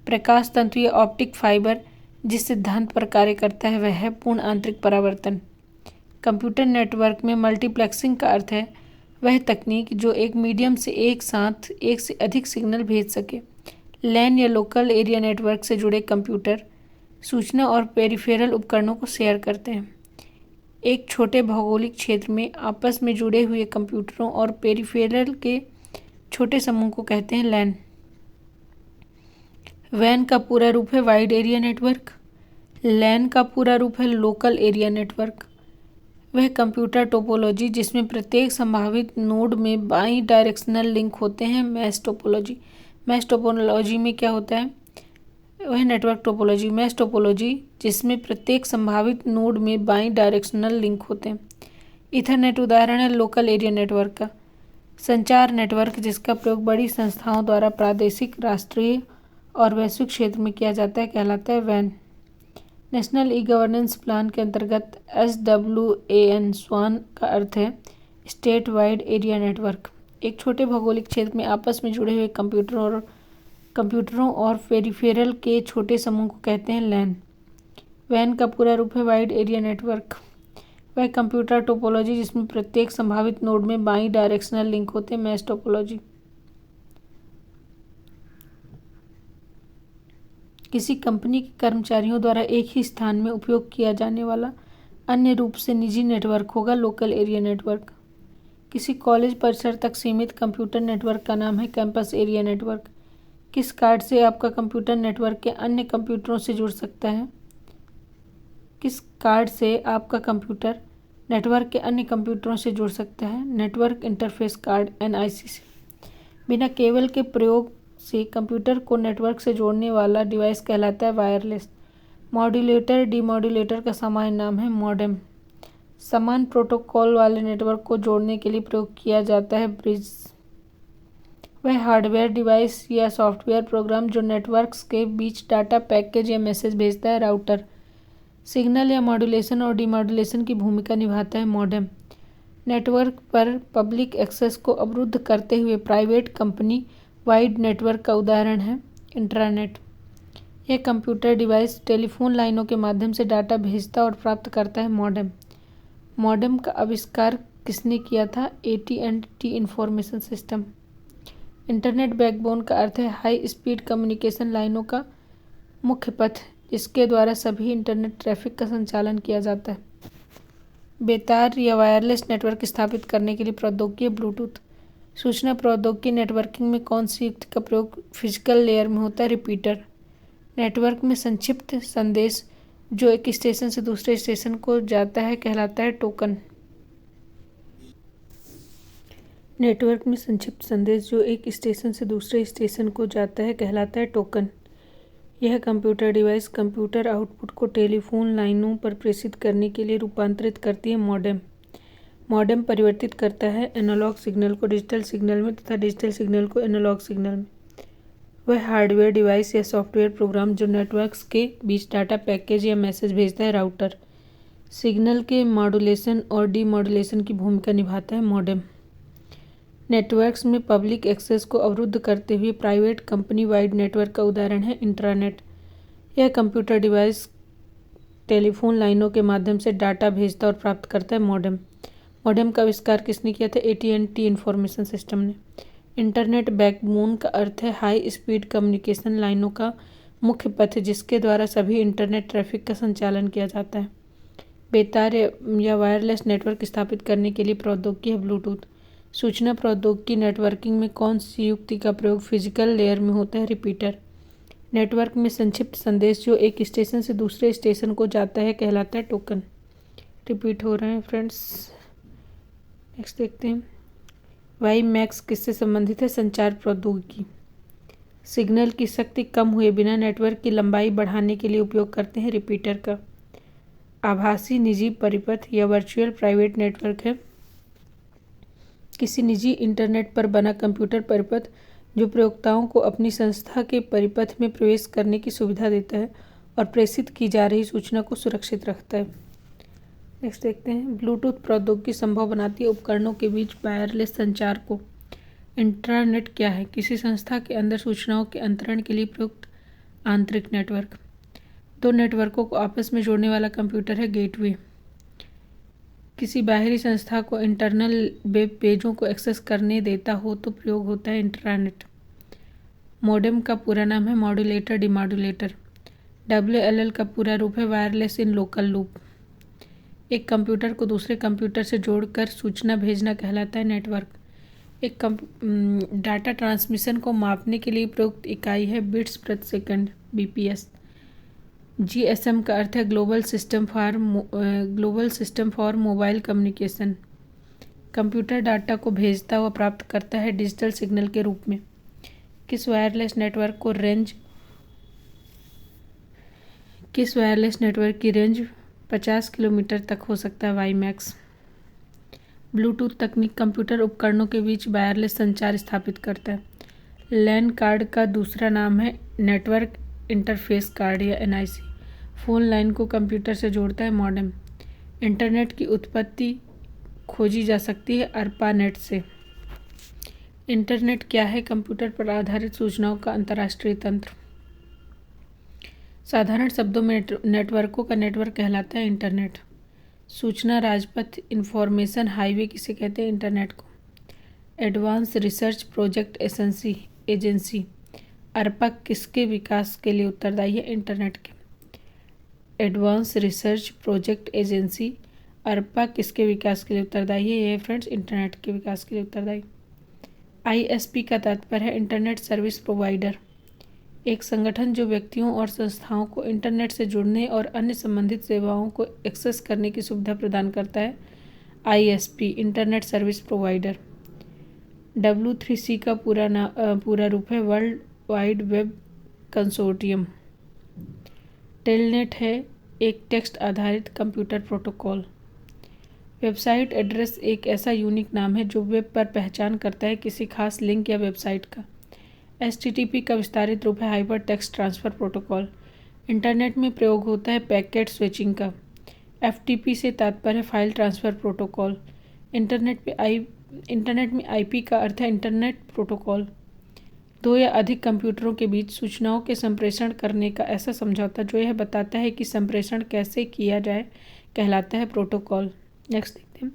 प्रकाश तंतु या ऑप्टिक फाइबर जिस सिद्धांत पर कार्य करता है वह है पूर्ण आंतरिक परावर्तन। कंप्यूटर नेटवर्क में मल्टीप्लेक्सिंग का अर्थ है वह तकनीक जो एक मीडियम से एक साथ एक से अधिक सिग्नल भेज सके। लैन या लोकल एरिया नेटवर्क से जुड़े कंप्यूटर सूचना और पेरिफेरल उपकरणों को शेयर करते हैं। एक छोटे भौगोलिक क्षेत्र में आपस में जुड़े हुए कंप्यूटरों और पेरिफेरल के छोटे समूह को कहते हैं लैन। वैन का पूरा रूप है वाइड एरिया नेटवर्क। लैन का पूरा रूप है लोकल एरिया नेटवर्क। वह कंप्यूटर टोपोलॉजी जिसमें प्रत्येक संभावित नोड में बाई डायरेक्शनल लिंक होते हैं मैश टोपोलॉजी। मैश टोपोलॉजी में क्या होता है? वह नेटवर्क टोपोलॉजी। मैश टोपोलॉजी जिसमें प्रत्येक संभावित नोड में बाई डायरेक्शनल लिंक होते हैं। ईथरनेट उदाहरण है लोकल एरिया नेटवर्क का। संचार नेटवर्क जिसका प्रयोग बड़ी संस्थाओं द्वारा प्रादेशिक, राष्ट्रीय और वैश्विक क्षेत्र में किया जाता है कहलाता है वैन। नेशनल ई गवर्नेंस प्लान के अंतर्गत SWAN स्वान का अर्थ है स्टेट वाइड एरिया नेटवर्क। एक छोटे भौगोलिक क्षेत्र में आपस में जुड़े हुए कंप्यूटरों और पेरिफेरल के छोटे समूह को कहते हैं लैन। वैन का पूरा रूप है वाइड एरिया नेटवर्क। वह कंप्यूटर टोपोलॉजी जिसमें प्रत्येक संभावित नोड में बाई डायरेक्शनल लिंक होते हैं मैश टोपोलॉजी। किसी कंपनी के कर्मचारियों द्वारा एक ही स्थान में उपयोग किया जाने वाला अन्य रूप से निजी नेटवर्क होगा लोकल एरिया नेटवर्क। किसी कॉलेज परिसर तक सीमित कंप्यूटर नेटवर्क का नाम है कैंपस एरिया नेटवर्क। किस कार्ड से आपका कंप्यूटर नेटवर्क के अन्य कंप्यूटरों से जुड़ सकता है? किस कार्ड से आपका कंप्यूटर नेटवर्क के अन्य कंप्यूटरों से जुड़ सकता है? नेटवर्क इंटरफेस कार्ड NIC से। बिना केबल के प्रयोग से कंप्यूटर को नेटवर्क से जोड़ने वाला डिवाइस कहलाता है वायरलेस। मॉड्यूलेटर डीमॉड्यूलेटर का सामान्य नाम है मॉडेम। समान प्रोटोकॉल वाले नेटवर्क को जोड़ने के लिए प्रयोग किया जाता है ब्रिज। वह हार्डवेयर डिवाइस या सॉफ्टवेयर प्रोग्राम जो नेटवर्क्स के बीच डाटा, पैकेज या मैसेज भेजता है राउटर। सिग्नल या मॉड्यूलेशन और डीमॉड्यूलेशन की भूमिका निभाता है मॉडेम। नेटवर्क पर पब्लिक एक्सेस को अवरुद्ध करते हुए प्राइवेट कंपनी वाइड नेटवर्क का उदाहरण है इंट्रानेट। यह कंप्यूटर डिवाइस टेलीफोन लाइनों के माध्यम से डाटा भेजता और प्राप्त करता है मॉडेम। मॉडेम का आविष्कार किसने किया था? AT&T information system. Internet backbone का अर्थ है हाई स्पीड कम्युनिकेशन लाइनों का मुख्य पथ जिसके द्वारा सभी इंटरनेट ट्रैफिक का संचालन किया जाता है। बेतार या वायरलेस नेटवर्क स्थापित करने के लिए प्रौद्योगिकी ब्लूटूथ। सूचना प्रौद्योगिकी नेटवर्किंग में कौन सी युक्ति का प्रयोग फिजिकल लेयर में होता है? रिपीटर। नेटवर्क में संक्षिप्त संदेश जो एक स्टेशन से दूसरे स्टेशन को जाता है कहलाता है टोकन। नेटवर्क में संक्षिप्त संदेश जो एक स्टेशन से दूसरे स्टेशन को जाता है कहलाता है टोकन। यह कंप्यूटर डिवाइस कंप्यूटर आउटपुट को टेलीफोन लाइनों पर प्रेषित करने के लिए रूपांतरित करती है मॉडेम। मॉडेम परिवर्तित करता है एनालॉग सिग्नल को डिजिटल सिग्नल में तथा डिजिटल सिग्नल को एनालॉग सिग्नल में। वह हार्डवेयर डिवाइस या सॉफ्टवेयर प्रोग्राम जो नेटवर्क्स के बीच डाटा, पैकेज या मैसेज भेजता है राउटर। सिग्नल के मॉड्यूलेशन और डीमॉड्यूलेशन की भूमिका निभाता है मॉडेम। नेटवर्क्स में पब्लिक एक्सेस को अवरुद्ध करते हुए प्राइवेट कंपनी वाइड नेटवर्क का उदाहरण है इंट्रानेट। यह कंप्यूटर डिवाइस टेलीफोन लाइनों के माध्यम से डाटा भेजता और प्राप्त करता है मॉडेम। मॉडेम का आविष्कार किसने किया था? AT&T इंफॉर्मेशन सिस्टम ने। इंटरनेट बैकबोन का अर्थ है हाई स्पीड कम्युनिकेशन लाइनों का मुख्य पथ जिसके द्वारा सभी इंटरनेट ट्रैफिक का संचालन किया जाता है। बेतार या वायरलेस नेटवर्क स्थापित करने के लिए प्रौद्योगिकी है ब्लूटूथ। सूचना प्रौद्योगिकी नेटवर्किंग में कौन सी युक्ति का प्रयोग फिजिकल लेयर में होता है? रिपीटर। नेटवर्क में संक्षिप्त संदेश जो एक स्टेशन से दूसरे स्टेशन को जाता है कहलाता है टोकन। रिपीट हो रहे हैं फ्रेंड्स। नेक्स्ट देखते हैं WiMAX किससे संबंधित है? संचार प्रौद्योगिकी। सिग्नल की शक्ति कम हुए बिना नेटवर्क की लंबाई बढ़ाने के लिए उपयोग करते हैं रिपीटर का। आभासी निजी परिपथ या वर्चुअल प्राइवेट नेटवर्क है किसी निजी इंटरनेट पर बना कंप्यूटर परिपथ जो प्रयोक्ताओं को अपनी संस्था के परिपथ में प्रवेश करने की सुविधा देता है और प्रेषित की जा रही सूचना को सुरक्षित रखता है। नेक्स्ट देखते हैं, ब्लूटूथ प्रौद्योगिकी संभव बनाती है उपकरणों के बीच वायरलेस संचार को। इंट्रानेट क्या है? किसी संस्था के अंदर सूचनाओं के अंतरण के लिए प्रयुक्त आंतरिक नेटवर्क। दो नेटवर्कों को आपस में जोड़ने वाला कंप्यूटर है गेटवे। किसी बाहरी संस्था को इंटरनल वेब पेजों को एक्सेस करने देता हो तो प्रयोग होता है इंट्रानेट। मॉडेम का पूरा नाम है मॉड्यूलेटर डिमॉड्यूलेटर। WLL का पूरा रूप है वायरलेस इन लोकल लूप। एक कंप्यूटर को दूसरे कंप्यूटर से जोड़कर सूचना भेजना कहलाता है नेटवर्क। एक डाटा ट्रांसमिशन को मापने के लिए प्रयुक्त इकाई है बिट्स प्रति सेकंड BPS। GSM का अर्थ है global system for mobile communication. Computer data को भेजता व प्राप्त करता है डिजिटल सिग्नल के रूप में। किस वायरलेस नेटवर्क की रेंज 50 किलोमीटर तक हो सकता है वाईमैक्स। ब्लूटूथ तकनीक कंप्यूटर उपकरणों के बीच वायरलेस संचार स्थापित करता है। लैन कार्ड का दूसरा नाम है नेटवर्क इंटरफेस कार्ड या NIC। फ़ोन लाइन को कंप्यूटर से जोड़ता है मॉडेम। इंटरनेट की उत्पत्ति खोजी जा सकती है ARPANET से। इंटरनेट क्या है? कंप्यूटर पर आधारित सूचनाओं का अंतर्राष्ट्रीय तंत्र। साधारण शब्दों में नेटवर्कों का नेटवर्क कहलाता है इंटरनेट। सूचना राजपथ इंफॉर्मेशन हाईवे किसे कहते हैं? इंटरनेट को। Advance research project agency ARPA किसके विकास के लिए उत्तरदायी है? इंटरनेट के। Advance research project agency ARPA किसके विकास के लिए उत्तरदायी है? ये फ्रेंड्स इंटरनेट के विकास के लिए उत्तरदायी। ISP का तात्पर्य है इंटरनेट सर्विस प्रोवाइडर। एक संगठन जो व्यक्तियों और संस्थाओं को इंटरनेट से जुड़ने और अन्य संबंधित सेवाओं को एक्सेस करने की सुविधा प्रदान करता है। ISP internet service provider. W3C का पूरा रूप है world wide web consortium. Telnet है एक टेक्स्ट आधारित कंप्यूटर प्रोटोकॉल। वेबसाइट एड्रेस एक ऐसा यूनिक नाम है जो वेब पर पहचान करता है किसी खास लिंक या वेबसाइट का। HTTP का विस्तारित रूप है hyper text transfer protocol. Internet में प्रयोग होता है पैकेट स्विचिंग का। FTP से तात्पर्य फाइल ट्रांसफ़र प्रोटोकॉल। इंटरनेट में IP का अर्थ है इंटरनेट प्रोटोकॉल। दो या अधिक कंप्यूटरों के बीच सूचनाओं के संप्रेषण करने का ऐसा समझौता जो यह बताता है कि संप्रेषण कैसे किया जाए कहलाता है प्रोटोकॉल। नेक्स्ट देखते हैं,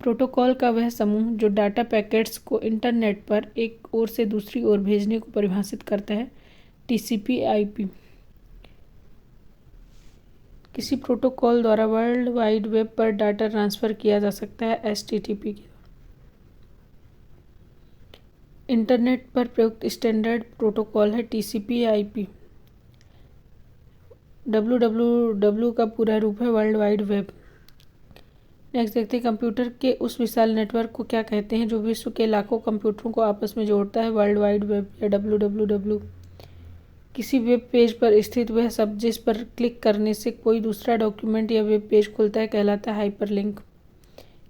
प्रोटोकॉल का वह समूह जो डाटा पैकेट्स को इंटरनेट पर एक ओर से दूसरी ओर भेजने को परिभाषित करता है। TCP/IP। किसी प्रोटोकॉल द्वारा वर्ल्ड वाइड वेब पर डाटा ट्रांसफ़र किया जा सकता है HTTP के। इंटरनेट पर प्रयुक्त स्टैंडर्ड प्रोटोकॉल है TCP/IP। WWW का पूरा रूप है वर्ल्ड वाइड वेब। नेक्स्ट देखते हैं, कंप्यूटर के उस विशाल नेटवर्क को क्या कहते हैं जो विश्व के लाखों कंप्यूटरों को आपस में जोड़ता है? वर्ल्ड वाइड वेब या WWW। किसी वेब पेज पर स्थित वह शब्द जिस पर क्लिक करने से कोई दूसरा डॉक्यूमेंट या वेब पेज खुलता है कहलाता है हाइपरलिंक।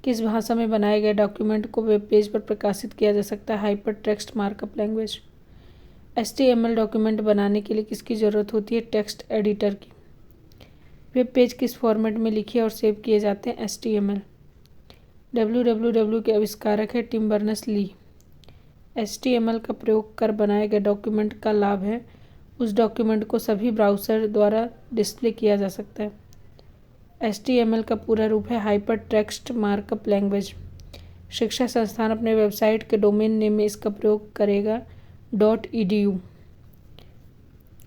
किस भाषा में बनाए गए डॉक्यूमेंट को वेब पेज पर प्रकाशित किया जा सकता है? Hyper text markup language. HTML document बनाने के लिए किसकी ज़रूरत होती है? टेक्स्ट एडिटर की। वेब पेज किस फॉर्मेट में लिखे और सेव किए जाते हैं? HTML। WWW के आविष्कारक है टिम बर्नर्स-ली। HTML का प्रयोग कर बनाए गए डॉक्यूमेंट का लाभ है उस डॉक्यूमेंट को सभी ब्राउज़र द्वारा डिस्प्ले किया जा सकता है। HTML का पूरा रूप है हाइपर टेक्स्ट मार्कअप लैंग्वेज। शिक्षा संस्थान अपने वेबसाइट के डोमेन नेम में इसका प्रयोग करेगा .edu।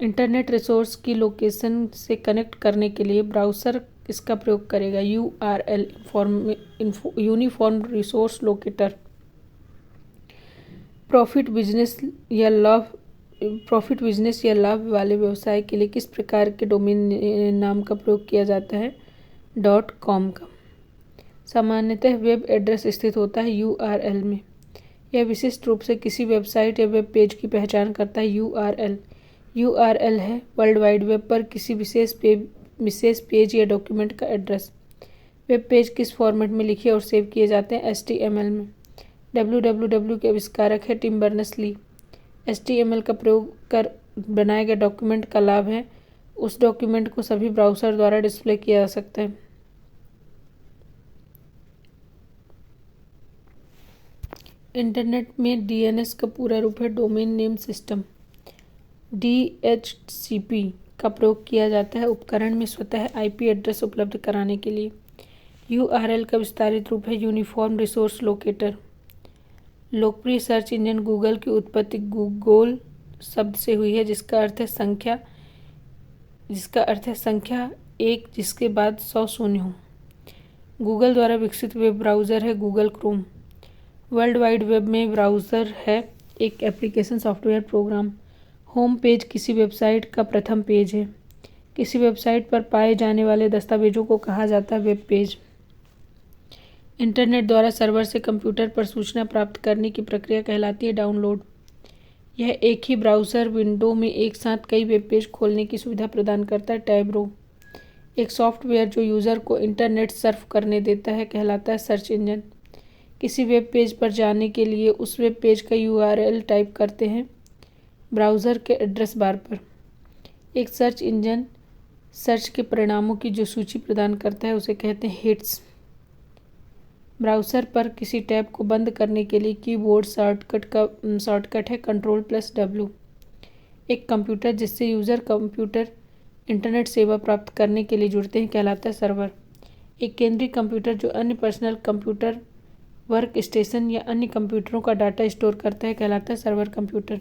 इंटरनेट रिसोर्स की लोकेशन से कनेक्ट करने के लिए ब्राउज़र इसका प्रयोग करेगा URL uniform resource locator. Profit business या लाभ वाले व्यवसाय के लिए किस प्रकार के डोमेन नाम का प्रयोग किया जाता है? .com का। सामान्यतः वेब एड्रेस स्थित होता है URL में। यह विशिष्ट रूप से किसी वेबसाइट या वेब पेज की पहचान करता है। URL है वर्ल्ड वाइड वेब पर किसी विशेष पेज या डॉक्यूमेंट का एड्रेस। वेब पेज किस फॉर्मेट में लिखे और सेव किए जाते हैं? HTML में। WWW के आविष्कारक है टिम बर्नर्स-ली। HTML का प्रयोग कर बनाए गए डॉक्यूमेंट का लाभ है उस डॉक्यूमेंट को सभी ब्राउज़र द्वारा डिस्प्ले किया जा सकता है। इंटरनेट में डीएनएस का पूरा रूप है डोमेन नेम सिस्टम। डीएचसीपी का प्रयोग किया जाता है उपकरण में स्वतः आईपी एड्रेस उपलब्ध कराने के लिए। यूआरएल का विस्तारित रूप है यूनिफॉर्म रिसोर्स लोकेटर। लोकप्रिय सर्च इंजन गूगल की उत्पत्ति गूगल शब्द से हुई है जिसका अर्थ है संख्या एक जिसके बाद 100 शून्य हो। गूगल द्वारा विकसित वेब ब्राउज़र है Google Chrome. World wide web में ब्राउज़र है एक application software program. Home page किसी वेबसाइट का प्रथम पेज है। किसी वेबसाइट पर पाए जाने वाले दस्तावेजों को कहा जाता है वेब पेज। इंटरनेट द्वारा सर्वर से कंप्यूटर पर सूचना प्राप्त करने की प्रक्रिया कहलाती है डाउनलोड। यह एक ही ब्राउज़र विंडो में एक साथ कई वेब पेज खोलने की सुविधा प्रदान करता है। टैब एक सॉफ्टवेयर जो यूज़र को इंटरनेट सर्फ करने देता है कहलाता है सर्च इंजन। किसी वेब पेज पर जाने के लिए उस वेब पेज का यूआरएल टाइप करते हैं ब्राउज़र के एड्रेस बार पर। एक सर्च इंजन सर्च के परिणामों की जो सूची प्रदान करता है उसे कहते हैं हिट्स। ब्राउज़र पर किसी टैब को बंद करने के लिए कीबोर्ड शॉर्टकट है Ctrl+W। एक कंप्यूटर जिससे यूज़र कंप्यूटर इंटरनेट सेवा प्राप्त करने के लिए जुड़ते हैं कहलाता है सर्वर। एक केंद्रीय कंप्यूटर जो अन्य पर्सनल कंप्यूटर वर्क स्टेशन या अन्य कंप्यूटरों का डाटा स्टोर करता है कहलाता है सर्वर कंप्यूटर।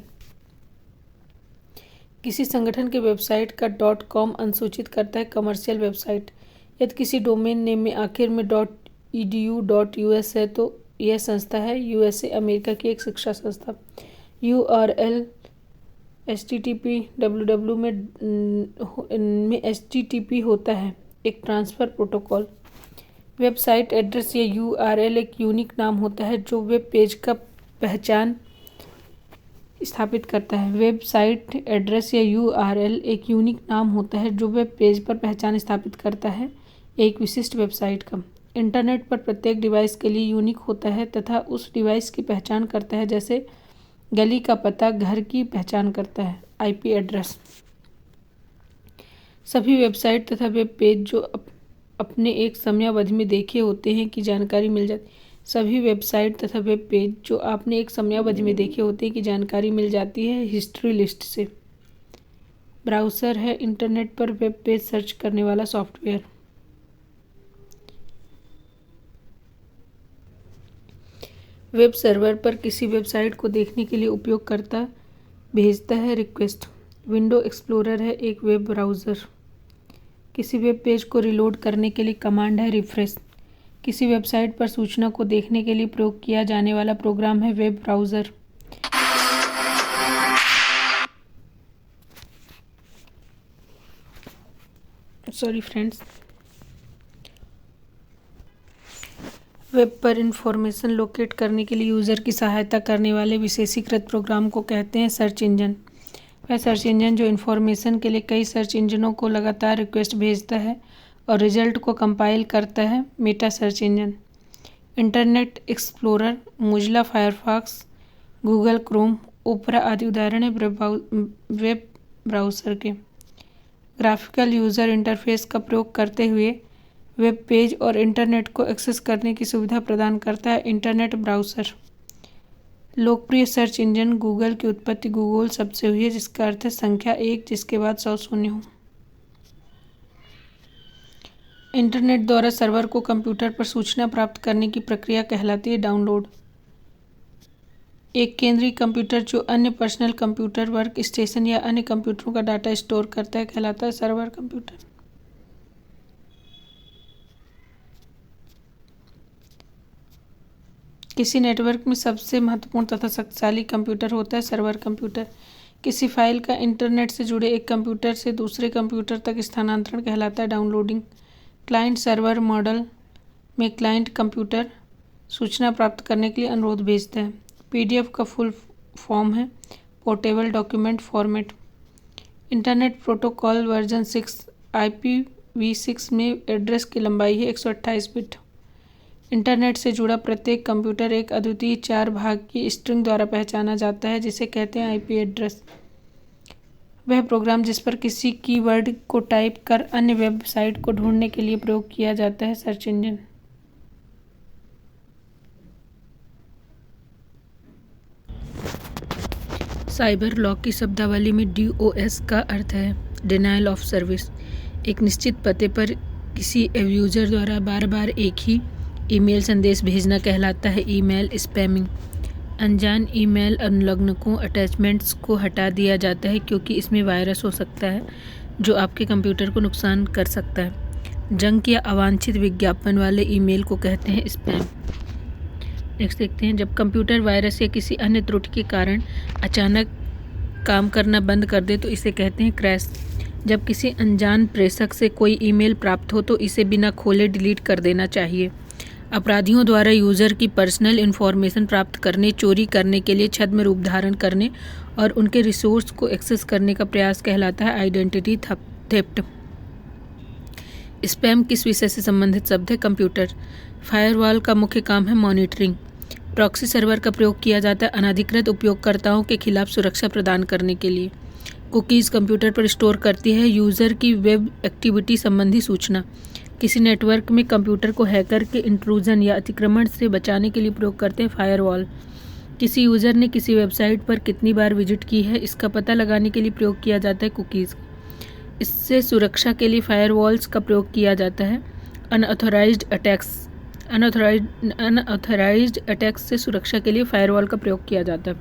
किसी संगठन के वेबसाइट का .com अनुसूचित करता है कमर्शियल वेबसाइट। यदि किसी डोमेन नेम में आखिर में .edu.us है तो यह संस्था है यूएसए अमेरिका की एक शिक्षा संस्था। यूआरएल http www में http होता है एक ट्रांसफ़र प्रोटोकॉल। वेबसाइट एड्रेस या यूआरएल एक यूनिक नाम होता है जो वेब पेज का पहचान स्थापित करता है। वेबसाइट एड्रेस या यूआरएल एक यूनिक नाम होता है जो वेब पेज पर पहचान स्थापित करता है एक विशिष्ट वेबसाइट का। इंटरनेट पर प्रत्येक डिवाइस के लिए यूनिक होता है तथा उस डिवाइस की पहचान करता है जैसे गली का पता घर की पहचान करता है आईपी एड्रेस। सभी वेबसाइट तथा वेब पेज जो अपने एक समयावधि में देखे होते हैं की जानकारी मिल जाती सभी वेबसाइट तथा वेब पेज जो आपने एक समयावधि में देखे होते हैं की जानकारी मिल जाती है हिस्ट्री लिस्ट से। ब्राउज़र है इंटरनेट पर वेब पेज सर्च करने वाला सॉफ्टवेयर। वेब सर्वर पर किसी वेबसाइट को देखने के लिए उपयोगकर्ता भेजता है रिक्वेस्ट। विंडो एक्सप्लोरर है एक वेब ब्राउज़र। किसी वेब पेज को रीलोड करने के लिए कमांड है रिफ्रेश। किसी वेबसाइट पर सूचना को देखने के लिए प्रयोग किया जाने वाला प्रोग्राम है web browser. Sorry friends. Web पर इंफॉर्मेशन लोकेट करने के लिए यूज़र की सहायता करने वाले विशेषीकृत प्रोग्राम को कहते हैं सर्च इंजन। वह सर्च इंजन जो इंफॉर्मेशन के लिए कई सर्च इंजनों को लगातार रिक्वेस्ट भेजता है और रिजल्ट को कंपाइल करता है meta search engine. Internet explorer, Mozilla Firefox, Google Chrome, Opera आदि उदाहरण हैं वेब ब्राउज़र के। ग्राफिकल यूज़र इंटरफेस का प्रयोग करते हुए वेब पेज और इंटरनेट को एक्सेस करने की सुविधा प्रदान करता है इंटरनेट ब्राउज़र। लोकप्रिय सर्च इंजन गूगल की उत्पत्ति गूगल शब्द से हुई है जिसका अर्थ है संख्या एक जिसके बाद 100 शून्य हो। इंटरनेट द्वारा सर्वर को कंप्यूटर पर सूचना प्राप्त करने की प्रक्रिया कहलाती है डाउनलोड। एक केंद्रीय कंप्यूटर जो अन्य पर्सनल कंप्यूटर वर्क स्टेशन या अन्य कंप्यूटरों का डाटा स्टोर करता है कहलाता है सर्वर कंप्यूटर। किसी नेटवर्क में सबसे महत्वपूर्ण तथा शक्तिशाली कंप्यूटर होता है सर्वर कंप्यूटर। किसी फाइल का इंटरनेट से जुड़े एक कंप्यूटर से दूसरे कंप्यूटर तक स्थानांतरण कहलाता है डाउनलोडिंग। क्लाइंट सर्वर मॉडल में क्लाइंट कंप्यूटर सूचना प्राप्त करने के लिए अनुरोध भेजता है। पीडीएफ का फुल फॉर्म है portable document format. Internet protocol version 6 IPv6 में एड्रेस की लंबाई है 128 बिट। इंटरनेट से जुड़ा प्रत्येक कंप्यूटर एक अद्वितीय 4 भाग की स्ट्रिंग द्वारा पहचाना जाता है जिसे कहते हैं आईपी एड्रेस। वह प्रोग्राम जिस पर किसी कीवर्ड को टाइप कर अन्य वेबसाइट को ढूंढने के लिए प्रयोग किया जाता है सर्च इंजन। साइबर लॉक की शब्दावली में DOS का अर्थ है डिनायल ऑफ सर्विस। एक निश्चित पते पर किसी यूजर द्वारा बार बार एक ही ईमेल संदेश भेजना कहलाता है ईमेल स्पैमिंग। अनजान ईमेल अनुलग्नकों अटैचमेंट्स को हटा दिया जाता है क्योंकि इसमें वायरस हो सकता है जो आपके कंप्यूटर को नुकसान कर सकता है। जंक या अवांछित विज्ञापन वाले ईमेल को कहते हैं स्पैम। नेक्स्ट देखते हैं, जब कंप्यूटर वायरस या किसी अन्य त्रुटि के कारण अचानक काम करना बंद कर दे तो इसे कहते हैं क्रैश। जब किसी अनजान प्रेषक से कोई ईमेल प्राप्त हो तो इसे बिना खोले डिलीट कर देना चाहिए। अपराधियों द्वारा यूज़र की पर्सनल इन्फॉर्मेशन प्राप्त करने, चोरी करने के लिए छद्म रूप धारण करने और उनके रिसोर्स को एक्सेस करने का प्रयास कहलाता है आइडेंटिटी थेफ्ट। स्पैम किस विषय से संबंधित शब्द है? कंप्यूटर। फायरवॉल का मुख्य काम है मॉनिटरिंग। प्रॉक्सी सर्वर का प्रयोग किया जाता है अनधिकृत उपयोगकर्ताओं के खिलाफ सुरक्षा प्रदान करने के लिए। कुकीज़ कंप्यूटर पर स्टोर करती है यूज़र की वेब एक्टिविटी संबंधी सूचना। किसी नेटवर्क में कंप्यूटर को हैकर के इंट्रूजन या अतिक्रमण से बचाने के लिए प्रयोग करते हैं फायरवॉल। किसी यूज़र ने किसी वेबसाइट पर कितनी बार विजिट की है इसका पता लगाने के लिए प्रयोग किया जाता है कुकीज़। इससे सुरक्षा के लिए फायरवॉल्स का प्रयोग किया जाता है। अनऑथराइज्ड अटैक्स से सुरक्षा के लिए फायरवॉल का प्रयोग किया जाता है।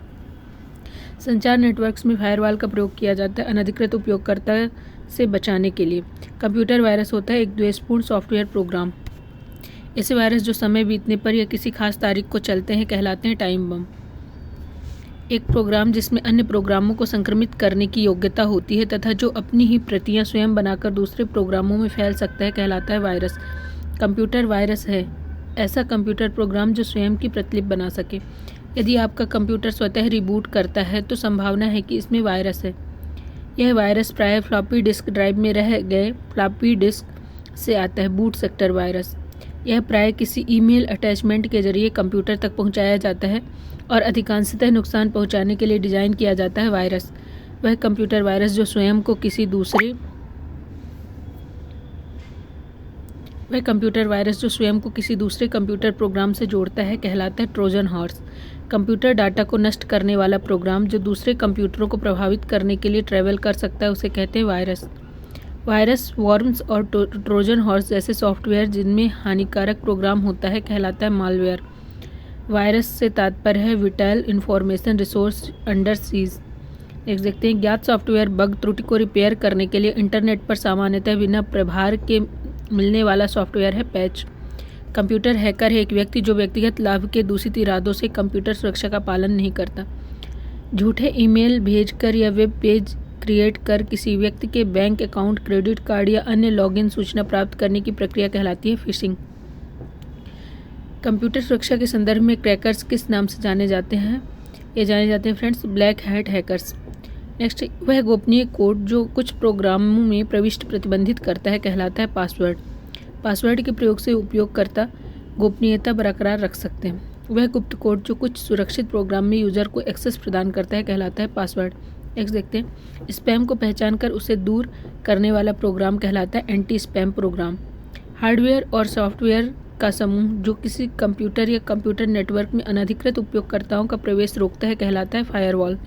संचार नेटवर्क्स में फायरवॉल का प्रयोग किया जाता है अनधिकृत उपयोगकर्ता से बचाने के लिए। कंप्यूटर वायरस होता है एक द्वेषपूर्ण सॉफ्टवेयर प्रोग्राम। ऐसे वायरस जो समय बीतने पर या किसी खास तारीख को चलते हैं कहलाते हैं टाइम बम। एक प्रोग्राम जिसमें अन्य प्रोग्रामों को संक्रमित करने की योग्यता होती है तथा जो अपनी ही प्रतियां स्वयं बनाकर दूसरे प्रोग्रामों में फैल सकता है कहलाता है वायरस। कंप्यूटर वायरस है ऐसा कंप्यूटर प्रोग्राम जो स्वयं की प्रतिलिपि बना सके। यदि आपका कंप्यूटर स्वतः रिबूट करता है तो संभावना है कि इसमें वायरस है। यह वायरस प्रायः फ्लॉपी डिस्क ड्राइव में रह गए फ्लॉपी डिस्क से आता है। Boot sector virus. यह प्रायः किसी ईमेल अटैचमेंट के जरिए कंप्यूटर तक पहुंचाया जाता है और अधिकांशतः नुकसान पहुंचाने के लिए डिज़ाइन किया जाता है वायरस। वह कंप्यूटर वायरस जो स्वयं को किसी दूसरे कंप्यूटर प्रोग्राम से जोड़ता है कहलाता है ट्रोजन हॉर्स। कंप्यूटर डाटा को नष्ट करने वाला प्रोग्राम जो दूसरे कंप्यूटरों को प्रभावित करने के लिए ट्रैवल कर सकता है उसे कहते हैं वायरस। वायरस, वॉर्म्स और ट्रोजन हॉर्स जैसे सॉफ्टवेयर जिनमें हानिकारक प्रोग्राम होता है कहलाता है मालवेयर। वायरस से तात्पर्य है विटाइल इंफॉर्मेशन रिसोर्स अंडर सीज। देख सकते हैं, ज्ञात सॉफ्टवेयर बग त्रुटि को रिपेयर करने के लिए इंटरनेट पर सामान्यतः बिना प्रभार के मिलने वाला सॉफ्टवेयर है पैच। कंप्यूटर हैकर है एक व्यक्ति जो व्यक्तिगत लाभ के दूषित इरादों से कंप्यूटर सुरक्षा का पालन नहीं करता। झूठे ईमेल भेजकर या वेब पेज क्रिएट कर किसी व्यक्ति के बैंक अकाउंट, क्रेडिट कार्ड या अन्य लॉगिन सूचना प्राप्त करने की प्रक्रिया कहलाती है फिशिंग। कंप्यूटर सुरक्षा के संदर्भ में क्रैकर्स किस नाम से जाने जाते हैं? ये जाने जाते हैं friends black hat hackers. Next, वह गोपनीय कोड जो कुछ प्रोग्रामों में प्रविष्ट प्रतिबंधित करता है कहलाता है पासवर्ड। पासवर्ड के प्रयोग से उपयोगकर्ता गोपनीयता बरकरार रख सकते हैं। वह गुप्त कोड जो कुछ सुरक्षित प्रोग्राम में यूज़र को एक्सेस प्रदान करता है कहलाता है पासवर्ड। नेक्स्ट देखते हैं, स्पैम को पहचान कर उसे दूर करने वाला प्रोग्राम कहलाता है एंटी स्पैम प्रोग्राम। हार्डवेयर और सॉफ्टवेयर का समूह जो किसी कंप्यूटर या कंप्यूटर नेटवर्क में अनधिकृत उपयोगकर्ताओं का प्रवेश रोकता है कहलाता है फायरवॉल।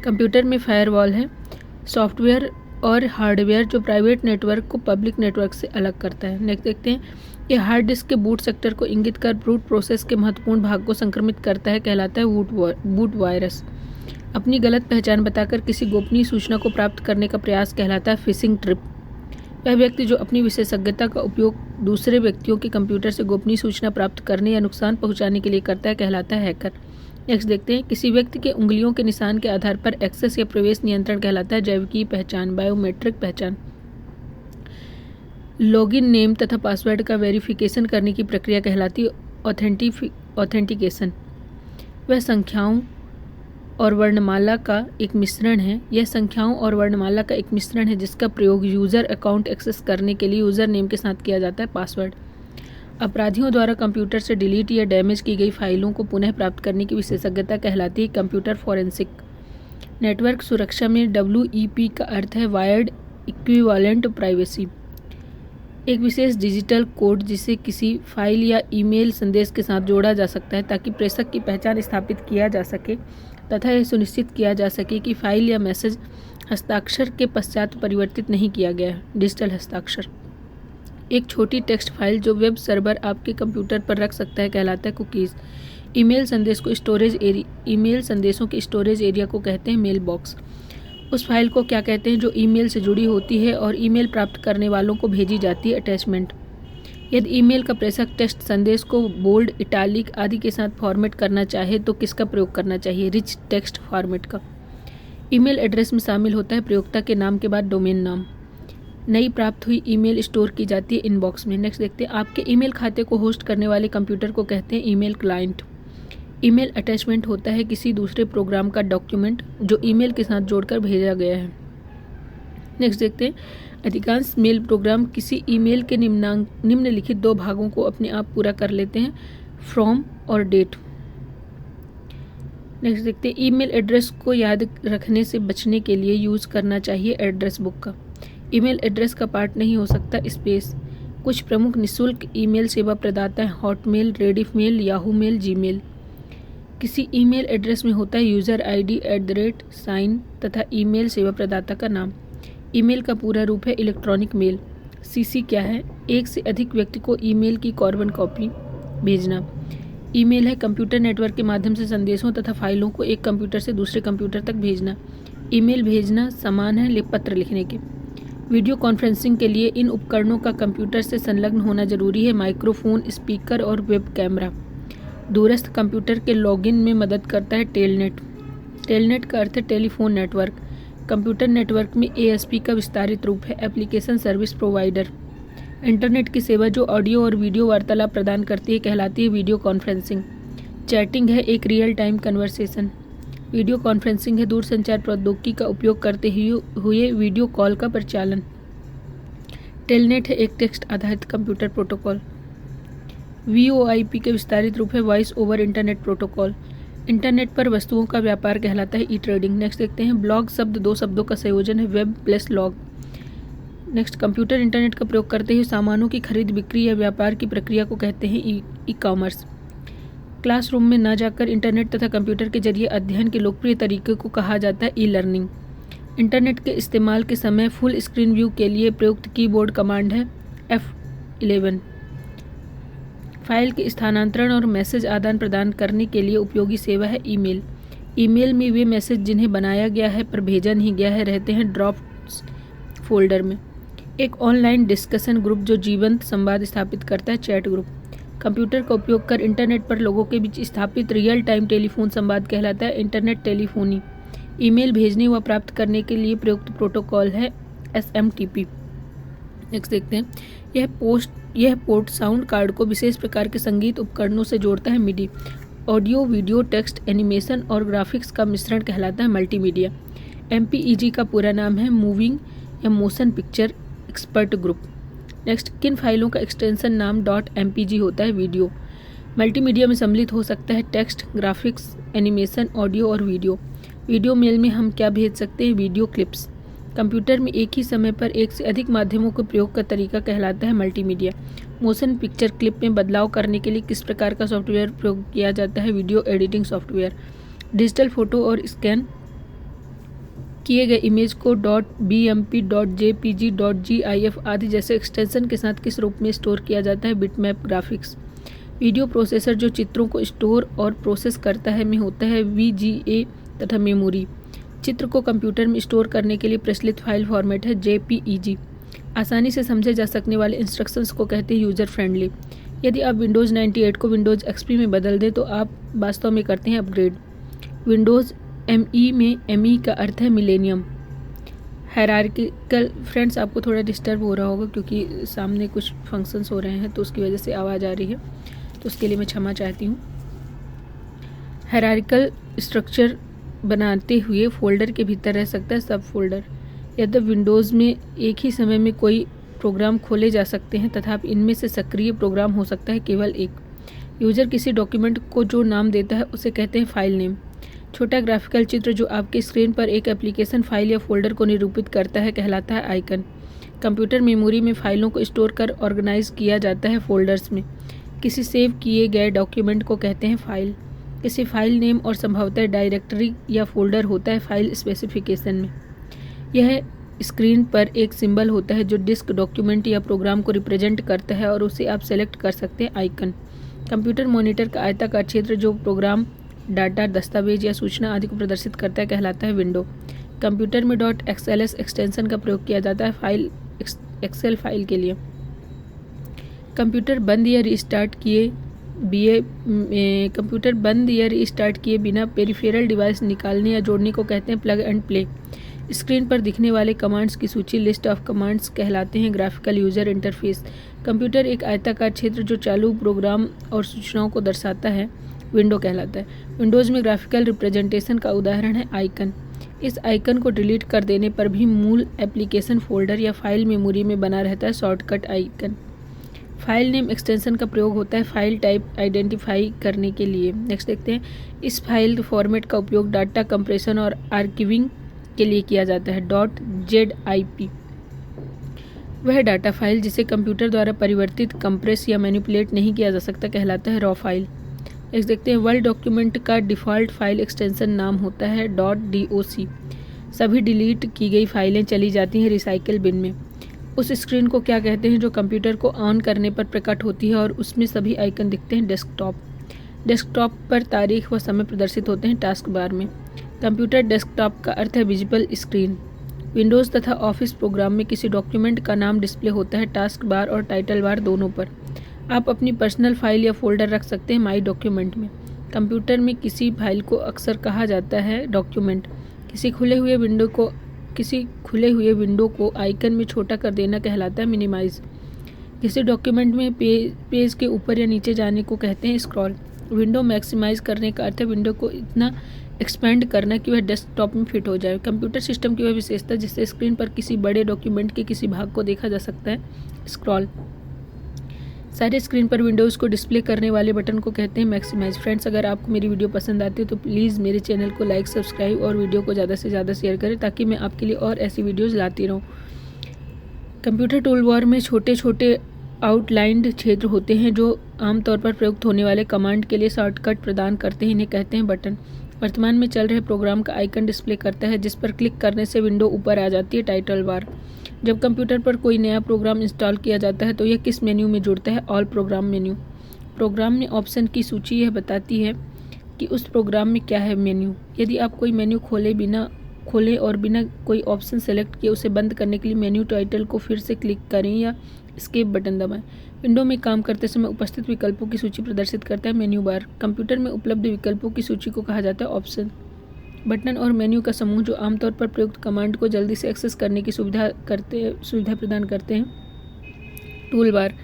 कंप्यूटर में फायरवॉल है सॉफ्टवेयर और हार्डवेयर जो प्राइवेट नेटवर्क को पब्लिक नेटवर्क से अलग करता है। नेक्स्ट देखते हैं, यह हार्ड डिस्क के बूट सेक्टर को इंगित कर ब्रूट प्रोसेस के महत्वपूर्ण भाग को संक्रमित करता है कहलाता है बूट वायरस। अपनी गलत पहचान बताकर किसी गोपनीय सूचना को प्राप्त करने का प्रयास कहलाता है फिशिंग ट्रिप। वह व्यक्ति जो अपनी विशेषज्ञता का उपयोग दूसरे व्यक्तियों के कंप्यूटर से गोपनीय सूचना प्राप्त करने या नुकसान पहुंचाने के लिए करता है कहलाता है हैकर। नेक्स्ट देखते हैं, किसी व्यक्ति के उंगलियों के निशान के आधार पर एक्सेस या प्रवेश नियंत्रण कहलाता है जैविकीय पहचान, बायोमेट्रिक पहचान। लॉगिन नेम तथा पासवर्ड का वेरिफिकेशन करने की प्रक्रिया कहलाती है ऑथेंटिकेशन। वह संख्याओं और वर्णमाला का एक मिश्रण है। यह संख्याओं और वर्णमाला का एक मिश्रण है जिसका प्रयोग यूज़र अकाउंट एक्सेस करने के लिए यूज़र नेम के साथ किया जाता है पासवर्ड। अपराधियों द्वारा कंप्यूटर से डिलीट या डैमेज की गई फाइलों को पुनः प्राप्त करने की विशेषज्ञता कहलाती है कंप्यूटर फॉरेंसिक। नेटवर्क सुरक्षा में WEP का अर्थ है वायर्ड इक्विवेलेंट प्राइवेसी। एक विशेष डिजिटल कोड जिसे किसी फाइल या ईमेल संदेश के साथ जोड़ा जा सकता है ताकि प्रेषक की पहचान स्थापित किया जा सके, तथा यह सुनिश्चित किया जा सके कि फाइल या मैसेज हस्ताक्षर के पश्चात परिवर्तित नहीं किया गया है। डिजिटल हस्ताक्षर। एक छोटी टेक्स्ट फाइल जो वेब सर्वर आपके कंप्यूटर पर रख सकता है कहलाता है कुकीज़। ईमेल संदेशों के स्टोरेज एरिया को कहते हैं मेल बॉक्स। उस फाइल को क्या कहते हैं जो ईमेल से जुड़ी होती है और ईमेल प्राप्त करने वालों को भेजी जाती है? अटैचमेंट। यदि ईमेल का प्रेषक टेक्स्ट संदेश को बोल्ड, इटालिक आदि के साथ फॉर्मेट करना चाहे तो किसका प्रयोग करना चाहिए? रिच टेक्स्ट फॉर्मेट का। ईमेल एड्रेस में शामिल होता है प्रयोक्ता के नाम के बाद डोमेन नाम। नई प्राप्त हुई ईमेल स्टोर की जाती है इनबॉक्स में। नेक्स्ट देखते हैं, आपके ईमेल खाते को होस्ट करने वाले कंप्यूटर को कहते हैं ईमेल क्लाइंट। ईमेल अटैचमेंट होता है किसी दूसरे प्रोग्राम का डॉक्यूमेंट जो ईमेल के साथ जोड़कर भेजा गया है। नेक्स्ट देखते हैं, अधिकांश मेल प्रोग्राम किसी ईमेल के निम्नलिखित दो भागों को अपने आप पूरा कर लेते हैं, फ्रॉम और डेट। नेक्स्ट देखते हैं, ईमेल एड्रेस को याद रखने से बचने के लिए यूज करना चाहिए एड्रेस बुक का। ईमेल एड्रेस का पार्ट नहीं हो सकता स्पेस। कुछ प्रमुख निःशुल्क ईमेल सेवा प्रदाता हैं Hotmail, Rediffmail, Yahoo mail, Gmail. किसी ईमेल एड्रेस में होता है यूज़र आईडी, @ तथा ईमेल सेवा प्रदाता का नाम। ईमेल का पूरा रूप है इलेक्ट्रॉनिक मेल। सीसी क्या है? एक से अधिक व्यक्ति को ईमेल की कार्बन कॉपी भेजना। ईमेल है कंप्यूटर नेटवर्क के माध्यम से संदेशों तथा फाइलों को एक कंप्यूटर से दूसरे कंप्यूटर तक भेजना। ईमेल भेजना समान है पत्र लिखने के। वीडियो कॉन्फ्रेंसिंग के लिए इन उपकरणों का कंप्यूटर से संलग्न होना जरूरी है, माइक्रोफोन, स्पीकर और वेब कैमरा। दूरस्थ कंप्यूटर के लॉगिन में मदद करता है टेलनेट। टेलनेट का अर्थ है टेलीफोन नेटवर्क। कंप्यूटर नेटवर्क में ASP का विस्तारित रूप है, एप्लीकेशन सर्विस प्रोवाइडर। इंटरनेट की सेवा जो ऑडियो और वीडियो वार्तालाप प्रदान करती है कहलाती है वीडियो कॉन्फ्रेंसिंग। चैटिंग है एक real time conversation. Video conferencing है दूरसंचार प्रौद्योगिकी का उपयोग करते हुए वीडियो कॉल का परिचालन। टेलनेट है एक टेक्स्ट आधारित कंप्यूटर प्रोटोकॉल। VoIP के विस्तारित रूप है voice over internet protocol. Internet पर वस्तुओं का व्यापार कहलाता है ई-ट्रेडिंग। नेक्स्ट देखते हैं, ब्लॉग शब्द दो शब्दों का संयोजन है, web plus log. Next, computer internet का प्रयोग करते हुए सामानों की खरीद बिक्री या व्यापार की प्रक्रिया को कहते हैं ई-कॉमर्स। क्लासरूम में न जाकर इंटरनेट तथा कंप्यूटर के जरिए अध्ययन के लोकप्रिय तरीके को कहा जाता है ई-लर्निंग। इंटरनेट के इस्तेमाल के समय फुल स्क्रीन व्यू के लिए प्रयुक्त कीबोर्ड कमांड है F11। फाइल के स्थानांतरण और मैसेज आदान प्रदान करने के लिए उपयोगी सेवा है ईमेल। ईमेल में वे मैसेज जिन्हें बनाया गया है पर भेजा नहीं गया है रहते हैं ड्राफ्ट्स फोल्डर में। एक ऑनलाइन डिस्कशन ग्रुप जो जीवंत संवाद स्थापित करता है चैट ग्रुप। कंप्यूटर का उपयोग कर इंटरनेट पर लोगों के बीच स्थापित रियल टाइम टेलीफोन संवाद कहलाता है इंटरनेट टेलीफोनी। ईमेल भेजने व प्राप्त करने के लिए प्रयुक्त प्रोटोकॉल है SMTP। नेक्स्ट देखते हैं, यह पोर्ट साउंड कार्ड को विशेष प्रकार के संगीत उपकरणों से जोड़ता है मिडी। ऑडियो, वीडियो, टेक्स्ट, एनिमेशन और ग्राफिक्स का मिश्रण कहलाता है मल्टीमीडिया। MPEG का पूरा नाम है मूविंग या motion picture expert group. Next, किन फाइलों का एक्सटेंशन नाम .mpg होता है? वीडियो। मल्टीमीडिया में सम्मिलित हो सकता है टेक्स्ट, ग्राफिक्स, एनिमेशन, ऑडियो और वीडियो। वीडियो मेल में हम क्या भेज सकते हैं? Video clips. कंप्यूटर में एक ही समय पर एक से अधिक माध्यमों के प्रयोग का तरीका कहलाता है मल्टीमीडिया। मोशन पिक्चर क्लिप में बदलाव करने के लिए किस प्रकार का सॉफ्टवेयर प्रयोग किया जाता है? Video editing software. Digital photo और स्कैन किए गए इमेज को .bmp, .jpg, .gif आदि जैसे एक्सटेंशन के साथ किस रूप में स्टोर किया जाता है? Bitmap graphics. वीडियो प्रोसेसर जो चित्रों को स्टोर और प्रोसेस करता है में होता है VGA तथा मेमोरी। चित्र को कंप्यूटर में स्टोर करने के लिए प्रचलित फाइल फॉर्मेट है JPEG। आसानी से समझे जा सकने वाले इंस्ट्रक्शंस को कहते हैं यूज़र फ्रेंडली। यदि आप विंडोज़ 98 को विंडोज़ XP में बदल दें तो आप वास्तव में करते हैं अपग्रेड। विंडोज़ ME में ME का अर्थ है मिलेनियम। हायरार्किकल। फ्रेंड्स, आपको थोड़ा डिस्टर्ब हो रहा होगा क्योंकि सामने कुछ फंक्शंस हो रहे हैं तो उसकी वजह से आवाज़ आ रही है, तो उसके लिए मैं क्षमा चाहती हूँ। हायरार्किकल स्ट्रक्चर बनाते हुए फोल्डर के भीतर रह सकता है सब फोल्डर। यद्यपि विंडोज़ में एक ही समय में कोई प्रोग्राम खोले जा सकते हैं तथा इनमें से सक्रिय प्रोग्राम हो सकता है केवल एक। यूज़र किसी डॉक्यूमेंट को जो नाम देता है उसे कहते हैं फाइल नेम। छोटा ग्राफिकल चित्र जो आपके स्क्रीन पर एक एप्लीकेशन फाइल या फोल्डर को निरूपित करता है कहलाता है आइकन। कंप्यूटर मेमोरी में फाइलों को स्टोर कर ऑर्गेनाइज किया जाता है फोल्डर्स में। किसी सेव किए गए डॉक्यूमेंट को कहते हैं फाइल। किसी फाइल नेम और संभवतः डायरेक्टरी या फोल्डर होता है फाइल स्पेसिफिकेशन में। यह स्क्रीन पर एक सिंबल होता है जो डिस्क, डॉक्यूमेंट या प्रोग्राम को रिप्रेजेंट करता है और उसे आप सेलेक्ट कर सकते हैं आइकन। कंप्यूटर मॉनिटर का आयताकार क्षेत्र जो प्रोग्राम, डाटा, दस्तावेज या सूचना आदि को प्रदर्शित करता है कहलाता है विंडो। कंप्यूटर में .xls एक्सटेंशन का प्रयोग किया जाता है फाइल एक्सेल फाइल के लिए। कंप्यूटर बंद या रीस्टार्ट किए बिना पेरिफेरल डिवाइस निकालने या जोड़ने को कहते हैं प्लग एंड प्ले। स्क्रीन पर दिखने वाले कमांड्स की सूची लिस्ट ऑफ कमांड्स कहलाते हैं ग्राफिकल यूजर इंटरफेस। कंप्यूटर एक आयताकार क्षेत्र जो चालू प्रोग्राम और सूचनाओं को दर्शाता है विंडो कहलाता है। विंडोज़ में ग्राफिकल रिप्रेजेंटेशन का उदाहरण है आइकन। इस आइकन को डिलीट कर देने पर भी मूल एप्लीकेशन फोल्डर या फाइल मेमोरी में बना रहता है shortcut icon. File name extension का प्रयोग होता है फाइल टाइप आइडेंटिफाई करने के लिए। नेक्स्ट देखते हैं, इस फाइल फॉर्मेट का उपयोग डाटा कंप्रेशन और आर्काइविंग के लिए किया जाता है। .zip वह डाटा फाइल जिसे कंप्यूटर द्वारा परिवर्तित, कंप्रेस या मैनिपुलेट नहीं किया जा सकता कहलाता है रॉ फाइल। नेक्स्ट देखते हैं, वर्ड डॉक्यूमेंट का डिफ़ॉल्ट फाइल एक्सटेंशन नाम होता है .doc। सभी डिलीट की गई फाइलें चली जाती हैं रिसाइकिल बिन में। उस स्क्रीन को क्या कहते हैं जो कंप्यूटर को ऑन करने पर प्रकट होती है और उसमें सभी आइकन दिखते हैं? डेस्कटॉप पर तारीख व समय प्रदर्शित होते हैं टास्क बार में। कंप्यूटर डेस्कटॉप का अर्थ है विजिबल स्क्रीन। विंडोज़ तथा ऑफिस प्रोग्राम में किसी डॉक्यूमेंट का नाम डिस्प्ले होता है टास्क बार और टाइटल बार दोनों पर। आप अपनी पर्सनल फाइल या फोल्डर रख सकते हैं माई डॉक्यूमेंट में। कंप्यूटर में किसी फाइल को अक्सर कहा जाता है डॉक्यूमेंट। किसी खुले हुए विंडो को आइकन में छोटा कर देना कहलाता है मिनिमाइज। किसी डॉक्यूमेंट में पेज के ऊपर या नीचे जाने को कहते हैं स्क्रॉल। विंडो मैक्सिमाइज करने का अर्थ है विंडो को इतना एक्सपेंड करना कि वह डेस्कटॉप में फिट हो जाए। कंप्यूटर सिस्टम की वह विशेषता जिससे स्क्रीन पर किसी बड़े डॉक्यूमेंट के किसी भाग को देखा जा सकता है स्क्रॉल। सारे स्क्रीन पर विंडोज़ को डिस्प्ले करने वाले बटन को कहते हैं मैक्सिमाइज। फ्रेंड्स, अगर आपको मेरी वीडियो पसंद आती है तो प्लीज़ मेरे चैनल को लाइक, सब्सक्राइब और वीडियो को ज़्यादा से ज़्यादा शेयर करें ताकि मैं आपके लिए और ऐसी वीडियोज़ लाती रहूँ। कंप्यूटर टूलबार में छोटे छोटे आउटलाइंड क्षेत्र होते हैं जो आमतौर पर प्रयुक्त होने वाले कमांड के लिए शॉर्टकट प्रदान करते हैं। इन्हें कहते हैं बटन। वर्तमान में चल रहे प्रोग्राम का आइकन डिस्प्ले करता है जिस पर क्लिक करने से विंडो ऊपर आ जाती है टाइटल बार। जब कंप्यूटर पर कोई नया प्रोग्राम इंस्टॉल किया जाता है तो यह किस मेन्यू में जुड़ता है? All programme menu. प्रोग्राम में ऑप्शन की सूची यह बताती है कि उस प्रोग्राम में क्या है मेन्यू। यदि आप कोई मेन्यू खोलें और बिना कोई ऑप्शन सेलेक्ट किए उसे बंद करने के लिए मेन्यू टाइटल को फिर से क्लिक करें या एस्केप बटन दबाएं। विंडो में काम करते समय उपस्थित विकल्पों की सूची प्रदर्शित करता है मेन्यू बार। कंप्यूटर में उपलब्ध विकल्पों की सूची को कहा जाता है ऑप्शन। बटन और मेन्यू का समूह जो आमतौर पर प्रयुक्त कमांड को जल्दी से एक्सेस करने की सुविधा प्रदान करते हैं। टूल बार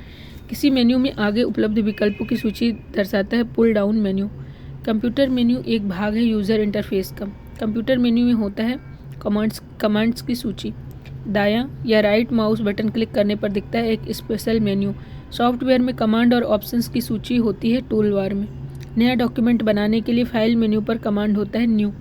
किसी मेन्यू में आगे उपलब्ध विकल्पों की सूची दर्शाता है pull down menu. Computer menu एक भाग है यूज़र इंटरफेस का। कंप्यूटर मेन्यू में होता है कमांड्स की सूची। दायां या राइट माउस बटन क्लिक करने पर दिखता है एक स्पेशल मेन्यू। सॉफ्टवेयर में कमांड और ऑप्शंस की सूची होती है टूल बार में। नया डॉक्यूमेंट बनाने के लिए फाइल मेन्यू पर कमांड होता है न्यू।